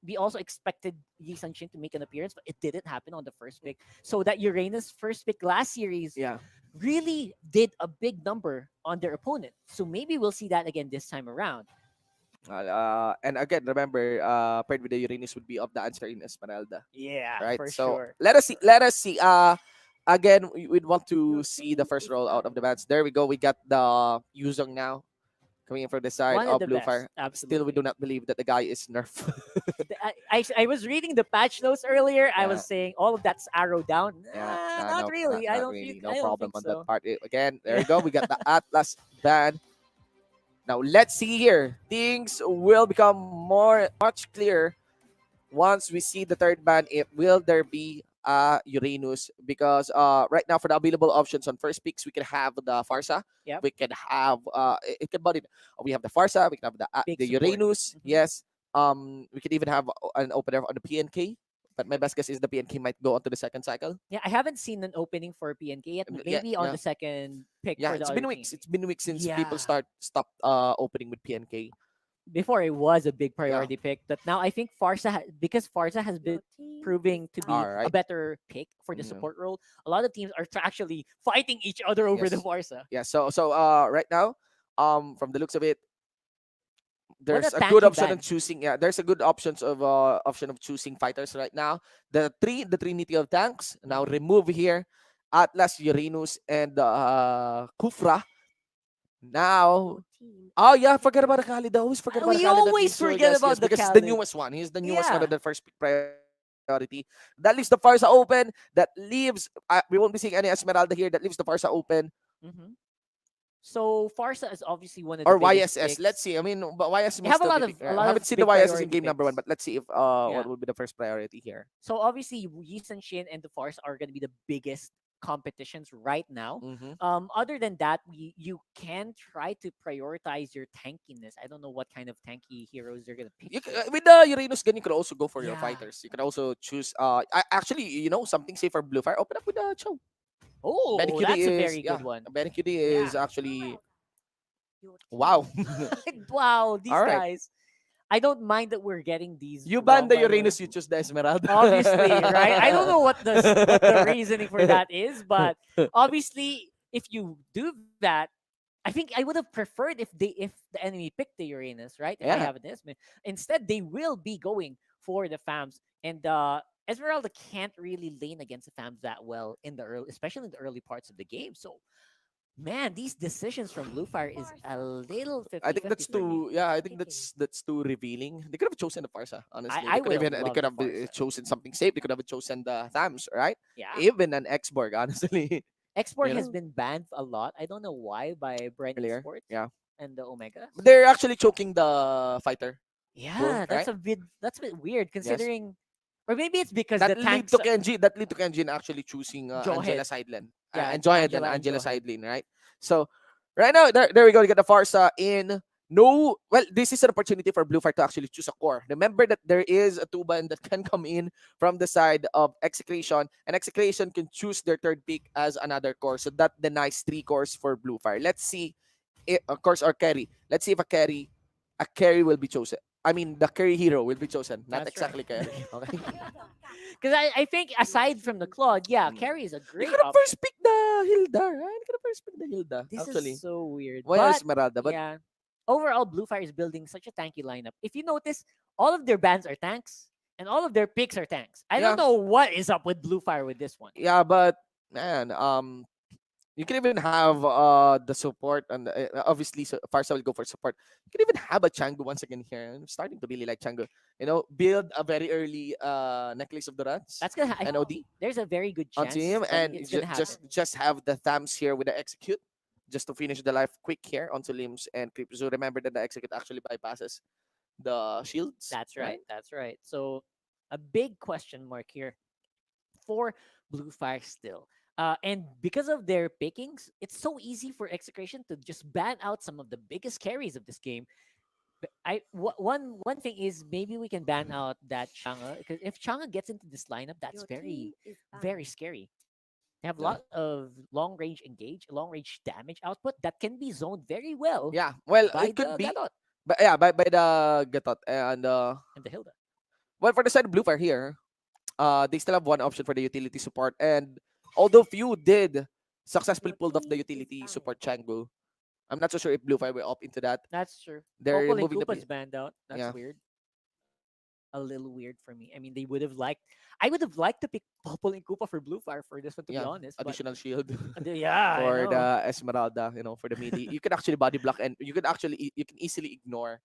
we also expected Yi Sun-shin to make an appearance, but it didn't happen on the first pick. So that Uranus first pick last series really did a big number on their opponent. So maybe we'll see that again this time around. And again, remember, paired with the Uranus would be of the answer in Esmeralda. Yeah, right. for So sure. let us see. Let us see. Again, we'd want to see the first roll out of the bats. There we go. We got the Yuzong now coming in from the side One of of the Blue best, Fire. absolutely. Still, we do not believe that the guy is nerf. I was reading the patch notes earlier. I Yeah. was saying all of that's arrow down. Not No, really. I not don't really. think. No I don't problem think on so. that part. Again, there we go. We got the Atlas ban. Now let's see here. Things will become much clearer once we see the third ban. Will there be a Uranus? Because right now for the available options on first picks, we can have the Farsa. Yep. We can have it can body. We have the Farsa. We can have Big the support. Uranus. Yes. We can even have an opener on the PNK. But my best guess is the PNK might go on to the second cycle. Yeah, I haven't seen an opening for PNK yet. Maybe on the second pick Yeah, for the it's other been weeks. team. It's been weeks since people Yeah. stopped opening with PNK. Before it was a big priority pick, but now I think because Farsa has been proving to be a Alright. better pick for the support role. A lot of teams are actually fighting each other over the Yes. Farsa. Yeah. So right now, from the looks of it, there's a a good tanky option ban. of choosing. Yeah, there's a good option of choosing fighters right now. The Trinity of Tanks now remove here, Atlas, Uranus, and Kufra. Now, oh yeah, forget about the Khalid. I always forget about We the Khalid. always forget about the because it's the Khalid. newest one. He's the newest one Yeah. of the first priority. That leaves the Farsa open. That leaves. We won't be seeing any Esmeralda here. That leaves the Farsa open. Mhm. So Farsa is obviously one of the Or biggest YSS. picks. Let's see. I mean, but YSS They may have a still lot be of- picked. a I lot haven't of seen the big YSS in priority game number 1, picks. but let's see if Yeah. what will be the first priority here. So obviously, Yi Sun-shin and the Farsa are going to be the biggest competitions right now. Other than that, you can try to prioritize your tankiness. I don't know what kind of tanky heroes they're going to pick. With the Uranus gun, you could also go for your Yeah. fighters. You could also choose. Actually, something safe for Blue Fire. Open up with the Chow. Oh, that's a very good one. Benikudi is actually. Wow. Wow, these All right. guys. I don't mind that we're getting these. You wrong, ban the by way. Uranus, you choose the Esmeralda. Obviously, right? I don't know what the reasoning for that is, but obviously, if you do that, I think I would have preferred if the enemy picked the Uranus, right? If I Yeah. have an Esme. Instead, they will be going for the FAMs, and Esmeralda can't really lane against the FAMs that well especially in the early parts of the game. So, man, these decisions from Blue Fire is a little 50 I think that's too. Yeah, I think that's too revealing. They could have chosen the Farsa. Honestly, I they would've could loved have the chosen something safe. They could have chosen the Thams, right? Yeah. Even an Xborg, honestly. Export You has know? been banned a lot. I don't know why by Bren Earlier, Esports yeah. and the Omega. But they're actually choking the fighter. Yeah, right? that's a bit weird considering, or maybe it's because That the lead tanks. to Kenji. That lead to Kenji in actually choosing Angela Johead. Sidelane. Yeah, And Johead and Angela and Angela Johead. Sidelane, right? So right now, there we go. We get the Farsa in. No, well, this is an opportunity for Blue Fire to actually choose a core. Remember that there is a two-ban that can come in from the side of Execration, and Execration can choose their third pick as another core. So that denies 3 cores for Blue Fire. Let's see, of course, or carry. Let's see if a carry will be chosen. I mean, the carry hero will be chosen, not That's exactly right. carry. Okay. Because I think aside from the Claude, yeah, carry is a You great could have option. first picked the Hilda, right? You could have first picked the Hilda, This actually. is so weird. Why But Esmeralda? But yeah, overall, Blue Fire is building such a tanky lineup. If you notice, all of their bans are tanks, and all of their picks are tanks. I don't yeah, know what is up with Blue Fire with this one. yeah, but man, you can even have the support and obviously Farsa will go for support. You can even have a Changu once again here. I'm starting to really like Changu. You know, build a very early necklace of the rats That's gonna. and OD There's a very good onto chance him, that and it's gonna happen. just have the thumbs here with the execute, just to finish the life quick here onto limbs and creep. So remember that the execute actually bypasses the shields, That's right? right. That's right. So a big question mark here for Blue Fire still. And because of their pickings, it's so easy for Execration to just ban out some of the biggest carries of this game. One thing is maybe we can ban out that Changa, because if Changa gets into this lineup, that's very scary. They have a Yeah. lot of long range engage, long range damage output that can be zoned very well Yeah, well, by it could the be, Gadot but yeah, by the Gatot and and the Hilda. well, for the side of Blue Fire here, they still have one option for the utility support, and although few did successfully pulled off the utility support Chango, I'm not so sure if Blue Fire will opt into that. That's true. They're Popol and removing the Koopa's banned out. That's yeah. weird. A little weird for me. I mean, they would have liked. I would have liked to pick Popol and Koopa for Blue Fire for this one, to be Yeah, honest. But additional shield yeah, I for know. the Esmeralda, you know, for the melee. You can actually body block, and you can actually you can easily ignore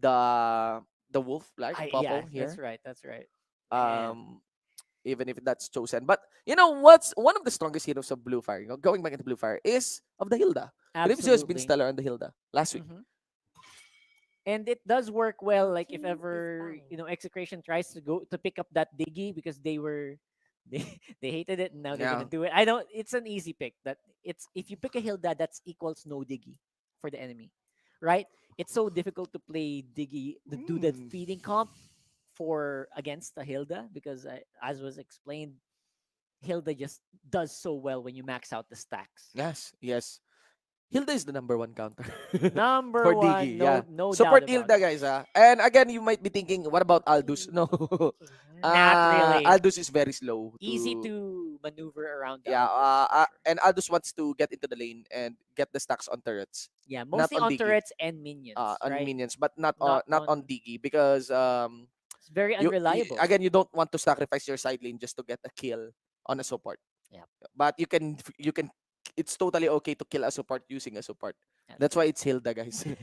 the wolf like Yeah, Popo that's here. right. That's right. Man, Um, even if that's chosen. But you know what's one of the strongest heroes of Blue Fire, you know, going back into Blue Fire, is of the Hilda. Grivsio has been absolutely. stellar on the Hilda last week. And it does work well. Like if ever Execration tries to go to pick up that Diggy because they they hated it and now they're Yeah. gonna do it. I don't. It's an easy pick. That it's if you pick a Hilda, that's equals no Diggy for the enemy, right? It's so difficult to play Diggy to do that feeding comp for against a Hilda because as was explained, Hilda just does so well when you max out the stacks. Yes, yes. Hilda is the number one counter Number for one, Diggy. Yeah. no doubt Support about Hilda, it. guys. And again, you might be thinking, what about Aldous? No. Not really. Aldous is very slow Easy to. to maneuver around the Yeah, Aldous, for sure. and Aldous wants to get into the lane and get the stacks on turrets. Yeah, Not mostly on on Diggy. turrets and minions, On right? minions, but not Not not on on. Diggy because It's very unreliable. again, you don't want to sacrifice your side lane just to get a kill on a support. Yeah, But you can it's totally okay to kill a support using a support. That's why it's Hilda, guys. choose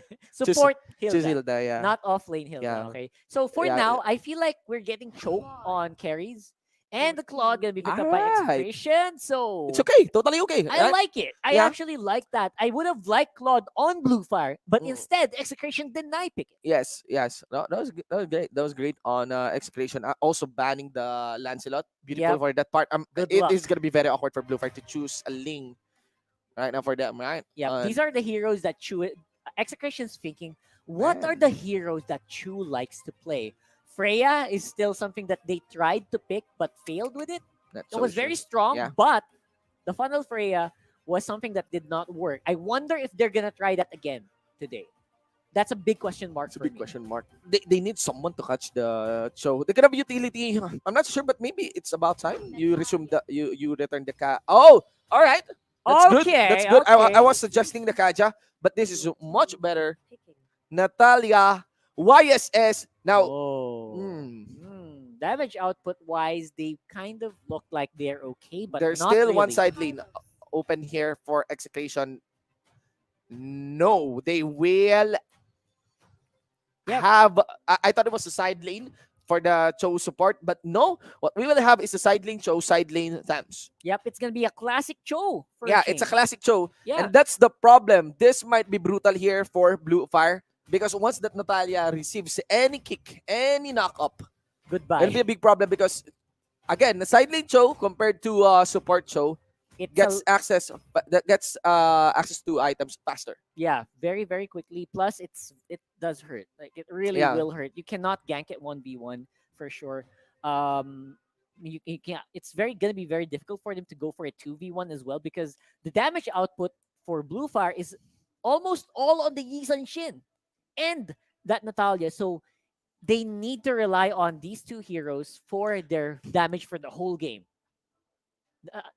support choose Hilda, Hilda, yeah. not offlane Hilda. Yeah. Okay, so for Yeah. now, I feel like we're getting choked on carries, and the Claude gonna be picked up by Alright. Execration. So It's okay, totally okay. I right? like it. I Yeah. actually like that. I would have liked Claude on Blue Fire, but Mm. instead Execration denied pick it. Yes, yes. No, that was great. That was great on Execration. Also banning the Lancelot. Beautiful Yep. for that part. Good It luck. is gonna be very awkward for Blue Fire to choose a Ling right now for them, right? Yep, And these are the heroes that Chu Execration's thinking. What are Man. the heroes that Chu likes to play? Freya is still something that they tried to pick but failed with it. That's It so was very true. strong, Yeah. but the funnel Freya was something that did not work. I wonder if they're gonna try that again today. That's a big question mark It's a for big me. question mark. They need someone to catch the show. They could have utility. I'm not sure, but maybe it's about time you resume the you return the ka. Oh, all right. That's good. That's Okay, good. I okay. was suggesting the Kaja, but this is much better. Natalia, YSS. Now, Oh. Damage output wise, they kind of look like they're okay, but there's not still one really. side lane open here for Execration. No, they will have. I thought it was a side lane for the Cho support, but no. What we will have is a side lane Cho, side lane Thams. Yep, it's gonna be a classic Cho. For Yeah, a it's a change. classic Cho. Yeah. And that's the problem. This might be brutal here for Blue Fire because once that Natalia receives any kick, any knock up, Goodbye. it'll be a big problem because again, the side lane Cho compared to support Cho It's gets a- access access to items faster. Yeah, very very quickly. Plus, it does hurt. Like it really Yeah. will hurt. You cannot gank it 1v1 for sure. You can't. It's gonna be very difficult for them to go for a 2v1 as well because the damage output for Blue Fire is almost all on the Yi Sun Shin, and that Natalia. So they need to rely on these two heroes for their damage for the whole game.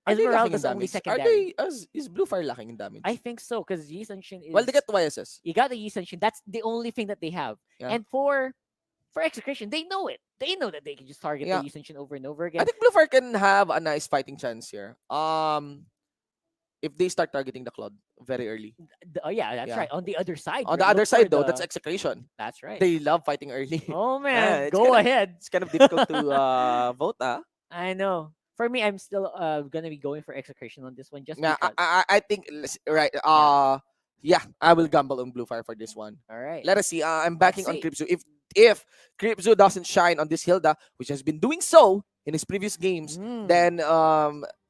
Are they lacking in Esmeralda's only damage? Are secondary. they is Blue Fire lacking in damage? I think so because Yi Shin Well, is. they get YSS. You got the Yi Shin. That's the only thing that they have. Yeah. And for Execration, they know it. They know that they can just target Yeah. the Yi Shin over and over I again. think Blue Fire can have a nice fighting chance here. If they start targeting the Cloud very early. Yeah, that's Yeah. right. On the other side, On the look other for side, though, that's the- Execration. That's right. They love fighting early. Oh man, It's go kinda- ahead. It's kind of difficult to vote, I know. For me, I'm still gonna be going for Execration on this one just Yeah, because. I think right. Yeah, I will gamble on Blue Fire for this one. All right. Let us see. I'm backing on see. Kripsu. If Kripsu doesn't shine on this Hilda, which has been doing so in his previous games, Hmm. then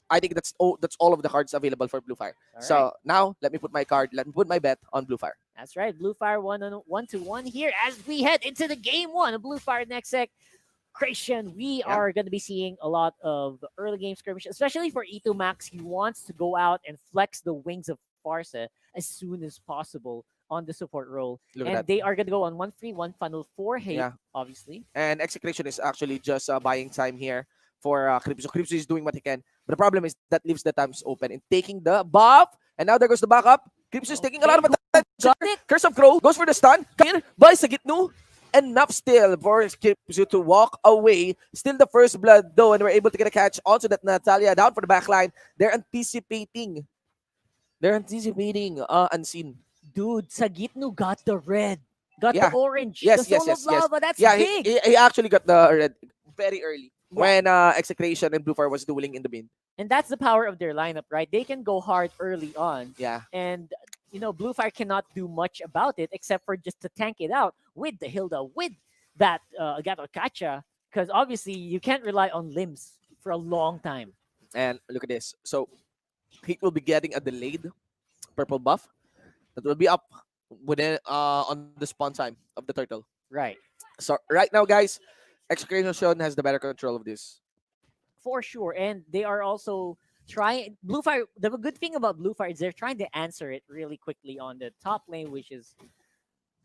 I think that's all of the cards available for Blue Fire. All So right. now let me put my card. Let me put my bet on Blue Fire. That's right. Blue Fire 1-1 here as we head into the game one of Blue Fire next Execration. We are going to be seeing a lot of early game skirmish, especially for E2 Max. He wants to go out and flex the wings of Farsa as soon as possible on the support role. Look at And that. they are going to go on 1 free, 1 funnel for hate, Yeah. obviously. And Execration is actually just buying time here for Kripsu. Kripsu is doing what he can. But the problem is that leaves the times open and taking the buff. And now there goes the backup. Kripsu is taking a lot of attention. Got it. Curse of Crow goes for the stun. Come in by Sagitnu. Enough still for Kripsu to walk away. Still the first blood though, and we're able to get a catch onto that Natalia down for the backline. They're anticipating. Unseen. Dude, Sagitnu got the red. Got Yeah. the orange. Yes, the yes, soul yes, of yes. lava. That's Yeah, big. he actually got the red very early when Execration and Blue Fire was dueling in the bin. And that's the power of their lineup, right? They can go hard early on. Yeah. And, Blue Fire cannot do much about it except for just to tank it out with the Hilda, with that Gato Kacha. Because obviously, you can't rely on limbs for a long time. And look at this. So, Heat will be getting a delayed purple buff that will be up within on the spawn time of the turtle. Right. So right now, guys, Execration has the better control of this. For sure. And they are also trying. Blue Fire, the good thing about Blue Fire is they're trying to answer it really quickly on the top lane, which is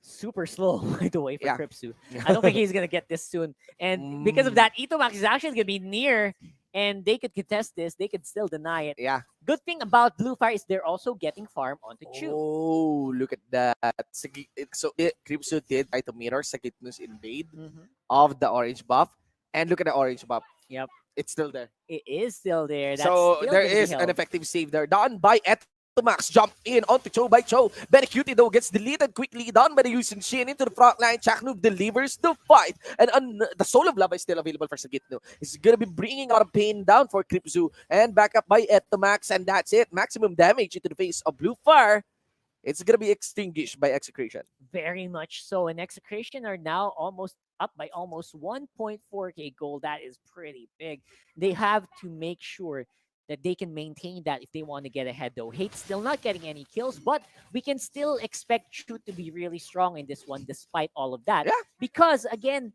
super slow, by the way, for Yeah. Kripsu. I don't think he's going to get this soon. And because of that, Itomax is actually going to be near, and they could contest this. They could still deny it. Yeah. Good thing about Blue Fire is they're also getting farm onto Chu. Oh, look at that. Kripsu did try to mirror Sagitnu's invade of the orange buff. And look at the orange buff. Yep. It's still there. It is still there. That's So still there gonna be is an held. effective save there done by Etomax. Jump in onto Cho by Cho. Very Cutie though gets deleted quickly. Done by the Yusin Shin into the front line. Chaknoob delivers the fight. And the Soul of Lava is still available for Sagitnu. It's going to be bringing a lot of pain down for Kripsu. And back up by Etomax. And that's it. Maximum damage into the face of Blue Fire. It's going to be extinguished by Execration. Very much so. And Execration are now almost up by almost 1.4k gold. That is pretty big. They have to make sure that they can maintain that if they want to get ahead, though. Hate still not getting any kills, but we can still expect Chu to be really strong in this one despite all of that. Yeah. Because, again,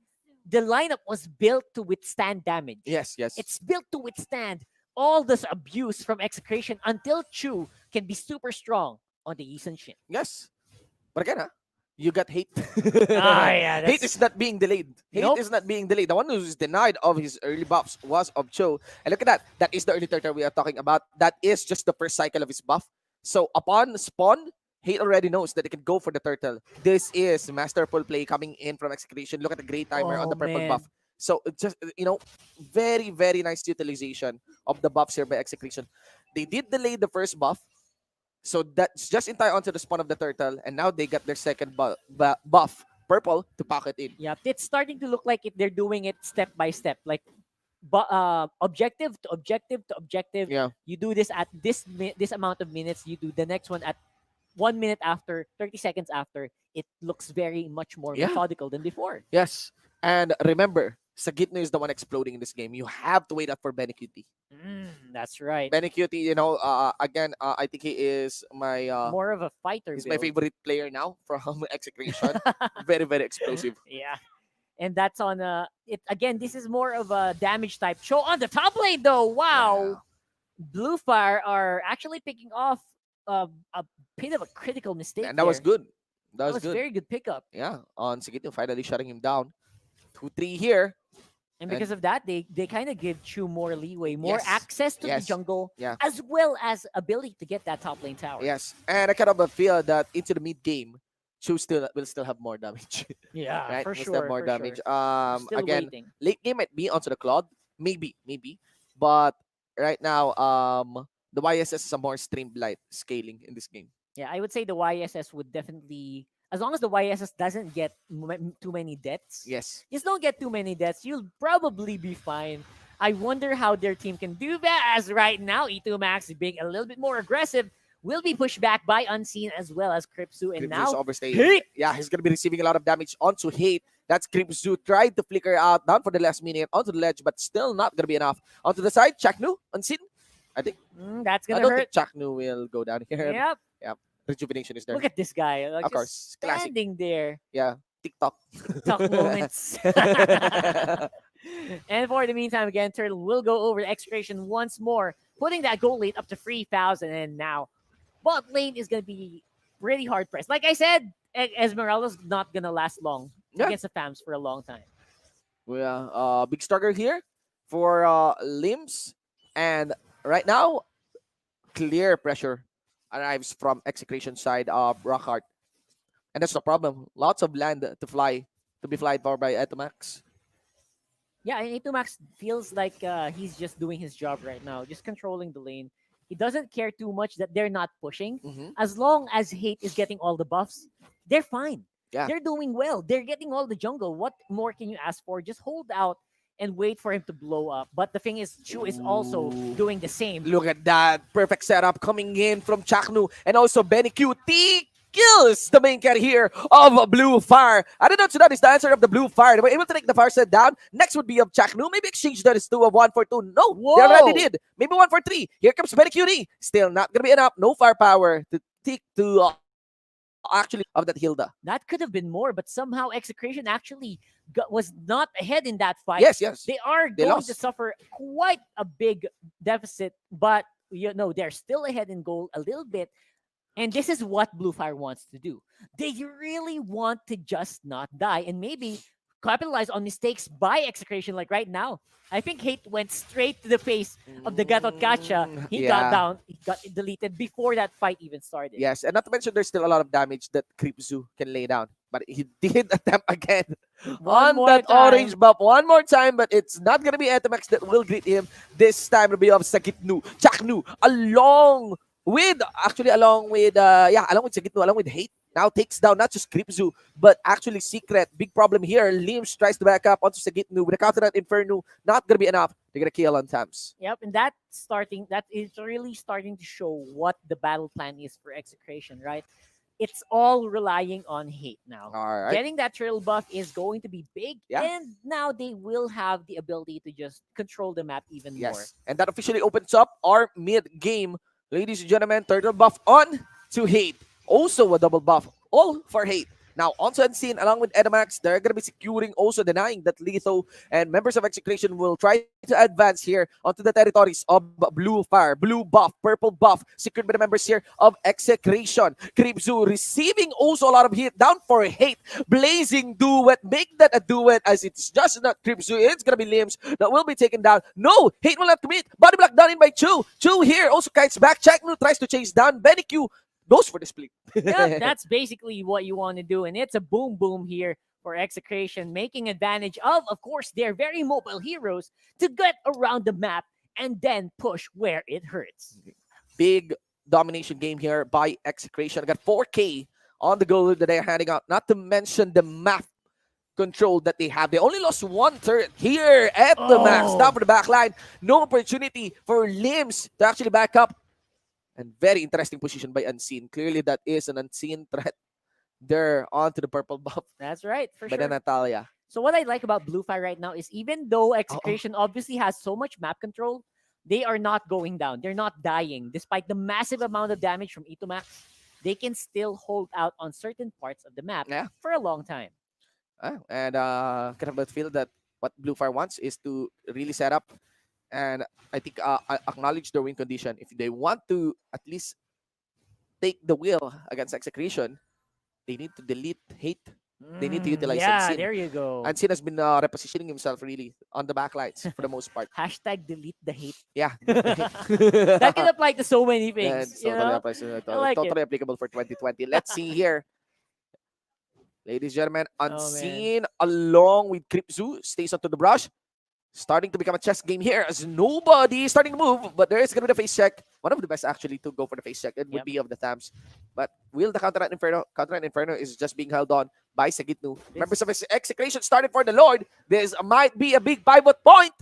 the lineup was built to withstand damage. Yes, yes. It's built to withstand all this abuse from Execration until Chu can be super strong on the Yisun Shin. Yes. But again, you got Hate. Yeah, Hate that's- is not being delayed. Hate Nope. is not being delayed. The one who's denied of his early buffs was of Cho. And look at that. That is the early turtle we are talking about. That is just the first cycle of his buff. So upon spawn, Hate already knows that he can go for the turtle. This is masterful play coming in from Execration. Look at the great timer on Oh, the purple man. buff. So it's just, very, very nice utilization of the buffs here by Execration. They did delay the first buff. So that's just in time onto the spawn of the turtle. And now they got their second buff, purple, to pack it in. Yep, it's starting to look like they're doing it step by step, like objective to objective to objective. Yeah. You do this at this amount of minutes. You do the next one at 1 minute after, 30 seconds after. It looks very much more Yeah. methodical than before. Yes. And remember, Sagitno is the one exploding in this game. You have to wait out for Benny Cutie. That's right. Benny Cutie, again, I think he is my More of a fighter. he's my build. favorite player now from Execration. Very, very explosive. Yeah. And that's on it again. This is more of a damage type show on the top lane, though. Wow, Blue Fire are actually picking off a bit of a critical mistake. And that was there. good. That was was good. very good pickup. Yeah, on Sigito finally shutting him down. 2-3 here. And because of that, they kind of give Chu more leeway, more Yes, access to the yes, jungle, yeah. as well as ability to get that top lane tower. Yes, and I kind of feel that into the mid game, Chu still will still have more damage. Yeah, Right, for will still have sure, more for damage. sure. Still Again, waiting. late game might be onto the Claude, maybe, but right now, the YSS is a more streamlined scaling in this game. Yeah, I would say the YSS would definitely, as long as the YSS doesn't get too many deaths, Yes. just don't get too many deaths, you'll probably be fine. I wonder how their team can do that, as right now, E2 Max being a little bit more aggressive will be pushed back by Unseen as well as Kripsu. And Kripsu's now, overstaying. Hate! Yeah, he's gonna be receiving a lot of damage onto Hate. That's Kripsu tried to flicker out down for the last minute onto the ledge, but still not gonna be enough. Onto the side, Chaknu, Unseen. I think that's I gonna don't hurt. think Chaknu will go down here. Yep. Yep. Rejuvenation is there. Look at this guy. Like, Of just course. Classic. standing there. Yeah. TikTok. TikTok moments. And for the meantime, again, Turtle will go over the Execration once more, putting that goal lead up to 3,000. And now, bot lane is going to be pretty hard pressed. Like I said, Esmeralda's not going to last long against the FAMs for a long time. Yeah, big struggle here for Limbs. And right now, clear pressure arrives from Execration side of Rockhart. And that's the problem. Lots of land to be flied for by Etomax. Yeah, and Etomax feels like he's just doing his job right now, just controlling the lane. He doesn't care too much that they're not pushing. As long as Hate is getting all the buffs, they're fine. Yeah. They're doing well. They're getting all the jungle. What more can you ask for? Just hold out and wait for him to blow up. But the thing is, Chu is also doing the same. Look at that. Perfect setup coming in from Chaknu. And also Benny QT kills the main carrier of Blu Fire. I don't know if that is the answer of the Blu Fire. They were able to take the fire set down. Next would be of Chaknu. Maybe exchange that is 2 of 1 for 2. No, they already did. Maybe 1 for 3. Here comes Benny QT. Still not going to be enough. No firepower to take to actually of that Hilda. That could have been more, but somehow Execration actually was not ahead in that fight. Yes, yes. They are They going lost. to suffer quite a big deficit, but you know they're still ahead in goal a little bit. And this is what Blu Fire wants to do. They really want to just not die and maybe capitalize on mistakes by Execration. Like right now, I think Hate went straight to the face of the Gatot Kacha. He got Yeah. down, he got deleted before that fight even started. Yes, and not to mention there's still a lot of damage that Kripzu can lay down. But he did attempt again One on more that time. orange buff one more time, but it's not going to be Etomax that will greet him. This time it'll be of Sagitnu, Chaknu, along with Sagitnu, along with Hate. Now takes down not just Kripzu, but actually Secret. Big problem here. Limbs tries to back up onto Sagitnu with a counter at Inferno. Not going to be enough. They're going to kill on Tams. Yep, and that is really starting to show what the battle plan is for Execration, right? It's all relying on Hate now. All right. Getting that turtle buff is going to be big, Yeah. and now they will have the ability to just control the map even more. Yes, and that officially opens up our mid-game. Ladies and gentlemen, turtle buff on to Hate. Also a double buff, all for Hate. Now, onto Unseen, along with Edamax, they're going to be securing, also denying that Letho and members of Execration will try to advance here onto the territories of Blue Fire, Blue Buff, Purple Buff, secured by the members here of Execration. Kripzu receiving also a lot of hit down for Hate. Blazing Duet, make that a duet as it's just not Kripzu, it's going to be Limbs that will be taken down. No, Hate will not commit. Body block done in by Chu. Chu here also kites back. Chaknu tries to chase down. Benny Q goes for the split. Yep, that's basically what you want to do, and it's a boom boom here for Execration, making advantage of course, their very mobile heroes to get around the map and then push where it hurts. Big domination game here by Execration. I got 4K on the goal that they're handing out. Not to mention the map control that they have. They only lost one turret here at the max. Top of the back line. No opportunity for Limbs to actually back up. And very interesting position by Unseen. Clearly, that is an Unseen threat. They're onto the purple buff. That's right, for by sure. Natalia. So what I like about Blu Fire right now is even though Execration obviously has so much map control, they are not going down. They're not dying. Despite the massive amount of damage from Itomax, they can still hold out on certain parts of the map for a long time. And kind of feel that what Blu Fire wants is to really set up and I think acknowledge their win condition. If they want to at least take the wheel against Execration, they need to delete hate. They need to utilize Yeah, Unseen. there you go. Unseen has been repositioning himself really on the backlines for the most part. Hashtag delete the hate. Yeah. That can apply to so many Yeah, things. it's You totally, know, applies to- I like totally it. applicable for 2020. Let's see here. Ladies and gentlemen, Oh man. Unseen along with Kripzu stays onto the brush. Starting to become a chess game here as nobody is starting to move, but there is going to be the face check. One of the best actually to go for the face check. It would Yep. be of the Thams. But will the Counter Inferno? Counter Inferno is just being held on by Sagitnu. Members of his Execration started for the Lord. This might be a big pivot point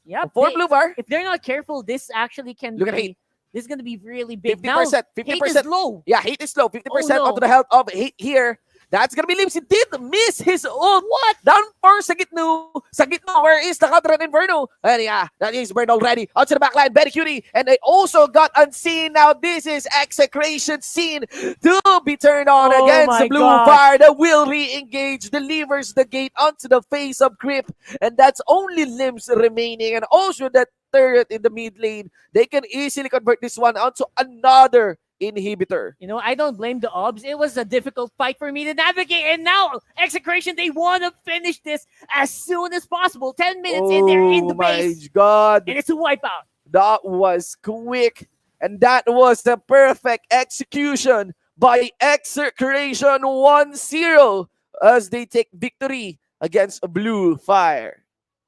Yep. for Blue Fire. If they're not careful, this actually can Look at be. Hate. This is gonna be really big. 50%. Now, 50%. Hate is low. Yeah, Hate is low. 50% Oh, no. onto the health of Hate here. That's gonna be Limbs. He did miss his ult. What? Down for Sagitnu. Sagitnu, where is the Counter Inferno? And yeah, that is burned already. Out to the backline, very cutie. And they also got Unseen. Now this is Execration scene to be turned on Oh against my the Blue gosh. Fire. That will re-engage, delivers the gate onto the face of Grip. And that's only Limbs remaining. And also that turret in the mid lane. They can easily convert this one onto another inhibitor. You know, I don't blame the obs. It was a difficult fight for me to navigate, and now Execration, they want to finish this as soon as possible. 10 minutes in, they're in the my base, God. and it's a wipeout. That was quick. And that was the perfect execution by Execration 1-0 as they take victory against Blue Fire.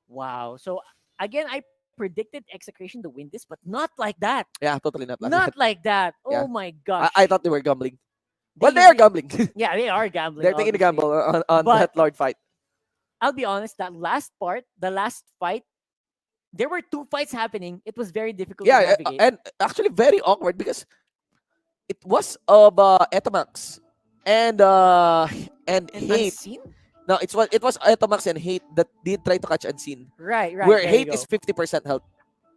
Wow. So again, I predicted Execration to win this, but not like that. Yeah, totally not like Not that. like that. Yeah. Oh my gosh. I thought they were gambling. Well, they are gambling. Yeah, they are gambling. They're taking a obviously. gamble on But that Lord fight. I'll be honest, that last part, the last fight, there were two fights happening. It was very difficult to Yeah, navigate. and actually very awkward because it was of Etamax and Hate. Unseen? No, it was Etamax and Hate that did try to catch Unseen. Right. Where there Hate you is go. 50% health.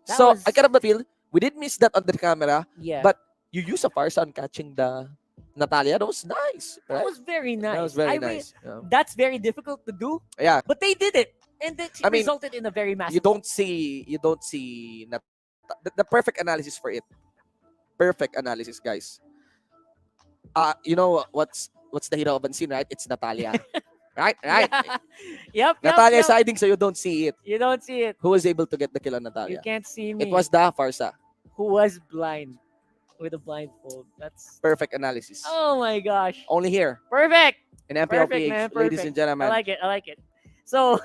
That So was- I kind of feel we did miss that on the camera. Yeah. But you use a Farsa on catching the Natalia. That was nice. That Right? was very nice. That was very I nice. Yeah. That's very difficult to do. Yeah. But they did it. And it I mean, resulted in a very massive. You don't see the perfect analysis for it. Perfect analysis, guys. You know what's the hero of Unseen, right? It's Natalia. Right? Yep. Natalia is yep. hiding so you don't see it. You don't see it. Who was able to get the kill on Natalia? You can't see me. It was the Farsa. Who was blind with a blindfold. That's Perfect analysis. oh my gosh. Only here Perfect. in Perfect, MPL-PH, man. ladies Perfect. and gentlemen. I like it. I like it. So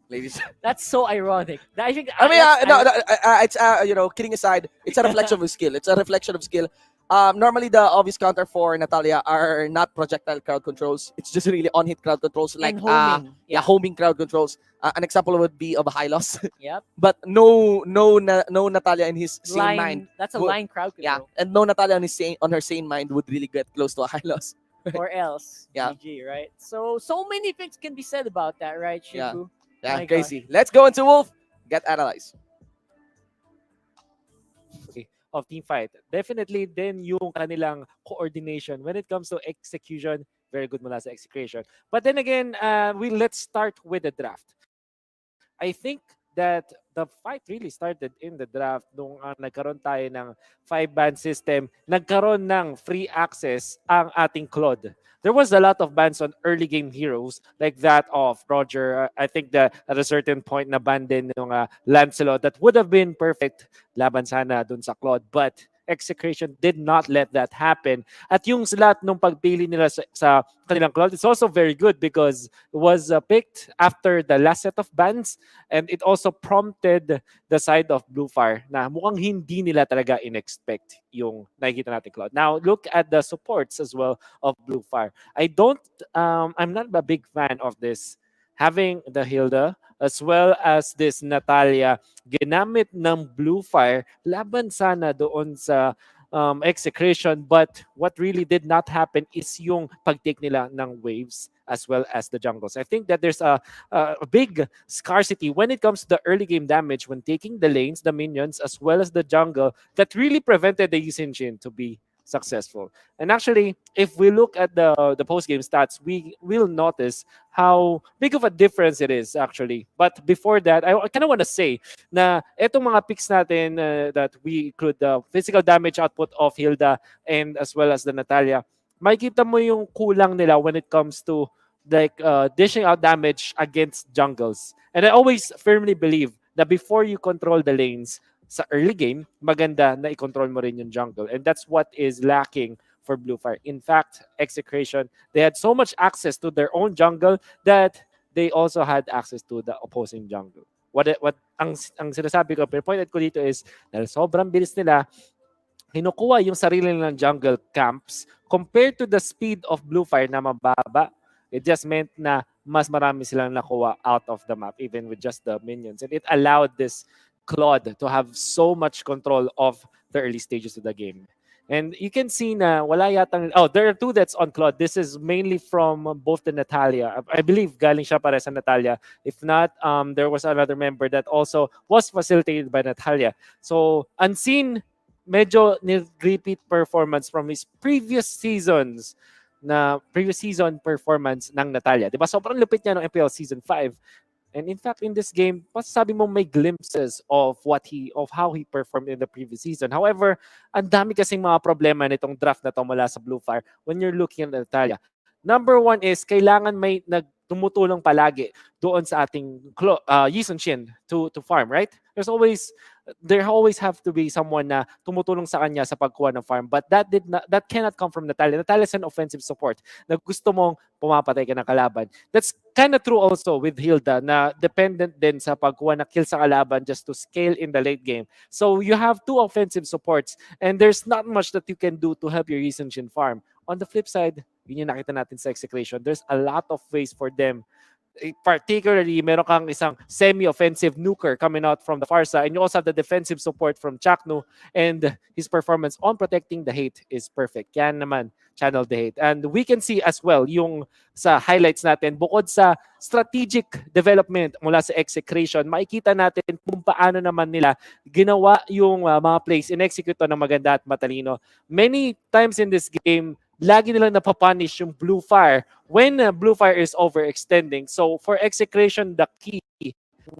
Ladies. that's so ironic. I think I mean, that's it's kidding aside, it's a reflection of skill. It's a reflection of skill. Normally the obvious counter for Natalia are not projectile crowd controls. It's just really on-hit crowd controls, like And homing. homing crowd controls. An example would be of a high loss. Yep. But no Natalia in his sane Line, mind. that's a would- line crowd Yeah, control. and no Natalia on her sane mind would really get close to a high loss. Or else. Yeah. GG, right? So many things can be said about that, right, Yeah. Shibu? Yeah, My crazy. Let's go into Wolf. Get analyzed. Of team fight. Definitely then yung kanilang coordination when it comes to execution, very good mula sa execution. But then again, let's start with the draft. I think that the fight really started in the draft nung nagkaroon tayo ng 5-ban system, nagkaroon ng free access ang ating Claude. There was a lot of bans on early game heroes like that of Roger. I think that at a certain point na ban din ng Lancelot that would have been perfect laban sana dun sa Claude. But Execration did not let that happen. At yung slot nung pagpili nila sa kanilang Claude, it's also very good because it was picked after the last set of bans and it also prompted the side of Blue Fire na mukhang hindi nila talaga in-expect yung nakikita natin Claude. Now, look at the supports as well of Blue Fire. I'm not a big fan of this. Having the Hilda as well as this Natalia ginamit ng Blue Fire laban sana doon sa Execration, but what really did not happen is yung pagtake nila ng waves as well as the jungles. I think that there's a big scarcity when it comes to the early game damage when taking the lanes, the minions, as well as the jungle that really prevented the Yi Xin to be successful. And actually, if we look at the post-game stats, we will notice how big of a difference it is actually. But before that, I kind of want to say na etong mga picks natin that we include the physical damage output of Hilda and as well as the Natalia, makikita mo yung kulang nila when it comes to like dishing out damage against jungles. And I always firmly believe that before you control the lanes sa early game, maganda na i-control mo rin yung jungle. And that's what is lacking for Blue Fire. In fact, Execration, they had so much access to their own jungle that they also had access to the opposing jungle. What ang sinasabi ko, pinpointed ko dito is dahil sobrang bilis nila, kinukuha yung sarili nilang jungle camps compared to the speed of Blue Fire na mababa. It just meant na mas marami silang nakuha out of the map even with just the minions. And it allowed this Claude to have so much control of the early stages of the game. And you can see na wala yatang... Oh, there are two deaths on Claude. This is mainly from both the Natalia. I believe galing siya para sa Natalia. If not, there was another member that also was facilitated by Natalia. So, Unseen medyo nag-repeat performance from his previous seasons previous season performance ng Natalia. 'Di ba? Sobrang lupit niya ng MPL season 5. And in fact, in this game, masasabi mo may glimpses of how he performed in the previous season. However, ang dami kasing mga problema nitong draft na to mula sa Blue Fire when you're looking at Natalia. Number one is kailangan may tumutulong palagi doon sa ating Yi Sun Shin to farm, right? There always have to be someone na tumutulong sa kanya sa pagkuha ng farm, but that cannot come from Natalia. Natalia is an offensive support na gusto mong pumapatay ka ng kalaban. That's kind of true also with Hilda na dependent din sa pagkuha ng kill sa kalaban just to scale in the late game. So you have two offensive supports and there's not much that you can do to help your Yi Sun Shin farm. On the flip side, yun yung nakita natin sa Execration. There's a lot of ways for them. Particularly, meron kang isang semi-offensive nuker coming out from the far side. And you also have the defensive support from Chaknu. And his performance on protecting the hate is perfect. Yan naman, channel the hate. And we can see as well yung sa highlights natin, bukod sa strategic development mula sa Execration, makikita natin kung paano naman nila ginawa yung mga plays, in-execute ng maganda at matalino. Many times in this game, lagi nilang napapunish yung Blue Fire when Blue Fire is overextending. So for Execration, the key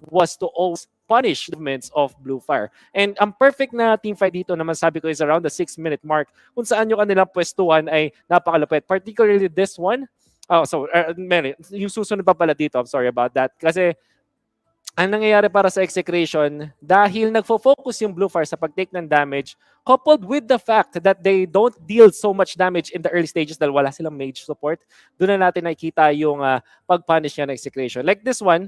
was to always punish movements of Blue Fire. And ang perfect na teamfight dito naman sabi ko is around the 6-minute mark kung saan yung kanilang pwestuhan ay napakalupit. Particularly this one. Yung susunod pa pala dito. I'm sorry about that. Kasi ang nangyayari para sa Execration, dahil nagfo-focus yung Blue Fire sa pag-take ng damage, coupled with the fact that they don't deal so much damage in the early stages dahil wala silang mage support, doon na natin nakikita yung pag-punish niya ng Execration. Like this one,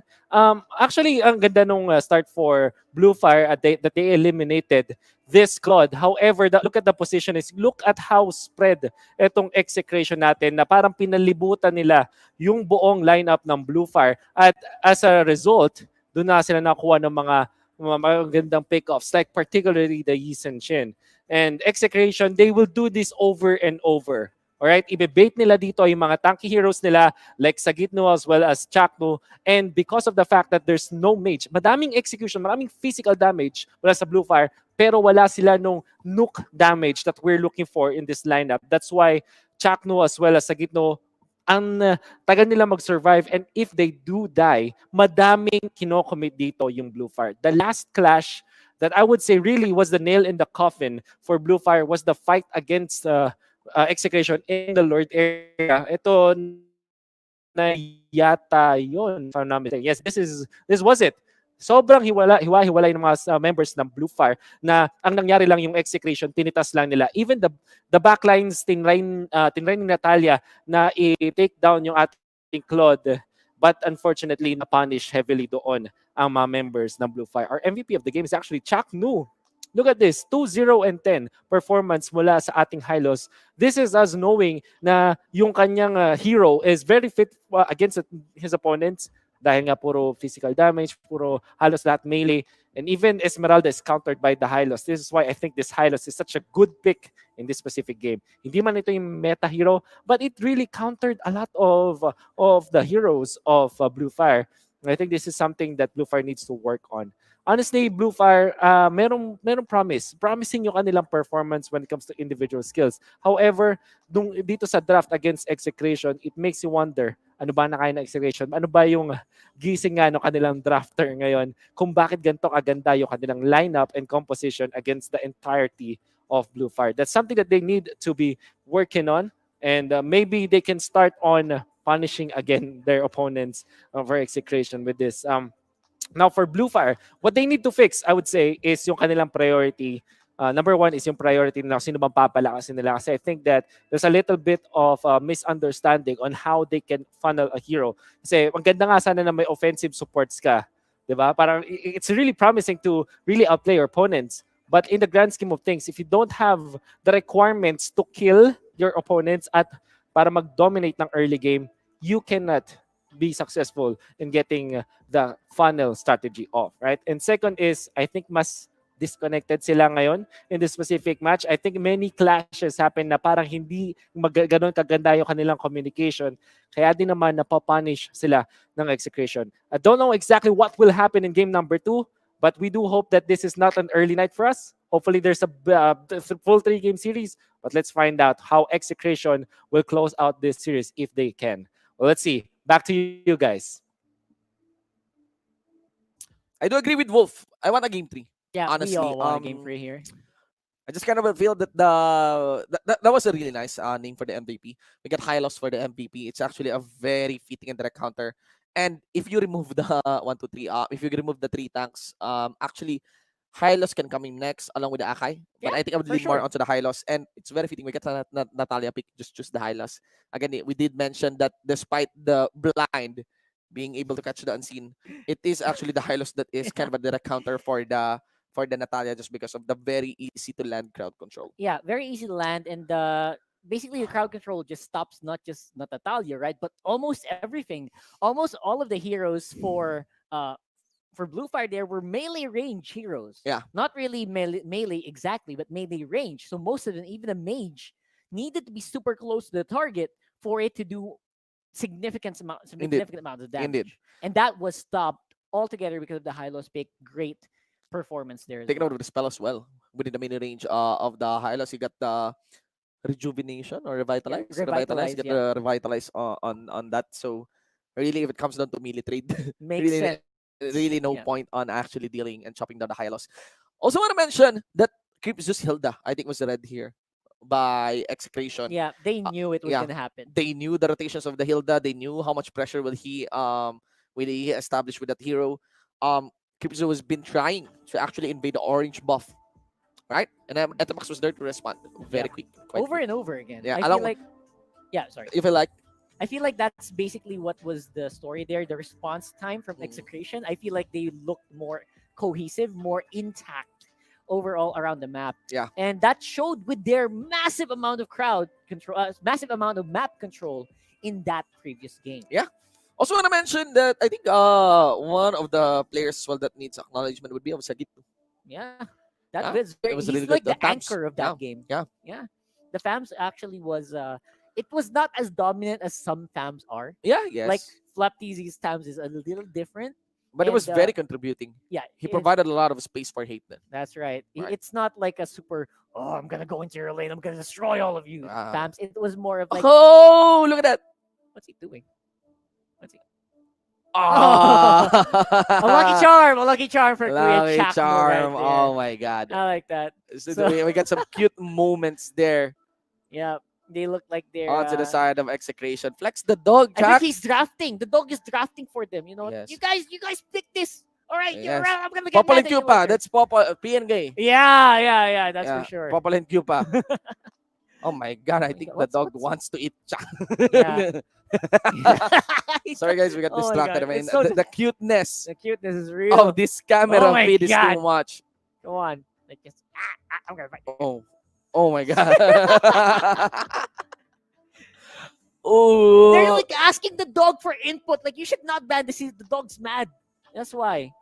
actually, ang ganda nung start for Blue Fire that they eliminated this Claude. However, look at the position look at how spread itong Execration natin na parang pinalibutan nila yung buong lineup ng Blue Fire. At as a result, doon na sila nakuha ng mga magandang pick-offs, like particularly the Yi Sun Shin. And Execration, they will do this over and over. Alright? Ibe-bait nila dito yung mga tanky heroes nila like Sagitno as well as Chakno. And because of the fact that there's no mage, madaming execution, maraming physical damage wala sa Blue Fire, pero wala sila nung nuke damage that we're looking for in this lineup. That's why Chakno as well as Sagitno, ang tagal nila mag-survive, and if they do die, madaming kinocommit dito yung Blue Fire. The last clash that I would say really was the nail in the coffin for Blue Fire was the fight against Execration in the Lord area. Ito na yata yun, if I'm not mistaken. Yes, this was it. Sobrang hiwa-hiwalay ng mga members ng Blue Fire na ang nangyari lang yung Execration, tinitas lang nila. Even the backlines, tinry ni Natalia na i-take down yung ating Claude. But unfortunately, na-punish heavily doon ang mga members ng Blue Fire. Our MVP of the game is actually Chaknu. Look at this, 2-0 and 10 performance mula sa ating Hylos. This is us knowing na yung kanyang hero is very fit against his opponents. Dahil nga puro physical damage, puro halos lahat melee. And even Esmeralda is countered by the Hylos. This is why I think this Hylos is such a good pick in this specific game. Hindi man ito yung meta hero, but it really countered a lot of the heroes of Blue Fire. And I think this is something that Blue Fire needs to work on. Honestly, Blue Fire, merong promising yung kanilang performance when it comes to individual skills. However, dito sa draft against Execration, it makes you wonder, ano ba na kaya na Execration? Ano ba yung gising nga ng kanilang drafter ngayon? Kung bakit ganito kaganda yung kanilang lineup and composition against the entirety of Blue Fire. That's something that they need to be working on. and maybe they can start on punishing again their opponents for Execration with this. Now for Blue Fire, what they need to fix, I would say, is yung kanilang priority. Number one is yung priority na sino bang papalakasin nila. Kasi I think that there's a little bit of misunderstanding on how they can funnel a hero. Kasi maganda nga sana na may offensive supports ka. Diba? Parang it's really promising to really outplay your opponents. But in the grand scheme of things, if you don't have the requirements to kill your opponents at para mag-dominate ng early game, you cannot be successful in getting the funnel strategy off, right? And second is, I think mas disconnected sila ngayon in this specific match. I think many clashes happen na parang hindi ganun kaganda yung kanilang communication. Kaya din naman napapunish sila ng Execration. I don't know exactly what will happen in game number 2, but we do hope that this is not an early night for us. Hopefully there's a full 3-game series, but let's find out how Execration will close out this series if they can. Well, let's see. Back to you guys. I do agree with Wolf. I want a game 3. Yeah, honestly, we all want a game 3 here. I just kind of feel that that was a really nice name for the MVP. We got Hylos for the MVP. It's actually a very fitting and direct counter. And if you remove the 1, 2, 3, if you remove the 3 tanks, actually Hylos can come in next along with the Akai. But Yeah, I think I would for lean more sure. onto the Hylos. And it's very fitting. We got Natalia pick, just choose the Hylos. Again, we did mention that despite the blind being able to catch the unseen, it is actually the Hylos that is kind of a direct counter for the Natalia, just because of the very easy to land crowd control. Yeah, very easy to land, and basically the crowd control just stops not Natalia, right, but almost everything. Almost all of the heroes for Blue Fire there were melee range heroes. Yeah. Not really melee exactly, but melee range. So most of them, even a mage, needed to be super close to the target for it to do significant amount of damage. Indeed. And that was stopped altogether because of the Hylos pick. Great performance there. Taking out of the spell as well within the mini range of the Hylos. You got the rejuvenation or revitalize. Revitalize, You got yeah. the revitalize on that. So really, if it comes down to melee trade, Makes really, sense. really no Yeah. point on actually dealing and chopping down the Hylos. Also want to mention that Creep Zeus Hilda, I think, was read here by Execration. Yeah, they knew it was yeah. gonna happen. They knew the rotations of the Hilda. They knew how much pressure will he establish with that hero. Creep Zeus has been trying to actually invade the orange buff, right? And Etamax was there to respond very quick, quite Over quick. and over again. Yeah, I feel like, yeah, sorry. If I like, I feel like that's basically what was the story there. The response time from Execration. I feel like they looked more cohesive, more intact overall around the map. Yeah. And that showed with their massive amount of crowd control, massive amount of map control in that previous game. Yeah. Also want to mention that I think one of the players as well that needs acknowledgement would be Sagit. Yeah. That Yeah, was it was he's really like good. the The Fams, anchor of that game. Yeah. Yeah. The FAMs actually was it was not as dominant as some FAMs are. Yeah, yes. Like Flapteezy's FAMs is a little different. But it was and, very contributing. Yeah. He it- provided a lot of space for hate then. That's right. Right. It's not like a super, oh, I'm gonna go into your lane, I'm gonna destroy all of you, Ah. FAMs. It was more of like, Oh, look at that. what's he doing? What's he? Ah. A lucky charm for Kuya Lucky Chakmo charm. right there. Oh my god. I like that. So we got some cute moments there. Yeah, they look like they're Onto the side of Execration. Flex the dog, I Jack. think he's drafting. The dog is drafting for them. You know, Yes. you guys pick this. All right, you're Yes. around. I'm gonna get Popol mad and at you Cupa. later. That's Popol PNG. Yeah, that's for sure. Popol and Cupa. Oh my god, I think the what's- dog wants to eat Jack. Yeah. Sorry guys, we got Oh my distracted. God, I mean, it's so the cuteness The cuteness is real. of this camera Oh my feed is God. too much. Go on. Like just, I'm gonna fight. Oh my god. Oh. They're like asking the dog for input. Like you should not ban this. The dog's mad. That's why.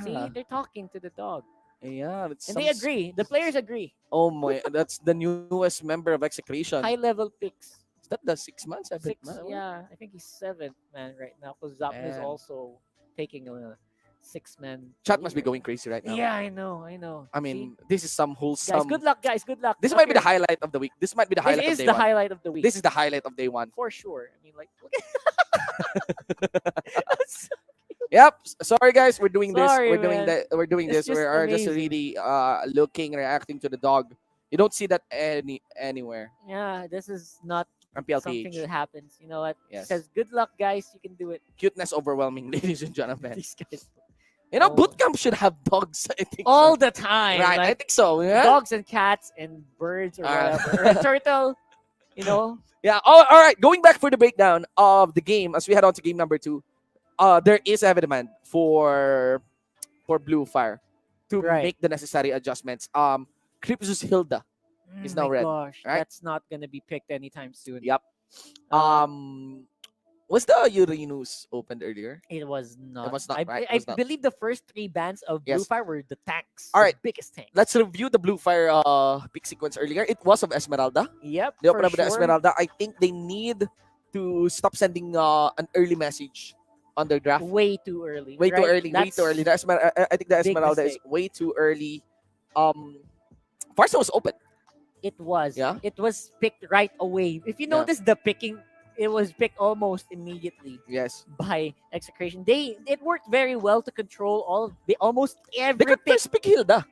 See, Ah. they're talking to the dog, Yeah, that's and they agree. The players agree. Oh my, that's the newest member of Execration. High level picks. Is that the 6 months? 6, yeah, I think he's 7th man right now. Because Zapna is Man. also taking a 6-man. Chat must be going crazy right now. Yeah, I know. I mean, this is some wholesome. Guys, good luck, guys. Good luck. This might be the Okay. highlight of the week. This might be the highlight This of is day the one. highlight of the week. This is the highlight of day one. for sure. I mean, like, Yep. Sorry guys, we're doing this. Sorry, We're doing man. that. We're doing It's this. We just are just amazing. really looking, reacting to the dog. You don't see that anywhere. yeah, this is not something MPL-PH. that happens. You know what? Yes. Says, good luck, guys. You can do it. Cuteness overwhelming, ladies and gentlemen. These guys. You know, Oh. boot camp should have dogs. I think All so. the time. Right, I Like, think so. Yeah. dogs and cats and birds or whatever. Or a turtle, you know? Yeah. Oh, all right. Going back for the breakdown of the game as we head on to game number 2. There is heavy demand for Blue Fire to Right. make the necessary adjustments. Cryptus Hilda is now my red. gosh, Right? that's not gonna be picked anytime soon. Yep. Was the Uranus opened earlier? It was not. It was not, right? It I was not. believe the first 3 bands of Blue Yes. Fire were the tanks. All right. The biggest tank. Let's review the Blue Fire pick sequence earlier. It was of Esmeralda. Yep. They opened for up with the sure. Esmeralda. I think they need to stop sending an early message on their draft. Way too early. Way too right? early. Way That's too early. I think the big Esmeralda is mistake. way too early. Farsa was open. It was. Yeah. It was picked right away. If you Yeah. notice the picking, it was picked almost immediately Yes. by Execration. It worked very well to control almost They every could pick. first pick Hilda.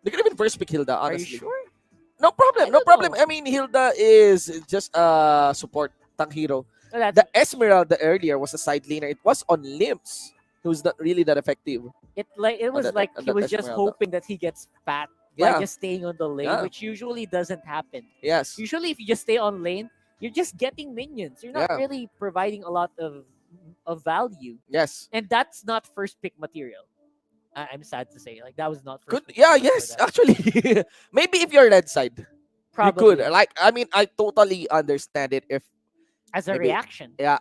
They could even first pick Hilda, Are you honestly. sure? No problem. I No don't problem. know. I mean, Hilda is just a support tank hero. Well, that's- The Esmeralda earlier was a side laner. It was on limbs. It was not really that effective. It was that- like on he that was just Esmeralda. hoping that he gets fat Yeah. by just staying on the lane, Yeah. which usually doesn't happen. Yes. Usually, if you just stay on lane, you're just getting minions. You're not Yeah. really providing a lot of value, Yes. and that's not first pick material. I'm sad to say, like that was not first. Good. pick Yeah. material for Yes. that. Actually, maybe if you're red side, Probably. you could. Like, I mean, I totally understand it if As a maybe- reaction. Yeah.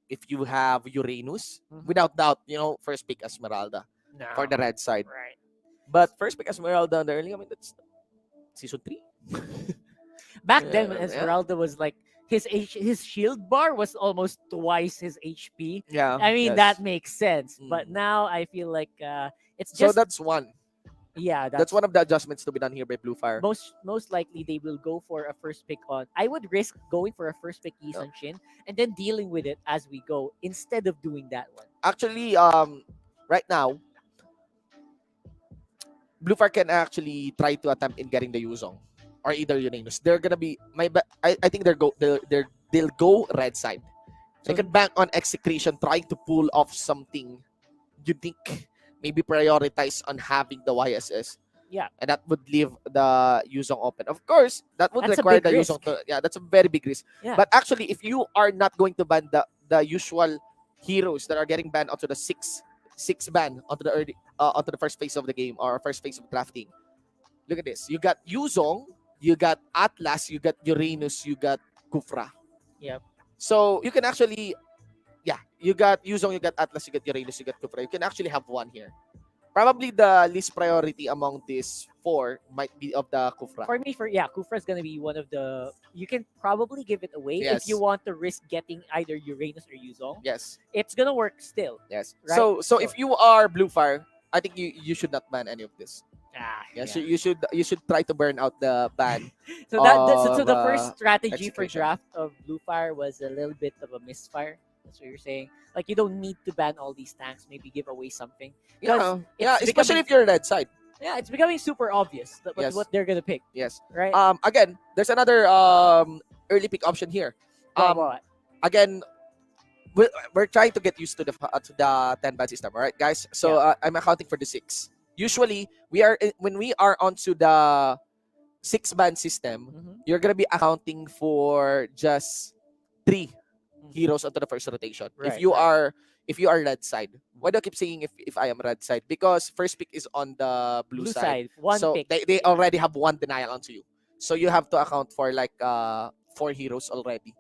If you have Uranus, without doubt, first pick Esmeralda for the red side. Right. But first pick Esmeralda on the early. I mean, that's season 3. Back then, when Yeah. Esmeralda was like his shield bar was almost twice his HP. Yeah, I mean yes. that makes sense. But now I feel like it's So just that's one. yeah. That's one of the adjustments to be done here by Blue Fire. Most likely they will go for a first pick on. I would risk going for a first pick Isan Shin and then dealing with it as we go instead of doing that one. Actually, right now, Blue Fire can actually try to attempt in getting the Yuzong or either Uranus. They're gonna be I think they'll go red side. They can bank on Execration trying to pull off something unique. Maybe prioritize on having the YSS. Yeah. And that would leave the Yuzong open. Of course, that would That's a require big the risk. Yuzong to. Yeah, that's a very big risk. Yeah. But actually, if you are not going to ban the usual heroes that are getting banned onto the six ban onto the early onto the first phase of the game or first phase of drafting, look at this. You got Yuzong, you got Atlas, you got Uranus, you got Kufra. Yep. So you can actually, you got Yuzong, you got Atlas, you got Uranus, you got Kufra. You can actually have one here. Probably the least priority among these 4 might be of the Kufra. For me, Kufra is gonna be one of the. You can probably give it away Yes. if you want to risk getting either Uranus or Yuzong. Yes. It's gonna work still. Yes. Right? So if you are Blue Fire, I think you should not ban any of this. Yeah. You should try to burn out the ban. So so the of, first strategy for Execration. draft of Blue Fire was a little bit of a misfire. That's what you're saying. Like you don't need to ban all these tanks. Maybe give away something. 'Cause Yeah, it's especially becoming- if you're red side. Yeah, it's becoming super obvious that Yes. what they're gonna pick. Yes. Right. Again, there's another early pick option here. What? Again, we're trying to get used to the 10 ban system, all right, guys? So I'm accounting for the 6. Usually, when we are onto the 6 ban system, you're gonna be accounting for just 3 heroes onto the first rotation. If you are red side, why do I keep saying if I am red side? Because first pick is on the blue Blue side. side, one so pick. they already have 1 denial onto you. So you have to account for like 4 heroes already.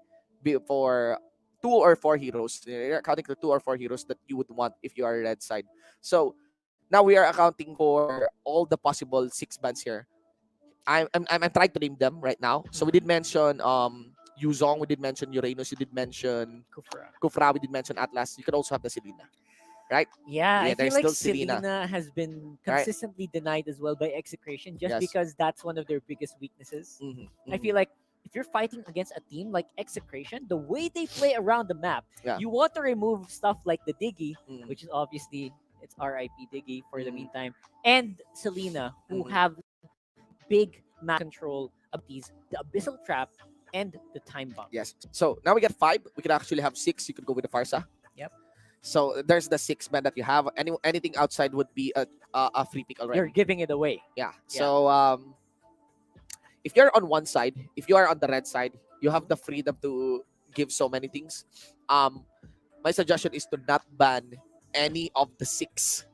For 2 or 4 heroes. You're accounting for 2 or 4 heroes that you would want if you are red side. So now we are accounting for all the possible 6 bans here. I'm trying to name them right now. So we did mention Yuzong, we did mention Uranus, we did mention Kufra, we did mention Atlas. You could also have the Selena, right? Yeah, I feel there's like still Selena has been Right. consistently denied as well by Execration just Yes. because that's one of their biggest weaknesses. I feel like if you're fighting against a team like Execration, the way they play around the map, Yeah. you want to remove stuff like the Diggy, Mm. which is obviously it's RIP Diggy for the meantime, and Selena, who have big map control abilities, the Abyssal Trap, and the time bomb. Yes. So now we get 5. We could actually have 6. You could go with the Farsa. Yep. So there's the 6 man that you have. Anything outside would be a free pick already. You're giving it away. Yeah. So if you're on one side, if you are on the red side, you have the freedom to give so many things. My suggestion is to not ban any of the 6.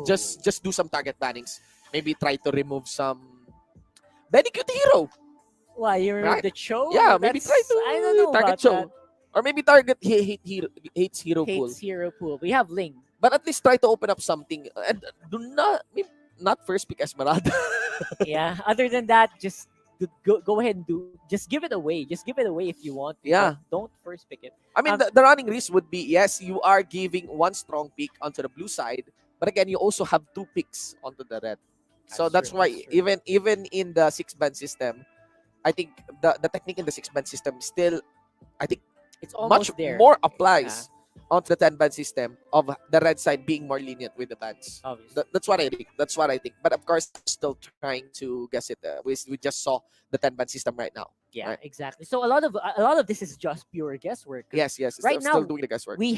Just do some target bannings. Maybe try to remove some Benny Cute Hero. Why you remove Right? the Cho? Yeah, maybe try to I don't know target about Cho. that. Or maybe target hates hero pool. Hates hero pool. We have Ling. But at least try to open up something. And do not first pick Esmeralda. Yeah. Other than that, just go ahead and just give it away. Just give it away if you want. Yeah. But don't first pick it. I mean, the running risk would be, yes, you are giving one strong pick onto the blue side. But again, you also have 2 picks onto the red. So that's true, why that's true. even in the 6-band system, I think the technique in the 6-band system still, I think, It's much almost there. more applies onto the 10-band system of the red side being more lenient with the bands. Obviously. That's what I think. That's what I think. But of course, I'm still trying to guess it. We just saw the 10-band system right now. Yeah, right? exactly. So a lot of this is just pure guesswork. 'Cause Yes. Right still now, doing the guesswork. we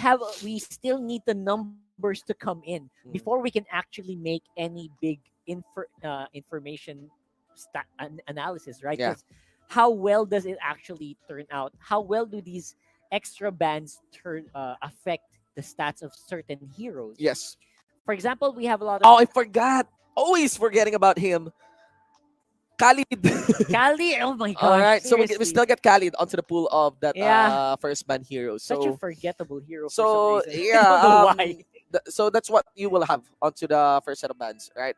still need the numbers to come in Mm. before we can actually make any big information analysis, right? Yeah. 'Cause how well does it actually turn out? How well do these extra bands affect the stats of certain heroes? Yes. For example, we have a lot of Oh, I forgot. Always forgetting about him. Khalid. Kali. Oh my gosh. All right. So we seriously. still get Khalid onto the pool of that Yeah. first band hero. Such a So forgettable hero for So some reason. yeah, I don't know why. so that's what you will have onto the first set of bands, right?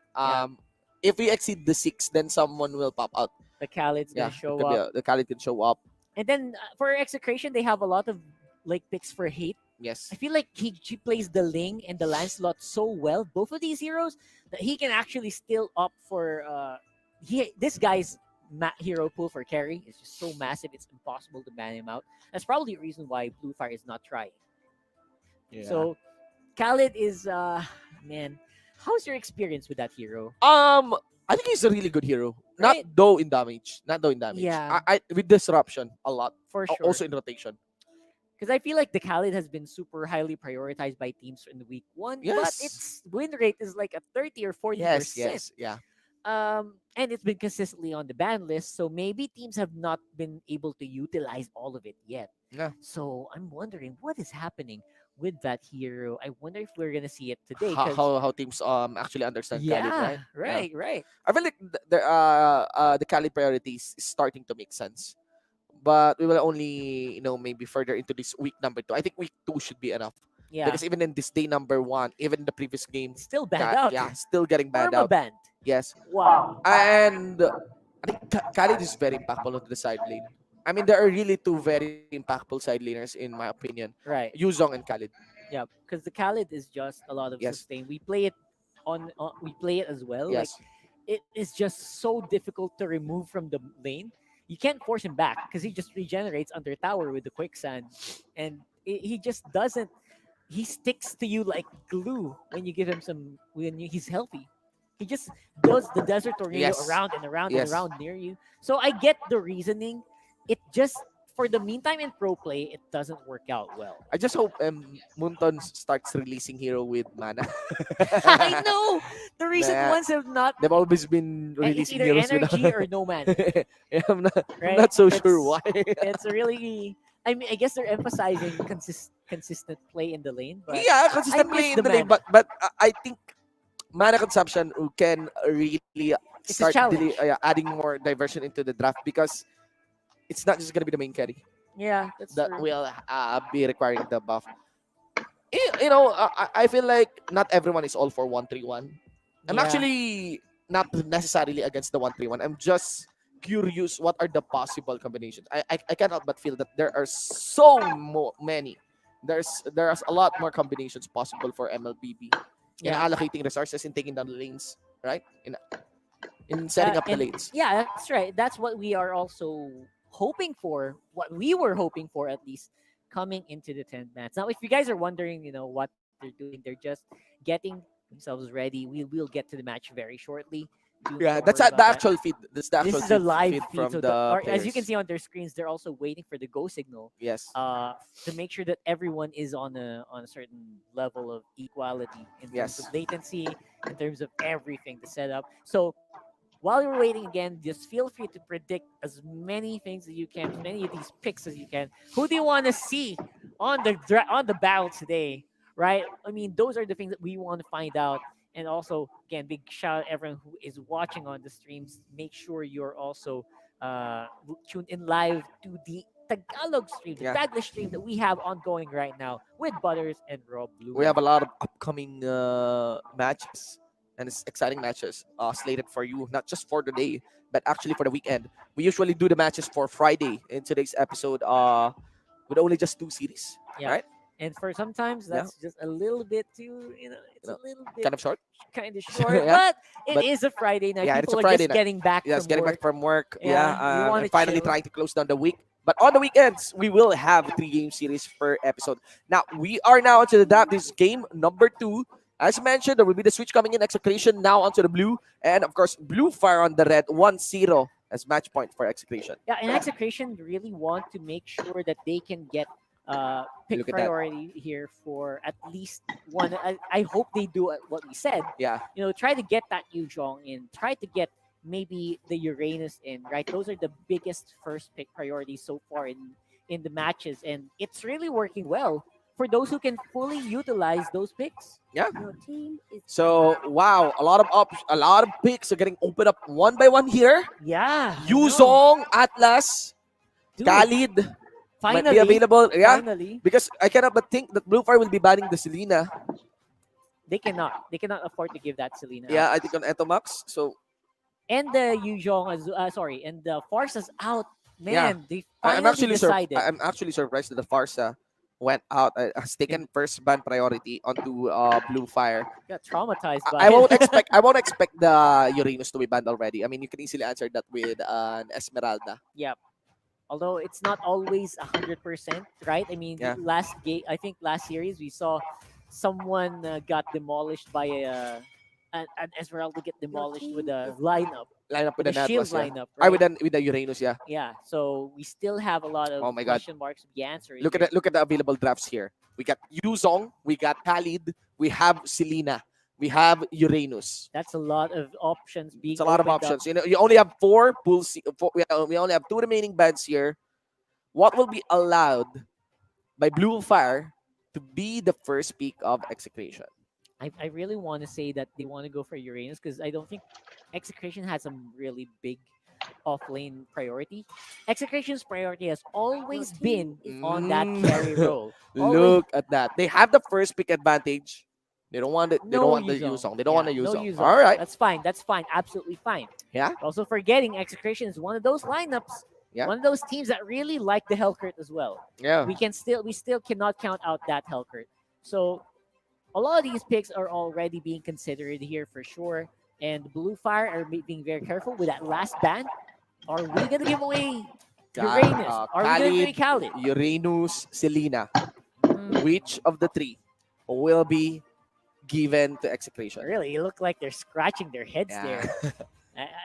If we exceed the 6, then someone will pop out. The Khalid's Yeah, gonna show it could be up. the Khalid can show up. And then for Execration, they have a lot of picks for hate. Yes. I feel like he plays the Ling and the Lancelot so well, both of these heroes, that he can actually still opt for this guy's hero pool for carry is just so massive it's impossible to ban him out. That's probably the reason why Blue Fire is not trying. So Khalid is man, how's your experience with that hero? I think he's a really good hero. Right? Not though in damage. Yeah. I with disruption a lot. For sure. Also in rotation. Because I feel like the Khalid has been super highly prioritized by teams in week 1, but Yes. its win rate is like a 30 or 40%. Yeah. And it's been consistently on the ban list, so maybe teams have not been able to utilize all of it yet. Yeah. So I'm wondering what is happening with that hero. I wonder if we're gonna see it today. How, 'Cause- how teams actually understand yeah, Khalid, right? Yeah. right. I feel like the Khalid priorities is starting to make sense. But we will only, maybe further into this week number 2. I think week 2 should be enough. Yeah. Because even in this day number 1, even in the previous game, Still banned out. Yeah, still getting banned Irma out. banned. Yes. Wow. And I think Khalid is very impactful on the side lane. I mean, there are really 2 very impactful side laners, in my opinion. Right. Yuzong and Khalid. Yeah, because the Khalid is just a lot of Yes. sustain. We play it we play it as well. Yes. Like it is just so difficult to remove from the lane. You can't force him back because he just regenerates under tower with the quicksand, and he just doesn't. He sticks to you like glue when you give him he's healthy. He just does the desert tornado Yes. around and around Yes. and around near you. So I get the reasoning. It just for the meantime in pro play, it doesn't work out well. I just hope Munton starts releasing hero with mana. I know the recent Nah. ones have not. They've always been It's releasing either heroes energy without... or no man. Yeah, I'm not Right? so sure why. It's really. I mean, I guess they're emphasizing consistent play in the lane. But Yeah, I consistent miss play in the lane, mana. but I think mana consumption can really It's a start challenge. adding more diversion into the draft, because it's not just gonna be the main carry Yeah, that's that true. will be requiring the buff. I feel like not everyone is all for 131. I'm Yeah. actually not necessarily against the 131. I'm just curious what are the possible combinations. I cannot but feel that there are so many. There's a lot more combinations possible for MLBB in Yeah. allocating resources, in taking down the lanes, right? In setting up the And lanes. Yeah, that's right. That's what we are also hoping for. What we were hoping for, at least, coming into the 10 mats. Now, if you guys are wondering, what they're doing, they're just getting themselves ready. We will get to the match very shortly. Don't Yeah, worry that's the about that. actual feed. That's the This actual is a live feed feed, from so the or as you can players. see on their screens, they're also waiting for the go signal. Yes. To make sure that everyone is on a certain level of equality in terms of Yes. latency, in terms of everything, the setup. So while you're waiting again, just feel free to predict as many things as you can, as many of these picks as you can. Who do you want to see on the battle today? Right? I mean, those are the things that we want to find out. And also, again, big shout out everyone who is watching on the streams. Make sure you're also tuned in live to the Tagalog stream, the Yeah. Taglish stream that we have ongoing right now with Butters and Rob We Blue. have a lot of upcoming matches and it's exciting matches slated for you, not just for the day, but actually for the weekend. We usually do the matches for Friday in today's episode with only just 2 series, Yeah. right? And for sometimes Yeah. that's just a little bit too, it's You know, a little bit kind of short. kind of short, Yeah. but it But is a Friday night. yeah, it's People a are Friday just night. getting back Yes, from getting back work. from work. Yeah, we want And to finally chill. trying to close down the week. But on the weekends, we will have 3 game series per episode. Now, we are now onto the draft. This is game number 2. As mentioned, there will be the switch coming in. Execration now onto the blue. And of course, Blue Fire on the red. 1-0 as match point for Execration. Yeah, and Execration really want to make sure that they can get pick Look at that. priority here for at least one. I hope they do what we said. Yeah. Try to get that Yuzhong in. Try to get maybe the Uranus in. Right, those are the biggest first pick priorities so far in the matches, and it's really working well for those who can fully utilize those picks. Yeah. Your team is So wow, a lot of picks are getting opened up one by one here. Yeah. I know. Yuzong, Atlas, Dude, Khalid might be finally available. Yeah. Finally, Because I cannot but think that Blue Fire will be banning the Selena. they cannot afford to give that Selena Yeah, out. I think on Etomax. So And the Yuzhong, sorry, and the Farsa's out. yeah, Man, they I'm finally actually decided. I'm actually surprised that the Farsa went out, has taken first ban priority onto Blue Fire. Got traumatized I by won't it. expect the Uranus to be banned already. I mean, you can easily answer that with an Esmeralda. Yep. Although it's not always 100%, right? I mean, Yeah. last game, I think last series we saw someone got demolished by an Esmeralda get demolished with a lineup. Line up with With an the shield Atlas, yeah. lineup, I right? with the Uranus, yeah. Yeah, so we still have a lot of Oh my God. question marks to be answered. Look here. at the available drafts here. We got Yuzong, we got Khalid, we have Selena, we have Uranus. That's a lot of options being It's a lot of opened up. options. You only have 4 pools. We only have 2 remaining beds here. What will be allowed by Blue Fire to be the first pick of Execration? I really want to say that they want to go for Uranus because I don't think Execration has a really big off-lane priority. Execration's priority has always been on that carry role. Always, Look at that. They have the first pick advantage. They don't want it. They don't no want the Yuzong. Yuzong. They don't want the No Yuzong. Yuzong. All right. That's fine. That's fine. Absolutely fine. Yeah. Also forgetting Execration is one of those lineups. Yeah. One of those teams that really like the Hellcurt as well. Yeah. We still cannot count out that Hellcurt. So a lot of these picks are already being considered here for sure. And Blue Fire are being very careful with that last ban. Are we gonna give away Uranus? Are we gonna give away Khalid? Uranus, Selena. Which of the 3 will be given to Execration? Really, you look like they're scratching their heads Yeah. there.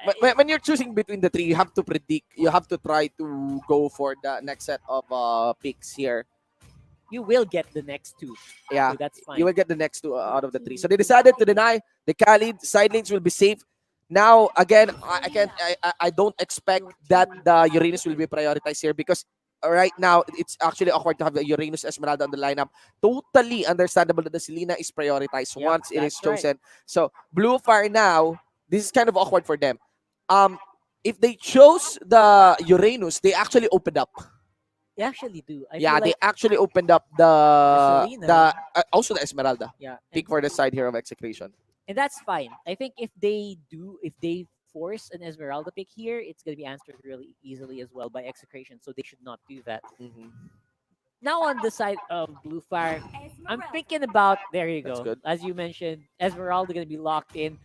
But when you're choosing between the 3, you have to predict. You have to try to go for the next set of picks here. You will get the next 2. Yeah, So that's fine. you will get the next 2 out of the 3. So they decided to deny the Khalid. Side lanes will be safe. Now again, I don't expect that the Uranus will be prioritized here because right now it's actually awkward to have the Uranus Esmeralda on the lineup. Totally understandable that the Selena is prioritized once it is that's right. chosen. So Blue Fire now, this is kind of awkward for them. If they chose the Uranus, they actually opened up. They actually do. I Yeah, feel they like actually opened up the Selena. also the Esmeralda. Yeah, Pick for the side here of Execration. and that's fine. I think if they force an Esmeralda pick here, it's gonna be answered really easily as well by Execration. So they should not do that. Now on the side of Blue Fire, I'm thinking about there you That's go. good. As you mentioned, Esmeralda gonna be locked in.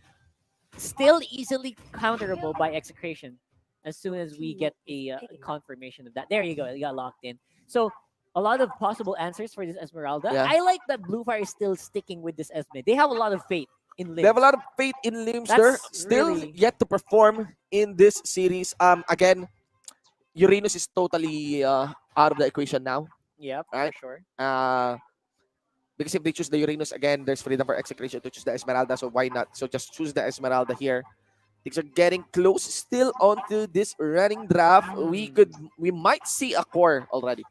Still easily counterable by Execration as soon as we get a confirmation of that. There you go. It got locked in. So a lot of possible answers for this Esmeralda. Yeah. I like that Blue Fire is still sticking with this Esme. They have a lot of faith. in They have a Limbs. lot of faith in Limbs. They're That's still really yet to perform in this series. Again, Uranus is totally out of the equation now, yep for right? sure. Uh, because if they choose the Uranus again, there's freedom for Execration to choose the Esmeralda. So why not? So just choose the Esmeralda here. Things are getting close still onto this running draft. We might see a core already.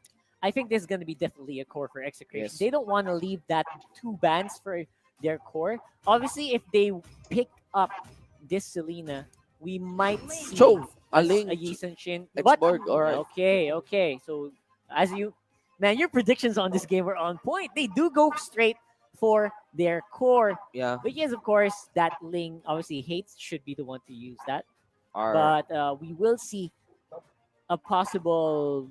I think this is going to be definitely a core for Execration. Yes. They don't want to leave that two bans for their core. Obviously, if they pick up this Selena, we might see So, a Aling, Yisun Shin. But Exborg, all right. okay. So as you, man, your predictions on this game were on point. They do go straight for their core, Yeah. because of course that Ling obviously hates should be the one to use that. All But we will see a possible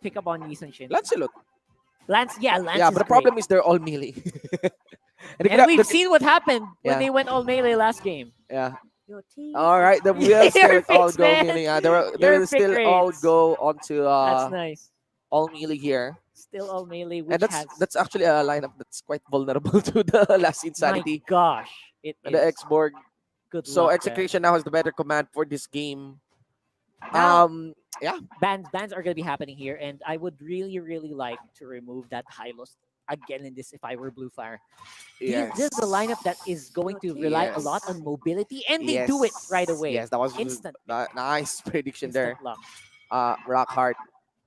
pick up on Yisun Shin. Lancelot. Lance, yeah, Lance Yeah, is but the great. problem is they're all melee. And we've seen what happened when Yeah. they went all melee last game. Yeah. All right, the wheels Your still all picks, go man. melee. They Your will pick still all rates. go onto That's nice. all melee here. Still all melee, which And has that's actually a lineup that's quite vulnerable to the last my insanity gosh, it and the is. Xborg. Good So luck there. Execration now has the better command for this game. Now, Yeah. bans are gonna be happening here, and I would really like to remove that Hylos again in this if I were Blue Fire. This is a lineup that is going to rely a lot on mobility, and they do it right away. Yes, that was Instant. nice prediction Instant there. luck. Rockhart.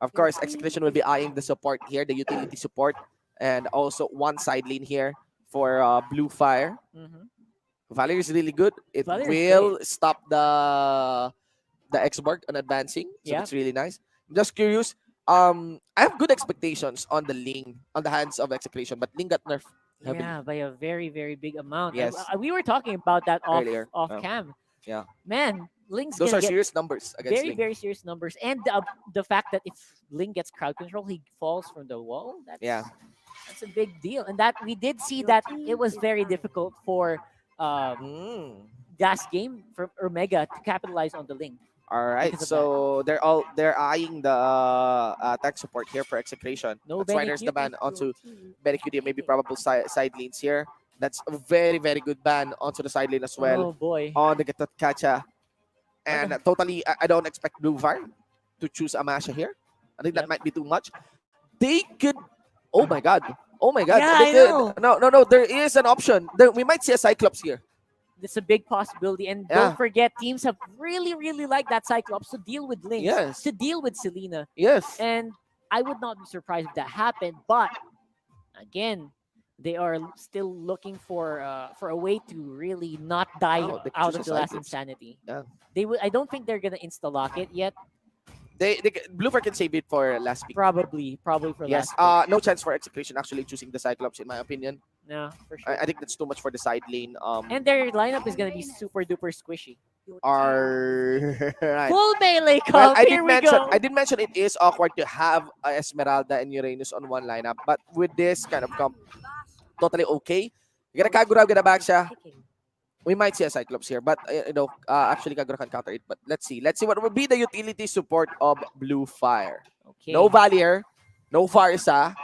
Of course, Execution will be eyeing the support here, the utility support, and also one side lane here for Blue Fire. Mhm. Valerie is really good. It Valerie is will stop the Xborg on advancing, so Yeah. that's really nice. I'm just curious. I have good expectations on the Ling on the hands of Execration, but Ling got nerfed heavily. Yeah, by a very big amount. Yes. We were talking about that Earlier. off Oh. cam. Yeah. Man, Ling's Those gonna are get serious numbers against Ling. very serious numbers, and the fact that if Ling gets crowd control, he falls from the wall. That's a big deal, and that we did see that it was very difficult for last game from Omega to capitalize on the Ling. All right, because of so they're eyeing the tech support here for Execration. No That's why there's the Benecutie. ban onto Benecutie, maybe probable side lanes here. That's a very good ban onto the side lane as well. Oh boy. On the Kacha. And totally, I don't expect Blue Fire to choose Amasha here. I think that might be too much. They could. Oh my god. Oh my god. Yeah, They I could- know. No. There is an option. We might see a Cyclops here. It's a big possibility, and Yeah. don't forget, teams have really liked that Cyclops to deal with Lynx, Yes. to deal with Selena. Yes. And I would not be surprised if that happened, but again, they are still looking for a way to really not die Oh, they out choose of a the last Cyclops. insanity. Yeah. They would. I don't think they're gonna insta lock it yet. Blue Fire can save it for last pick. Probably for Yes. last. No chance for Execution actually choosing the Cyclops in my opinion. No, for sure. I think that's too much for the side lane. And their lineup is gonna be super duper squishy. Right. Full melee Well, comp. Here we go. I did mention it is awkward to have Esmeralda and Uranus on one lineup, but with this kind of comp, totally okay. Gonna Kagura, gonna back siya. We might see a Cyclops here, but actually Kagura can counter it. But let's see what will be the utility support of Blue Fire. Okay. No Valier, no Farsa,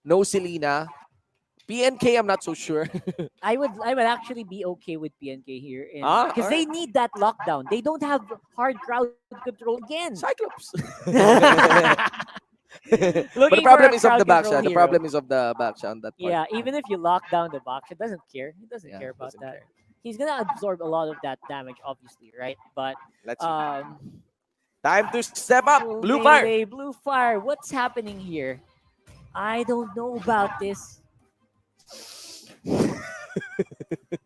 no Selena. PNK, I'm not so sure. I would actually be okay with PNK here because they alright. need that lockdown. They don't have hard crowd control again. Cyclops. Looking But the for problem a is of crowd the control backside. The hero. problem is of the backside on that part. Yeah, even if you lock down the box, it doesn't care. He doesn't Yeah, care about doesn't that. He's gonna absorb a lot of that damage, obviously, right? But Let's see. Time to step up. Blue Fire. Melee, Blue Fire. What's happening here? I don't know about this.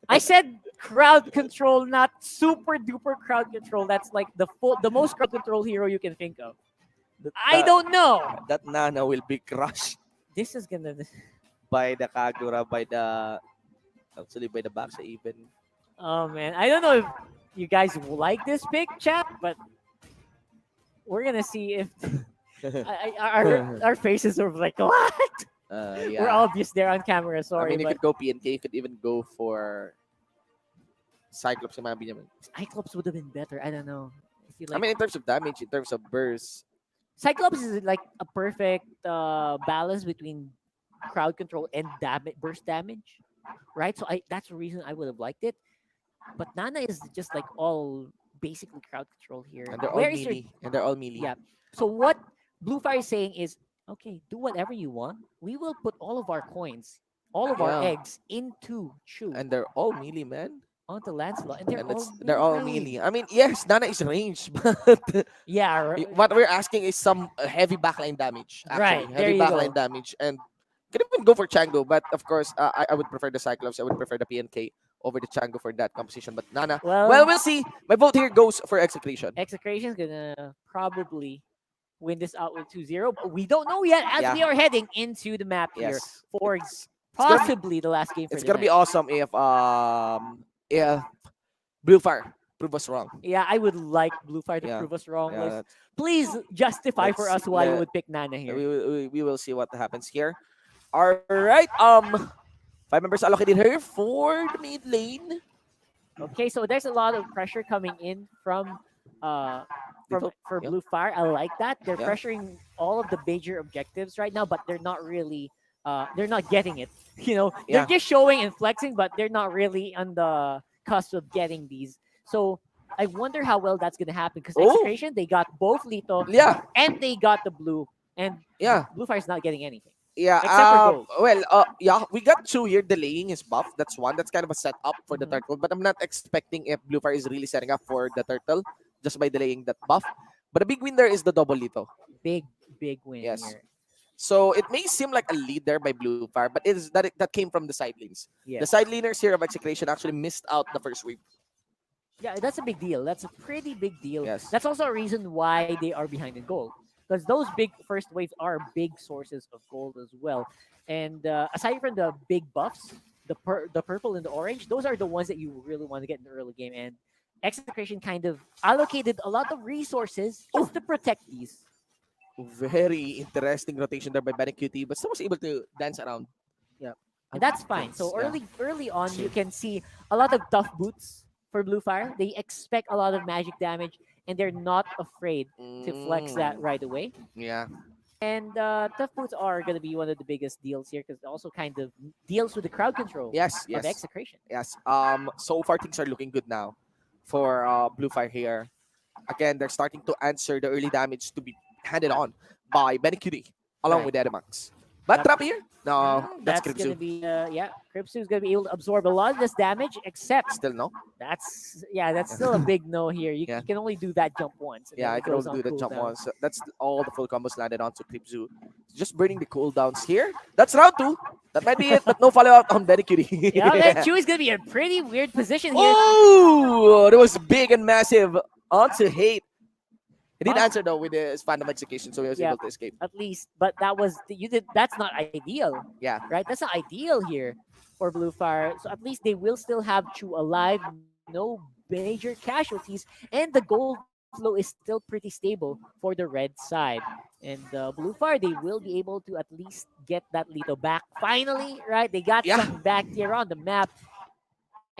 I said crowd control, not super duper crowd control. That's like the most crowd control hero you can think of. I don't know. That Nana will be crushed This is gonna. by the Kagura, by the backside even. Oh man, I don't know if you guys will like this pick, chat, but we're gonna see if our faces are like what. Yeah. We're obvious there on camera. Sorry, I mean, you but could go PNK. You could even go for Cyclops in my opinion. Cyclops would have been better. I don't know. I feel I like mean, in terms of damage, in terms of burst, Cyclops is like a perfect balance between crowd control and burst damage. right? So I that's the reason I would have liked it. But Nana is just like all basically crowd control here. And they're all Where is your melee. And they're all melee. yeah? So what Blue Fire is saying is, okay, do whatever you want. We will put all of our coins, all of our Yeah. eggs into Chu And they're all melee, man. onto Lancelot, and they're And all they're all melee. melee. I mean, yes, Nana is ranged, but Yeah, what we're asking is some heavy backline damage. right. Actually, There heavy you backline go. damage, and can even go for Chango. But of course, I would prefer the Cyclops. I would prefer the PNK over the Chango for that composition. But Nana, well, Well, we'll see. My vote here goes for Execration. Execration's gonna probably win this out with 2-0, but we don't know yet as Yeah. we are heading into the map here Yes. for gonna be- possibly the last game for It's the gonna be night. awesome if Blue Fire prove us wrong. Yeah, I would like Blue Fire to Yeah. prove us wrong. Yeah, Let's please justify for let's us why you let- would pick Nana here. we will see what happens here. All right. 5 members allocated here for the mid lane. Okay, so there's a lot of pressure coming in from Lethal, for yeah. Blue Fire. I like that. They're Yeah. pressuring all of the major objectives right now, but they're not really they're not getting it. You know, they're Yeah. just showing and flexing, but they're not really on the cusp of getting these. So I wonder how well that's gonna happen because Oh. Execration, they got both Lito Yeah. and they got the blue, and Yeah. Blue Fire's not getting anything. Yeah. Except for gold. Well, yeah, we got Chu here delaying his buff. That's one. That's kind of a setup for the turtle. But I'm not expecting if Blue Fire is really setting up for the turtle just by delaying that buff. But the big win there is the double Lito. Big win Yes. here. So it may seem like a lead there by Blue Fire, but that came from the side lanes. Yeah. The side laners here of Execration actually missed out the first wave. Yeah, that's a big deal. That's a pretty big deal. Yes. That's also a reason why they are behind in gold. Because those big first waves are big sources of gold as well. And aside from the big buffs, the purple and the orange, those are the ones that you really want to get in the early game. And Execration kind of allocated a lot of resources just to protect these. Very interesting rotation there by Benecutie, but still was able to dance around. Yeah. And that's fine. So Yeah. early on, you can see a lot of tough boots for Blue Fire. They expect a lot of magic damage, and they're not afraid to flex that right away. Yeah. And tough boots are going to be one of the biggest deals here because it also kind of deals with the crowd control Yes, of yes. Execration. Yes. So far things are looking good now for Blue Fire here. Again, they're starting to answer the early damage to be handed on by Benecutie along Right. with Edamax. But trap here? No, that's That's going to Kripsu. be, Kripsu's going to be able to absorb a lot of this damage, except Still no. that's still a big no here. You, Yeah. you can only do that jump once. and Yeah, then I it can goes only do on the jump cooldown. once. That's all the full combos landed onto Kripsu. Just burning the cooldowns here. That's round 2. That might be it, but no follow up on Benecutie. Yeah, then Chewy's going to be in a pretty weird position here. Oh, that was big and massive onto Hate. He did Huh? answer though with his Phantom Execution, so he was Yeah. able to escape. At least, but that's not ideal. Yeah. Right? That's not ideal here for Blue Fire. So at least they will still have Chu alive, no major casualties, and the gold flow is still pretty stable for the red side. And Blue Fire, they will be able to at least get that Lito back. Finally, right? They got Yeah. something back here on the map.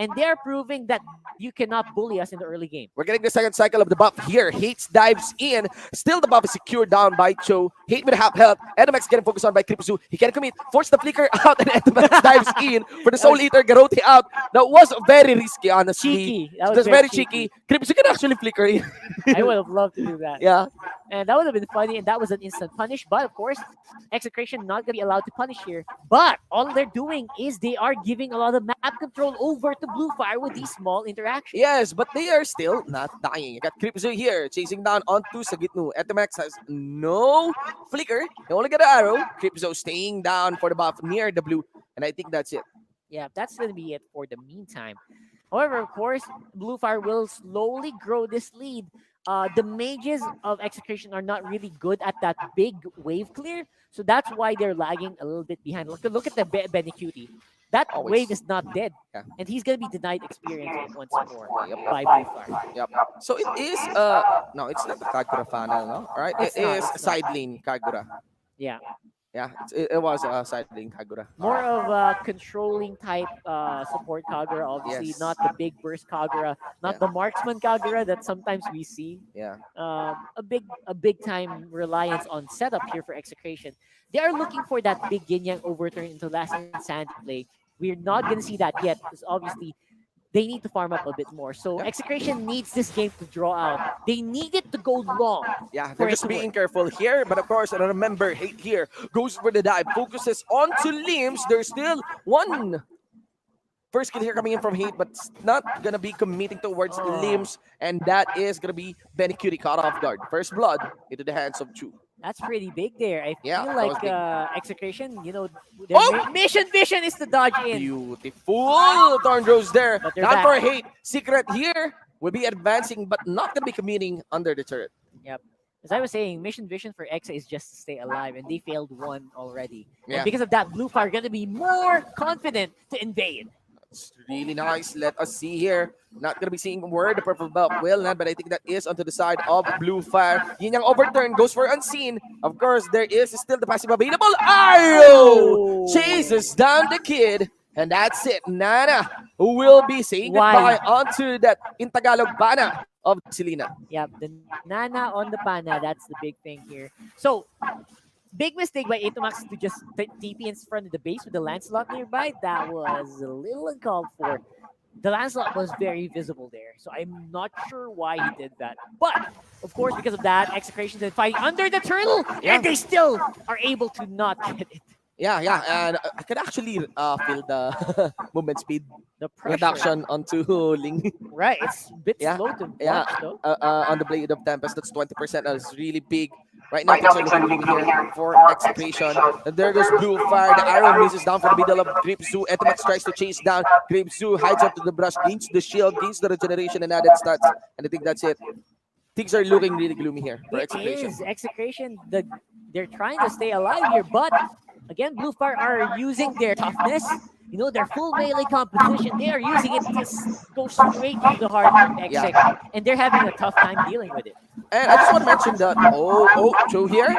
And they're proving that you cannot bully us in the early game. We're getting the second cycle of the buff here. Hate dives in. Still the buff is secured down by Cho. Hate with half health. Edamax getting focused on by Kripsu. He can commit. Force the flicker out and Edamax dives in for the Soul Eater. Garote out. That was very risky, honestly. Cheeky. That It was was very cheeky. Kripsu can actually flicker in. I would have loved to do that. Yeah. And that would have been funny, and that was an instant punish. But of course, Execration not gonna be allowed to punish here. But all they're doing is they are giving a lot of map control over to Blue Fire with these small interactions. Yes, but they are still not dying. You got Kripsu here, chasing down onto Sagitnu. Etamax has no flicker. They only got an arrow. Kripsu staying down for the buff near the blue. And I think that's it. Yeah, that's gonna be it for the meantime. However, of course, Blue Fire will slowly grow this lead. The mages of Execration are not really good at that big wave clear, so that's why they're lagging a little bit behind. Look at the Benecutie. That Always. wave is not dead, Yeah. and he's gonna be denied experience once more Yep. by Blue Fire. Yep. So it is no, it's not the Kagura funnel, no? All right, It's it not, is it's not. side lane Kagura. Yeah, Yeah, it was a side lane Kagura. more of a controlling type support Kagura. Obviously, Yes. not the big burst Kagura, not Yeah. the marksman Kagura that sometimes we see. Yeah. A big time reliance on setup here for Execration. They are looking for that big Yin Yang overturn into last insanity play. we're not going to see that yet because obviously they need to farm up a bit more. So Yeah. Execration needs this game to draw out. They need it to go long. Yeah, for they're it just to being work. careful here. But of course, and remember, Hate here goes for the dive, focuses onto Limbs. There's still one first kill here coming in from Hate, but it's not gonna be committing towards Limbs, and that is gonna be Benny Cutie caught off guard. First blood into the hands of Chu. That's pretty big there. I Yeah, feel that was like big. Execration, their mission vision is to dodge in. Beautiful Thorn Rose there. But they're Not back. for Hate. Secret here will be advancing, but not gonna be committing under the turret. Yep. As I was saying, mission vision for Exa is just to stay alive, and they failed one already. Yeah. And because of that, Blue Fire going to be more confident to invade. It's really nice. Let us see here. Not gonna be seeing where the purple belt will land, but I think that is onto the side of Blue Fire. Yin Yang overturn goes for unseen. Of course, there is still the passive available. Ayo! Chases down the kid. And that's it. Nana will be saying Why? goodbye onto that in Tagalog Bana of Selena. Yep, the Nana on the Pana, that's the big thing here. So, big mistake by Atomax to just TP in front of the base with the Lancelot nearby. That was a little uncalled for. The Lancelot was very visible there, so I'm not sure why he did that. But, of course, because of that, Execration then fighting under the turtle, and they still are able to not get it. Yeah, and I can actually feel the movement speed The pressure. reduction onto Ling. Right, it's a bit Yeah, slow to yeah. watch, though. On the Blade of Tempest, that's 20%. It's really big. Right now, things are looking good here for Execration. And there goes Blue Fire. The arrow misses down for the middle of Grip Zoo. Etomax tries to chase down. Grip Zoo hides onto the brush, gains the shield, gains the regeneration, and added stats. And I think that's it. Things are looking really gloomy here for Execration. It is. Execration, they're trying to stay alive here, but again, Blue Fire are using their toughness. Their full melee composition. They are using it to go straight to the heart of Exec, and they're having a tough time dealing with it. And I just want to mention that. Joe here.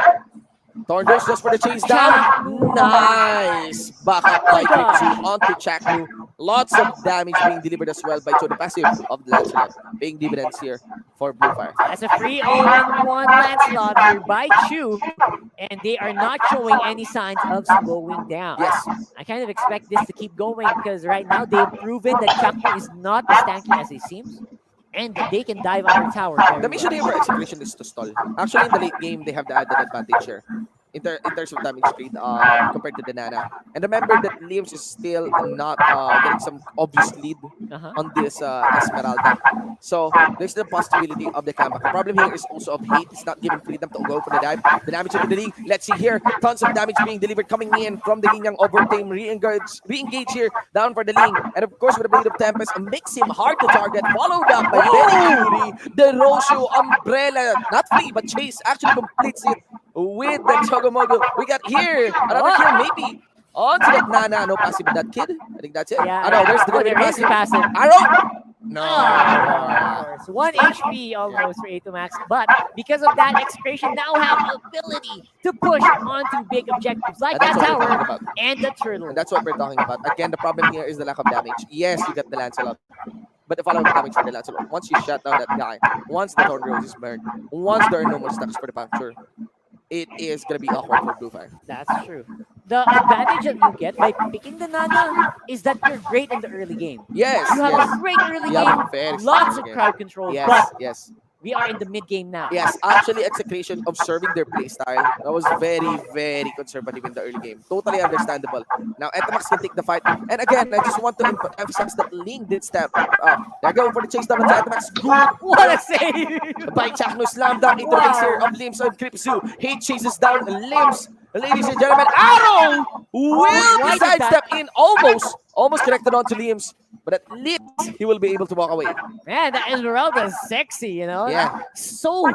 Torndos just for the chase down. Nice. Back up by Grip Zoo onto Chaknu. Lots of damage being delivered as well by Joe, the passive of the Lancelot. Paying dividends here for Blue Fire. That's a free 0-1 Lancelot here by Chu, and they are not showing any signs of slowing down. Yes. I kind of expect this to keep going because right now they've proven that Chaknu is not as tanky as he seems, and that they can dive under tower. The mission here for Execution is to stall. Actually, in the late game, they have the added advantage here. In terms of damage rate compared to the Nana. And remember that Liams is still not getting some obvious lead on this Esmeralda. So there's the possibility of the comeback. The problem here is also of Hate. It's not giving freedom to go for the dive. The damage into the league. Let's see here. Tons of damage being delivered coming in from the Yin Yang overtime. Re-engage here down for the Ling. And of course with the Blade of Tempest, makes him hard to target. Followed up by Benny Cutie. The Roshu Umbrella. Not free, but Chase actually completes it with the Chogomogo. We got here another kill maybe on to that Nana. No passive with that kid. I think that's it. Yeah, There's the there is passive. Arrow. No. It's 1 HP almost for Atomax, but because of that, Execration now have ability to push onto big objectives like that And that's what we're tower talking about. and the turtle. And that's what we're talking about. Again, the problem here is the lack of damage. Yes, you get the Lancelot, but the follow-up damage for the Lancelot. Once you shut down that guy, once the Thorn Rose is burned, once there are no more stacks for the puncture, it is going to be awkward for Blue Fire. That's true. The advantage that you get by picking the Nana is that you're great in the early game. Yes, You have yes. a great early You have a game, very lots strong of game. crowd control, Yes, but yes. we are in the mid game now. Yes, actually, Execration observing their playstyle. That was very, very conservative in the early game. Totally understandable. Now, Etomax can take the fight. And again, I just want to emphasize that Ling did step up. They're going for the chase down on Etomax. Good. What a save! By Chakno slam dunk into the base here of Limbs on Grip Zoo. Hate chases down Limbs. Ladies and gentlemen, Arrow will Why be did that- sidestep in almost connected onto Limbs. But at least he will be able to walk away. Man, that Esmeralda is sexy, Yeah. So,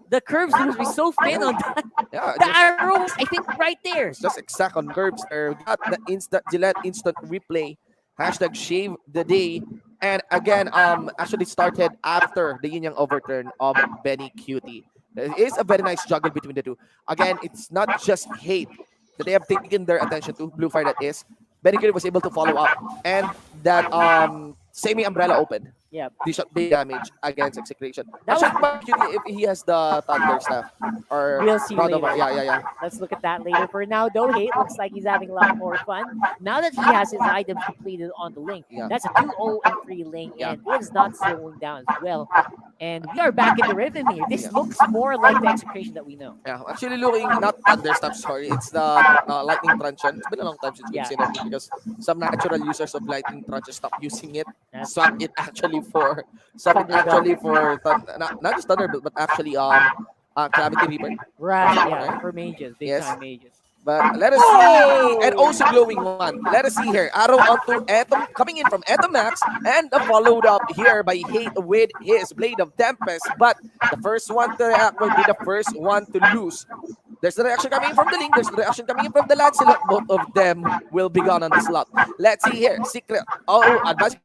the curves must be so thin on that. Yeah, The arrows, I think, right there. just exact on curbs there. Got the instant Gillette instant replay. Hashtag shave the day. And again, actually started after the Yin Yang overturn of Benny Cutie. It is a very nice juggle between the two. Again, it's not just Hate that they have taken their attention to. Blue Fire, that is. Benny Cutie was able to follow up. And that semi-umbrella opened. Yeah. D-Shot big damage against Execration. That Actually, was might be QT if he has the Thunder staff. Or We'll see Round of, later. yeah. Let's look at that later. For now, though, Hate looks like he's having a lot more fun. Now that he has his items completed on the link, Yeah. that's a 2-0 and 3 link, Yeah. and it is not slowing down as well. And we are back in the rhythm here. This Yeah. looks more like the Execration that we know. Yeah, actually looking not Thunder staff, sorry. It's the Lightning Truncheon. It's been a long time since we've Yeah. seen it because some natural users of Lightning Truncheon stopped using it. That's Swap it actually for not just Thunderbolt, but actually Calamity Reaper. Right, yeah, Right? for mages, big Yes. time mages. But let us see, and also glowing one. Let us see here. Arrow onto Atom, coming in from Atom Max, and followed up here by Hate with his Blade of Tempest. But the first one to react will be the first one to lose. There's the reaction coming in from the Link. There's the reaction coming in from the Lancelot. Both of them will be gone on the slot. Let's see here. Secret. Oh, advanced.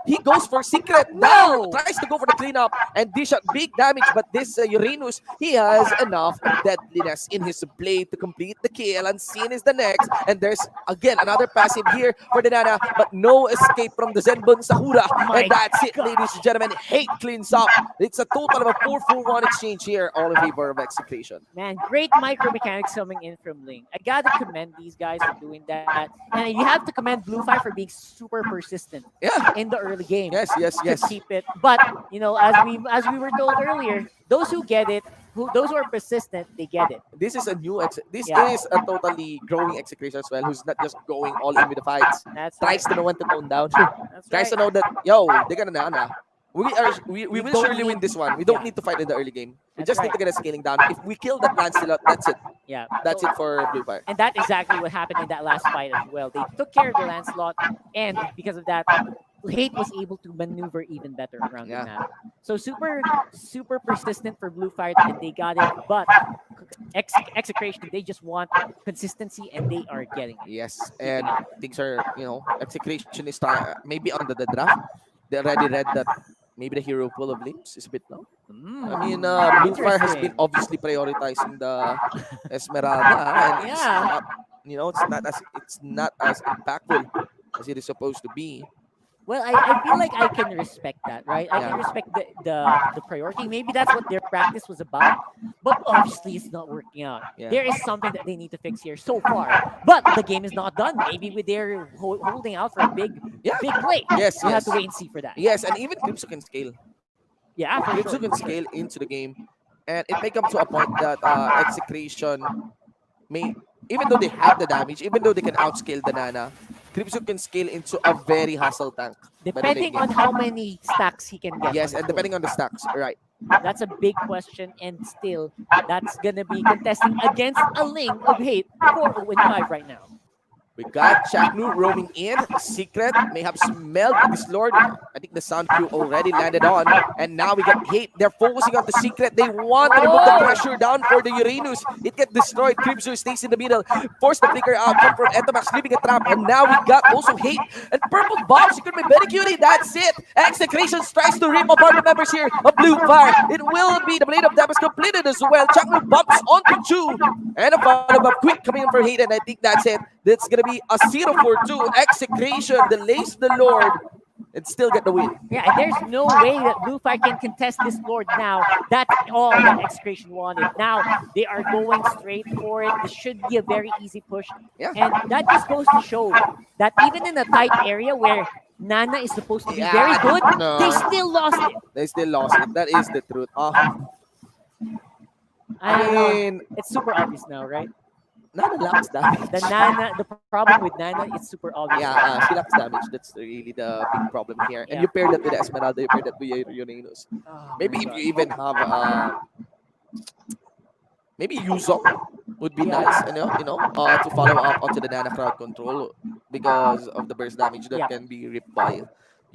He goes for Secret. No! Tries to go for the cleanup and dish out big damage. But this Uranus, he has enough deadliness in his blade to complete the kill. Unseen is the next. And there's, again, another passive here for the Nana. But no escape from the Zenbun Sakura. And that's it, ladies and gentlemen. Hate cleans up. It's a total of a 4-4-1 exchange here, all in favor of Execration. Man, great micro mechanics coming in from Link. I gotta commend these guys for doing that. And you have to commend Blu Fire for being super persistent. Yeah. In the early game. Yes. To keep it. But you know, as we were told earlier, those who get it, those who are persistent, they get it. This is a new this Yeah. is a totally growing Execration as well, who's not just going all in with the fights. That's Tries to know when to tone down. That's Tries to right. know that they're gonna Nana. We will don't surely win need- this one. We don't yeah. need to fight in the early game. We That's just need right. to get a scaling down. If we kill that Lancelot, that's it. Yeah. That's So- it for Blu Fire. And that's exactly what happened in that last fight as well. They took care of the Lancelot, and because of that, Hate was able to maneuver even better around the map. So super persistent for Blu Fire, and they got it. But Execration, they just want consistency, and they are getting it. Yes, and things are, Execration is maybe under the draft. They already read that maybe the hero pool of limbs is a bit low. I mean, Blu Fire has been Interesting. obviously prioritizing the Esmeralda, and Yeah. it's not as impactful as it is supposed to be. Well, I feel like I can respect that, right? I can Yeah. respect the priority. Maybe that's what their practice was about. But obviously, it's not working out. Yeah. There is something that they need to fix here so far. But the game is not done. Maybe they're holding out for a big play. Yes, We'll have yes. to wait and see for that. Yes, and even Crypto can scale. Yeah, for Crypto sure. can scale into the game, and it may come to a point that Execration may, even though they have the damage, even though they can outscale the Nana, Crypto can scale into a very hustle tank. by the late Depending game. on how many stacks he can get. Yes, on and the depending on the stacks, right? That's a big question, and still, that's gonna be contesting against a Link of Hate 4-5 right now. We got Chaknu roaming in. Secret may have smelled this Lord. I think the sound crew already landed on. And now we got Hate. They're focusing on the Secret. They want to remove the pressure down for the Uranus. It gets destroyed. Crimson stays in the middle. Force the flicker out. Come from Etomax, leaving a trap. And now we got also Hate. And Purple Bomb. Secret may very cutie. That's it. Execration tries to rip apart the members here of Blu Fire. It will be the Blade of Tempest completed as well. Chaknu bumps onto Chu. And a follow-up quick coming in for Hate. And I think that's it. That's going to be a 0-4-2. Execration delays the Lord and still get the win. Yeah, and there's no way that Blu Fire can contest this Lord now. That's all that Execration wanted. Now they are going straight for it. This should be a very easy push. Yeah. And that just goes to show that even in a tight area where Nana is supposed to be very good, no. they still lost it. They still lost it. That is the truth. I don't mean, know. It's super obvious now, right? Nana lacks damage. The problem with Nana is super obvious. Yeah, she lacks damage. That's really the big problem here. And you pair that with Esmeralda, you pair that with Uranus. Maybe if you even have maybe Yuzong would be nice, to follow up onto the Nana crowd control because of the burst damage that can be ripped by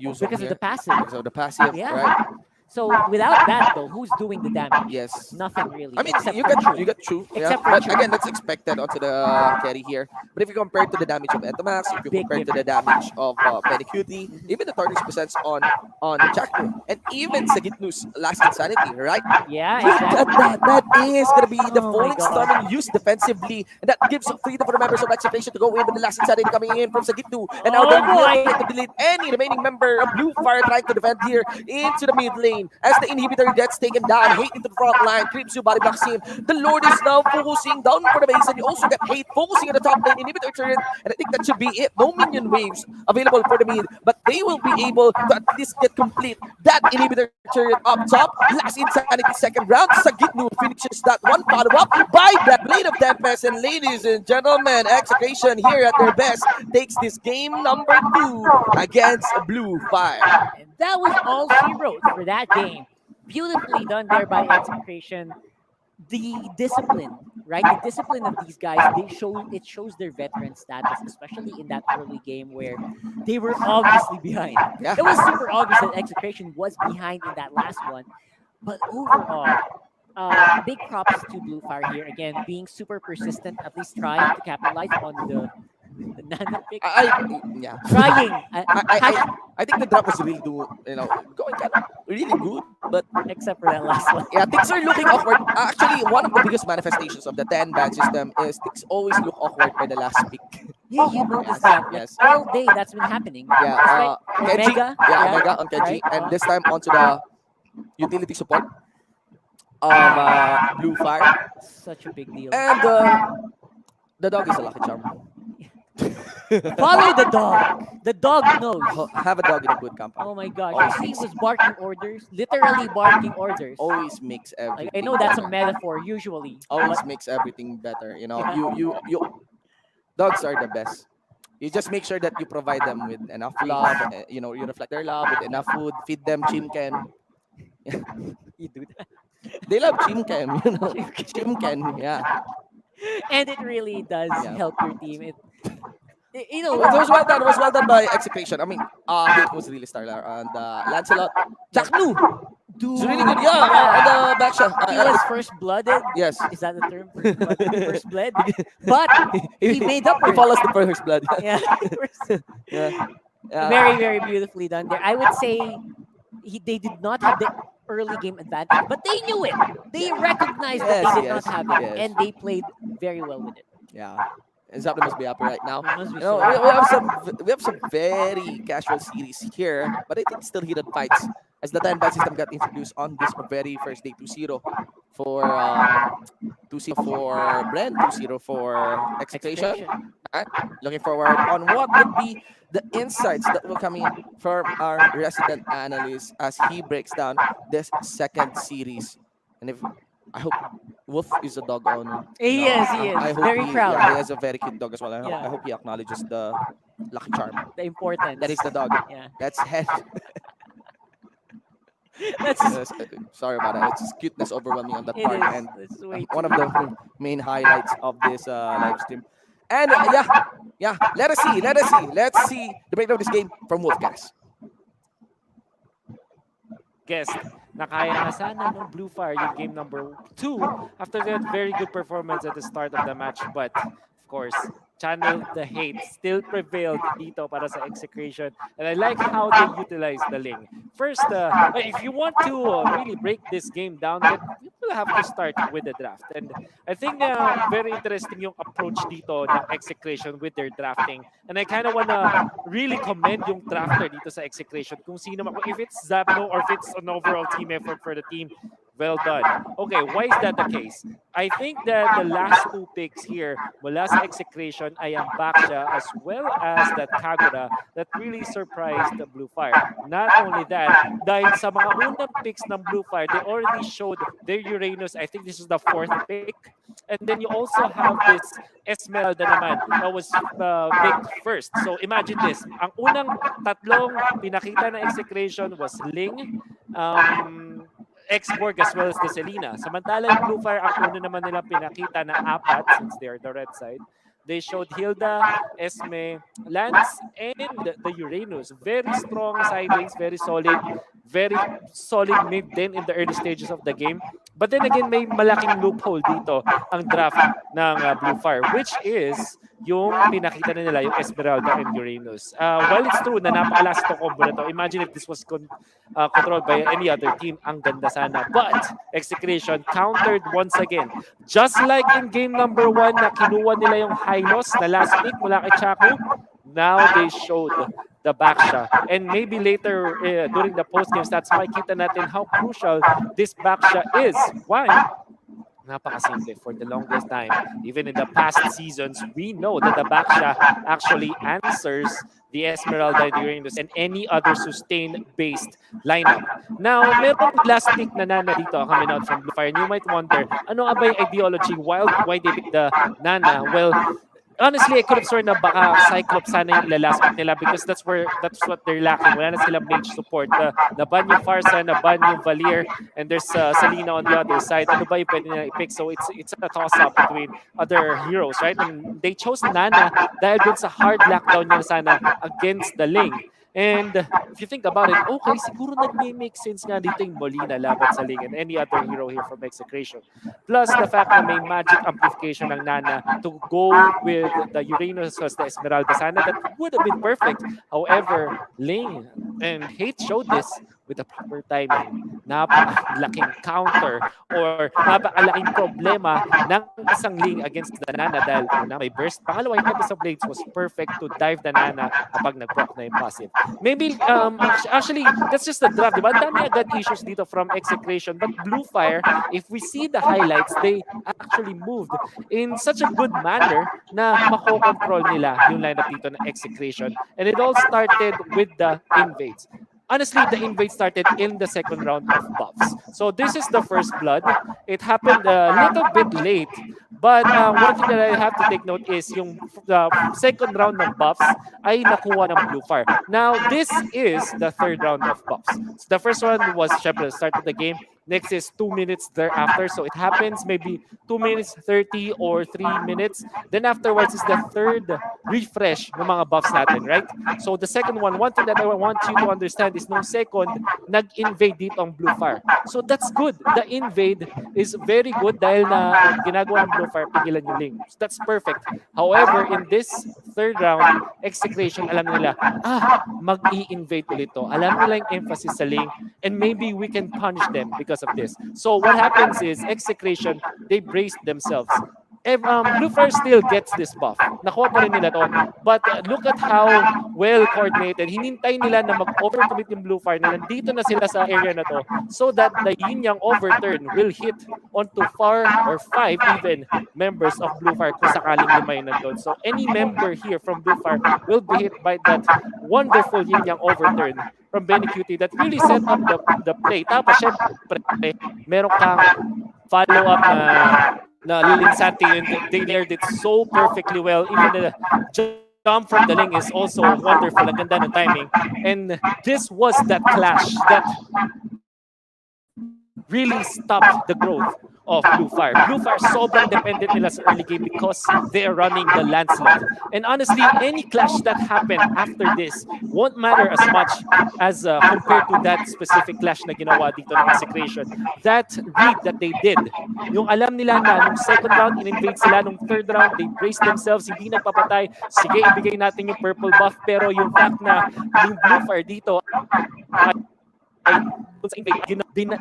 Yuzong Because of here. the passive. Because of the passive, Yeah. right? So without that though, who's doing the damage? Yes. Nothing really. I mean, except you for got Chu. you got Chu, yeah. Except for But Chu. again, that's expected onto the carry here. But if you compare to the damage of Etomax, if you Big compare to the difference. damage of Penny Cutie, even the Tortoise presents on Jackno, and even Sagitnu's last insanity, right? Yeah, Look at exactly. that. That is gonna be the Oh my falling god. storming used defensively, and that gives freedom for the members of Execration to go in with the last insanity coming in from Sagitnu, and now they Oh will boy. try to delete any remaining member of Blue Fire trying to defend here into the mid lane as the inhibitor gets taken down. Hate into the front line, creeps you, body blocks him. The Lord is now focusing down for the base, and you also get Hate focusing on the top lane, inhibitor turret, and I think that should be it. No minion waves available for the mid, but they will be able to at least get complete that inhibitor turret up top. Last insanity second round. Sagitnu finishes that one follow-up by that Blade of Tempest, and ladies and gentlemen, Execration here at their best takes this game number 2 against Blue Fire. And that was all she wrote for that game. Beautifully done there by Execration. The discipline, right? The discipline of these guys, it shows their veteran status, especially in that early game where they were obviously behind. Yeah. It was super obvious that Execration was behind in that last one. But overall, big props to Blue Fire here again, being super persistent, at least trying to capitalize on the nano pick. Yeah. Trying. I think the drop was really going kind of really good, but except for that last one. yeah, things are looking awkward. Actually, one of the biggest manifestations of the 10 ban system is things always look awkward by the last pick. Yeah, you noticed Yes, that. Like, yes. all day that's been happening. Yeah, Right? Kenji. Omega. Yeah, Omega on Kenji, right? and this time onto the utility support of Blue Fire, Such a big deal. and the dog is a lucky charm. Follow the dog. The dog knows. Have a dog in a good company. Oh my gosh. Always You see, he makes, was barking orders. Literally barking orders. always makes everything. Like, I know that's a better. metaphor usually. Always but makes everything better. You know, Yeah. you dogs are the best. You just make sure that you provide them with enough love. You reflect their love with enough food. Feed them chimken. You do that. They love chimken. Chimken. Yeah. And it really does Yeah. help your team. You know, It was well done. It was well done by Execration. I mean, Hate was really stellar. And Lancelot, Jacknu, dude, it's really good. Yeah, and the back shot. he was first blooded. Yes. Is that the term? First blood. But he made up for He it. follows the first blood. Yeah. Yeah. Yeah. Very, very beautifully done there. I would say they did not have the early game advantage, but they knew it. They recognized that Yes, they did yes, not have it, yes. and they played very well with it. Yeah. And Zapdo must be happy right now. He must be You know, so we have some very casual series here, but I think still heated fights as the 10 ban system got introduced on this very first day 2-0 for 2-0 for Bren, 2-0 for Execration. Alright, looking forward on what would be the insights that will come in from our resident analyst as he breaks down this second series. And if I hope Wolf is a dog owner. He is, he is. I hope Very proud. Yeah, he has a very cute dog as well. Yeah. I hope he acknowledges the lucky charm. The importance. That is the dog. Yeah. That's head. That's Sorry about that. It's just cuteness overwhelming on that It part, is. and It's way one too of the main highlights of this live stream. And yeah. Let's see the breakdown of this game from Wolfcast. Guest na kaya na sana ng Blue Fire yung game number 2 after that very good performance at the start of the match, but of course channel the hate still prevailed dito para sa Execration, and I like how they utilize the link. First, if you want to really break this game down, then you will have to start with the draft, and I think very interesting yung approach dito ng Execration with their drafting, and I kind of wanna really commend yung drafter dito sa Execration kung sino man, if it's Zapno or if it's an overall team effort for the team. Well done. Okay, why is that the case? I think that the last 2 picks here mula sa Execration ay ang Baksha as well as that Kagura that really surprised the Blue Fire. Not only that, dahil sa mga unang picks ng Blue Fire, they already showed their Uranus. I think this is the 4th pick. And then you also have this Esmeralda naman that was picked first. So imagine this. Ang unang tatlong pinakita ng Execration was Ling, X-Borg as well as the Selena. Samantala yung Blue Fire, ang una naman nilang pinakita na 4 since they are the red side. They showed Hilda, Esme, Lance, and the Uranus. Very strong side lanes, very solid, very solid mid din in the early stages of the game. But then again, may malaking loophole dito ang draft ng Blue Fire, which is yung pinakita na nila, yung Esmeralda and Uranus. While it's true na napakalakas itong combo na to, imagine if this was controlled by any other team, ang ganda sana. But Execration countered once again. Just like in game number 1 na kinuha nila yung Hylos na last pick mula kay Chaku, now they showed the backsha. And maybe later during the post-game stats, makikita natin how crucial this backsha is. Why? Napakasimple. For the longest time, even in the past seasons, we know that the backsha actually answers the Esmeralda, the Uranus, and any other sustain-based lineup. Now, merong last pick na Nana dito coming out from Blue Fire. And you might wonder, ano nga ba yung ideology? Why they pick the Nana? Well, honestly, I could have sworn na baka Cyclops sana yung ilalast pick nila because that's what they're lacking. Wala na silang mage support. Naban yung Farsa, naban yung Valier, and there's Selena on the other side. Ano ba yung pwede nila i-pick? So it's a toss-up between other heroes, right? And they chose Nana dahil dun sa hard lockdown niya sana against the Ling. And if you think about it, okay, siguro nag-make sense nga dito yung Molina laban sa Ling and any other hero here from Execration. Plus the fact na may magic amplification ng Nana to go with the Uranus as the Esmeralda sana, that would have been perfect. However, Ling and Hate showed this with the proper timing. Napakalaking counter or napakalaking problema ng isang Ling against the Nana dahil una may burst. Pangalawa, yung Tempest of Blades was perfect to dive the Nana kapag nag-proc na yung passive. Maybe, actually, that's just the draft, diba? Ang dami agad issues dito from Execration. But Blue Fire, if we see the highlights, they actually moved in such a good manner na mako-control nila yung lineup dito ng Execration. And it all started with the invades. Honestly, the invade started in the second round of buffs. So this is the first blood. It happened a little bit late. But one thing that I have to take note is yung second round ng buffs ay nakuha ng Blue Fire. Now, this is the third round of buffs. So the first one was, syempre, start of the game. Next is 2 minutes thereafter. So it happens maybe 2 minutes 30 or 3 minutes. Then afterwards is the third refresh ng mga buffs natin, right? So the second one thing that I want you to understand is nung second, nag-invade dito ang Blue Fire. So that's good. The invade is very good dahil na ginagawa ng Blue Fire, pigilan yung Ling. So that's perfect. However, in this third round, Execration, alam nila, mag-i-invade ulit to. Alam nila yung emphasis sa Ling and maybe we can punish them because of this. So what happens is Execration, they braced themselves. Blue Fire still gets this buff. Nakuha pa rin nila to. But look at how well coordinated. Hinintay nila na mag-overcommit yung Blue Fire na nandito na sila sa area na to so that the yin-yang overturn will hit onto 4 or 5 even members of Blue Fire kung sakaling lima yung nandun. So any member here from Blue Fire will be hit by that wonderful yin-yang overturn from Benny Cutie that really set up the play. Tapos syempre, meron kang follow-up na Linsanti, and they layered it so perfectly well. Even the jump from the Ling is also wonderful. Ang ganda ng timing. And this was that clash that really stopped the growth of Blue Fire. Blue Fire sobrang dependent nila sa early game because they are running the landslide. And honestly, any clash that happened after this won't matter as much as compared to that specific clash na ginawa dito ng Execration. That read that they did, yung alam nila na nung second round, in-invade sila, nung third round, they braced themselves, hindi nagpapatay, sige, ibigay natin yung purple buff, pero yung fact na yung Blue Fire dito ay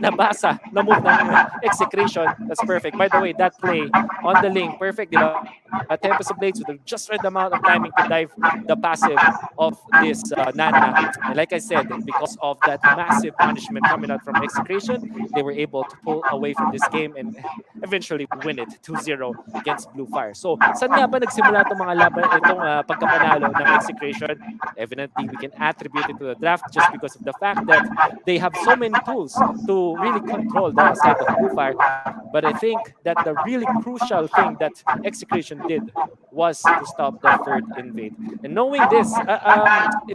nabasa na move ng Execration. That's perfect. By the way, that play on the Ling, perfect, di ba? A Tempest of Blades with just right amount of timing to dive the passive of this Nana. And like I said, because of that massive punishment coming out from Execration, they were able to pull away from this game and eventually win it 2-0 against Blue Fire. So, saan nga ba nagsimula itong mga laban, itong pagkapanalo ng Execration? Evidently, we can attribute it to the draft just because of the fact that they have so many tools to really control the side of Blue Fire. But I think that the really crucial thing that Execration did was to stop the third invade. And knowing this,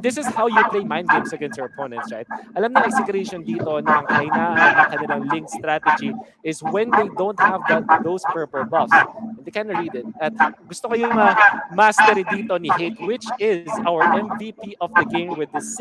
this is how you play mind games against your opponents, right? Alam ng Execration dito na ang kahinaan ng kanilang link strategy is when they don't have those purple buffs. And they kind of read it. At gusto ko yung mastery dito ni Hate, which is our MVP of the game with the 6,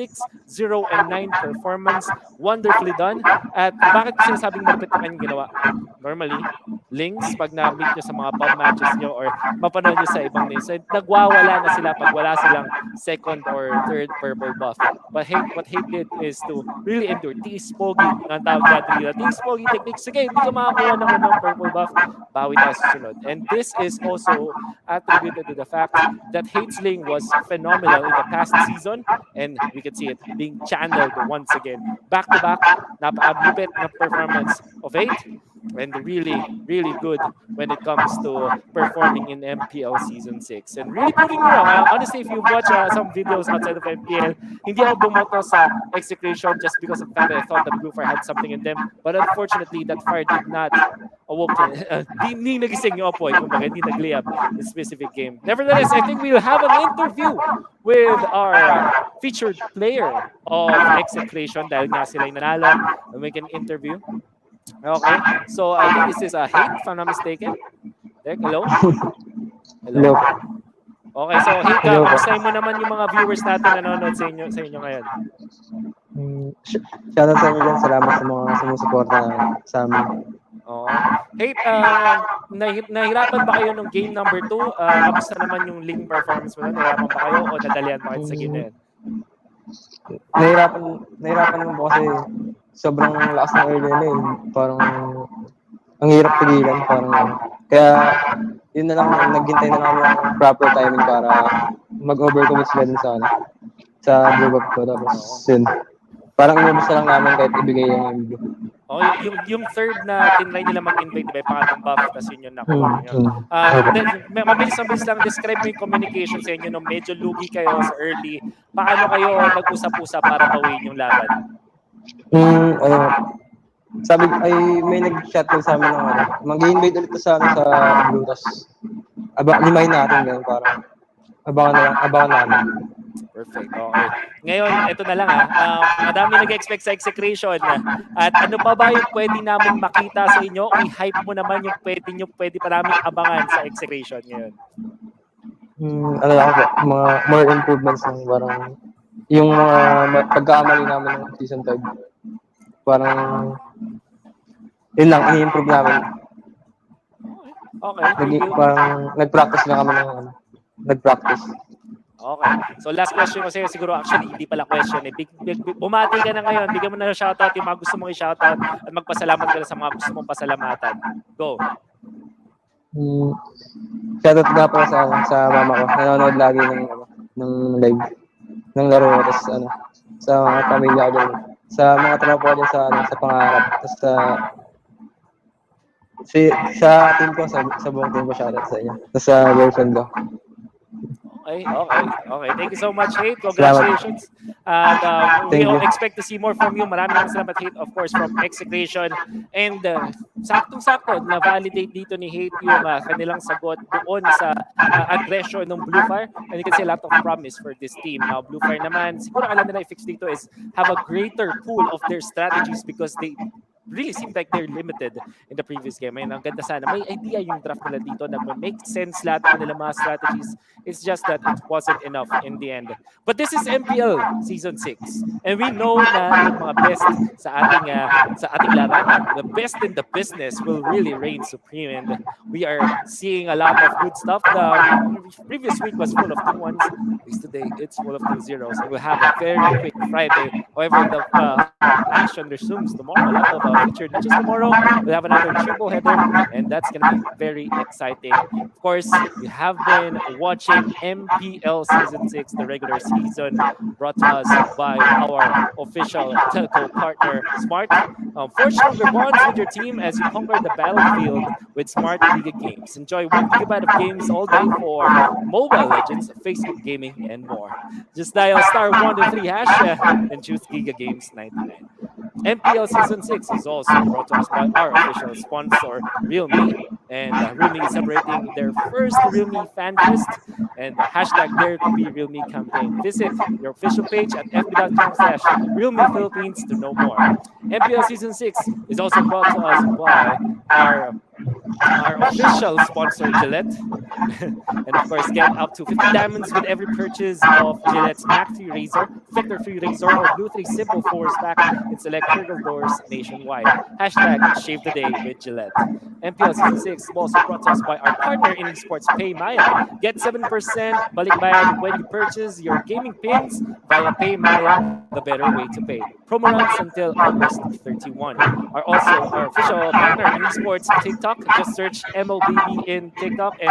0, and 9 performance. Wonderfully done. At bakit ko sinasabing malapit ang kanyang ginawa? Normally, links, pag na-meet nyo sa mga pub matches nyo or mapanood nyo sa ibang names, nagwawala na sila pag wala silang second or third purple buff. But what Hate did is to really endure. T-Spogy, ang tawag natin dito. T-Spogy technique. Sige, hindi ka makakuha ng unang purple buff. Bawi tayo sa sunod. And this is also attributed to the fact that Hate's lane was phenomenal in the past season. And we can see it being channeled once again. Back-to-back, napaka-lupit na performance of Hate. And really, really good when it comes to performing in MPL Season 6. And really proving me wrong. Honestly, if you watch some videos outside of MPL, hindi ako bumoto sa Execration just because of the fact that I thought that Blu Fire had something in them. But unfortunately, that fire did not awoken. Hindi nagising yung Apoy, kumbaga, hindi nag-layup in specific game. Nevertheless, I think we'll have an interview with our featured player of Execration dahil nga sila yung nanalo. And we can interview. Okay, so I think this is a Hate, if I'm not mistaken. Derek, hello? Hello? Okay, so Hate, kamustahin mo naman yung mga viewers natin na nanonood sa inyo ngayon? Shoutout sa inyo dyan. Salamat sa mga sumusuporta sa amin. Okay. Hate, nahirapan ba kayo nung game number 2? Kamusta naman yung link performance mo na? Nahirapan ba kayo o nadalian ba kayo sa game na yan? Nahirapan naman po kasi sobrang lakas ng early na eh. Parang ang hirap pigilan. Kaya yun na lang, naghintay na lang ng proper timing para mag-overcommit sila dun sa blue buff ko. Tapos yun, parang inubos na lang namin kahit ibigay yung blue. Okay, yung third na tinry nila mag-invade, diba, pangatong buff, tapos yun yung nakuha nyo. Mabilis lang, describe mo yung communication sa inyo nung medyo lugi kayo sa early. Paano kayo nag-usap-usap para bawiin yung laban? Sabi ay may nag-chat ko sa amin ng mag-invade ulit sa blue, tapos limahin natin ganun, parang abangan namin. Perfect. Okay. Ngayon, ito na lang madami nag-expect sa Execration. At ano pa ba yung pwede namin makita sa inyo? I-hype mo naman yung pwede pa namin abangan sa Execration ngayon. Ano lang po, mga more improvements ng parang yung mga pagkakamali namin ng season 5. Parang yun lang, ini-improve namin. Okay. Parang nag-practice na kami nag-practice. Okay. So last question ko sa'yo, siguro actually hindi pala question eh. Bumati ka na ngayon, bigyan mo na ng shoutout yung mga gusto mong i-shoutout at magpasalamat ka na sa mga gusto mong pasalamatan. Go. Shoutout nga pala sa mama ko. Nanonood lagi ng live ng laro ko. Tapos sa mga pamilya ko dyan. Sa mga tropa ko dyan sa pangarap. Tapos sa team ko, sa buong team ko, shoutout sa inyo. Tapos sa girlfriend ko. Okay. Thank you so much, Hate. Congratulations. And we expect to see more from you. Maraming salamat, Hate, of course, from Execration. And saktong-sakto, na-validate dito ni Hate yung kanilang sagot doon sa aggression ng Blu Fire. And you can see a lot of promise for this team. Now, Blu Fire naman, siguro alam nila i-fix dito is have a greater pool of their strategies because they really seemed like they're limited in the previous game. Ayun, ang ganda sana. May idea yung draft nila dito na make sense lahat ng nila mga strategies. It's just that it wasn't enough in the end. But this is MPL Season 6. And we know na yung mga best sa ating larangan, the best in the business will really reign supreme. And we are seeing a lot of good stuff. The previous week was full of 2-1s. At least today, it's full of 2-0s. And we'll have a very quick Friday. However, the action resumes tomorrow. A lot of featured matches tomorrow. We'll have another triple header, and that's going to be very exciting. Of course, we have been watching MPL Season 6, the regular season, brought to us by our official telco partner, Smart. Forge stronger bonds with your team as you conquer the battlefield with Smart Giga Games. Enjoy 1 GB of games all day for Mobile Legends, Facebook Gaming, and more. Just dial *123# and choose Giga Games 99. MPL Season 6 is also brought to us by our official sponsor, Realme. And Realme is celebrating their first Realme Fan Fest and the hashtag Dare to Be Realme campaign. Visit your official page at fb.com/Realme Philippines to know more. MPL Season 6 is also brought to us by our official sponsor, Gillette. And of course, get up to 50 diamonds with every purchase of Gillette's Mac 3 Razor, Vector 3 Razor, or Blue 3 Simple Force Vac in select critical doors nationwide. Hashtag Shave the Day with Gillette. MPL Season 6 is also brought to us by our partner in esports, Paymaya. Get 7% balikbayan when you purchase your gaming pins via Paymaya, the better way to pay. Promo runs until August 31. Our official partner in esports, TikTok. Just search MLBB in TikTok and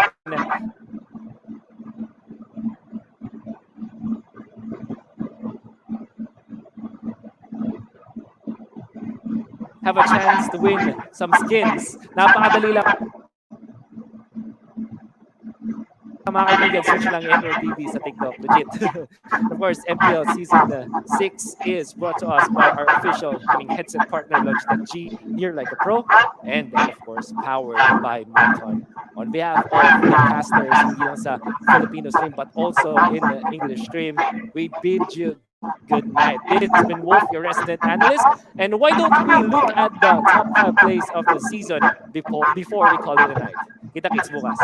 have a chance to win some skins. Napakadali lang. Mga kaibigan, search lang MLBB sa TikTok. Legit. Of course, MPL Season 6 is brought to us by our official headset partner, Logitech G, Near Like a Pro, and of course, powered by Milton. On behalf of the casters, hindi lang sa Filipino stream, but also in the English stream, we bid you good night. This has been Wolf, your resident analyst. And why don't we look at the top 5 plays of the season before we call it a night? Kita-kits bukas.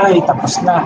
Ay, tapos na.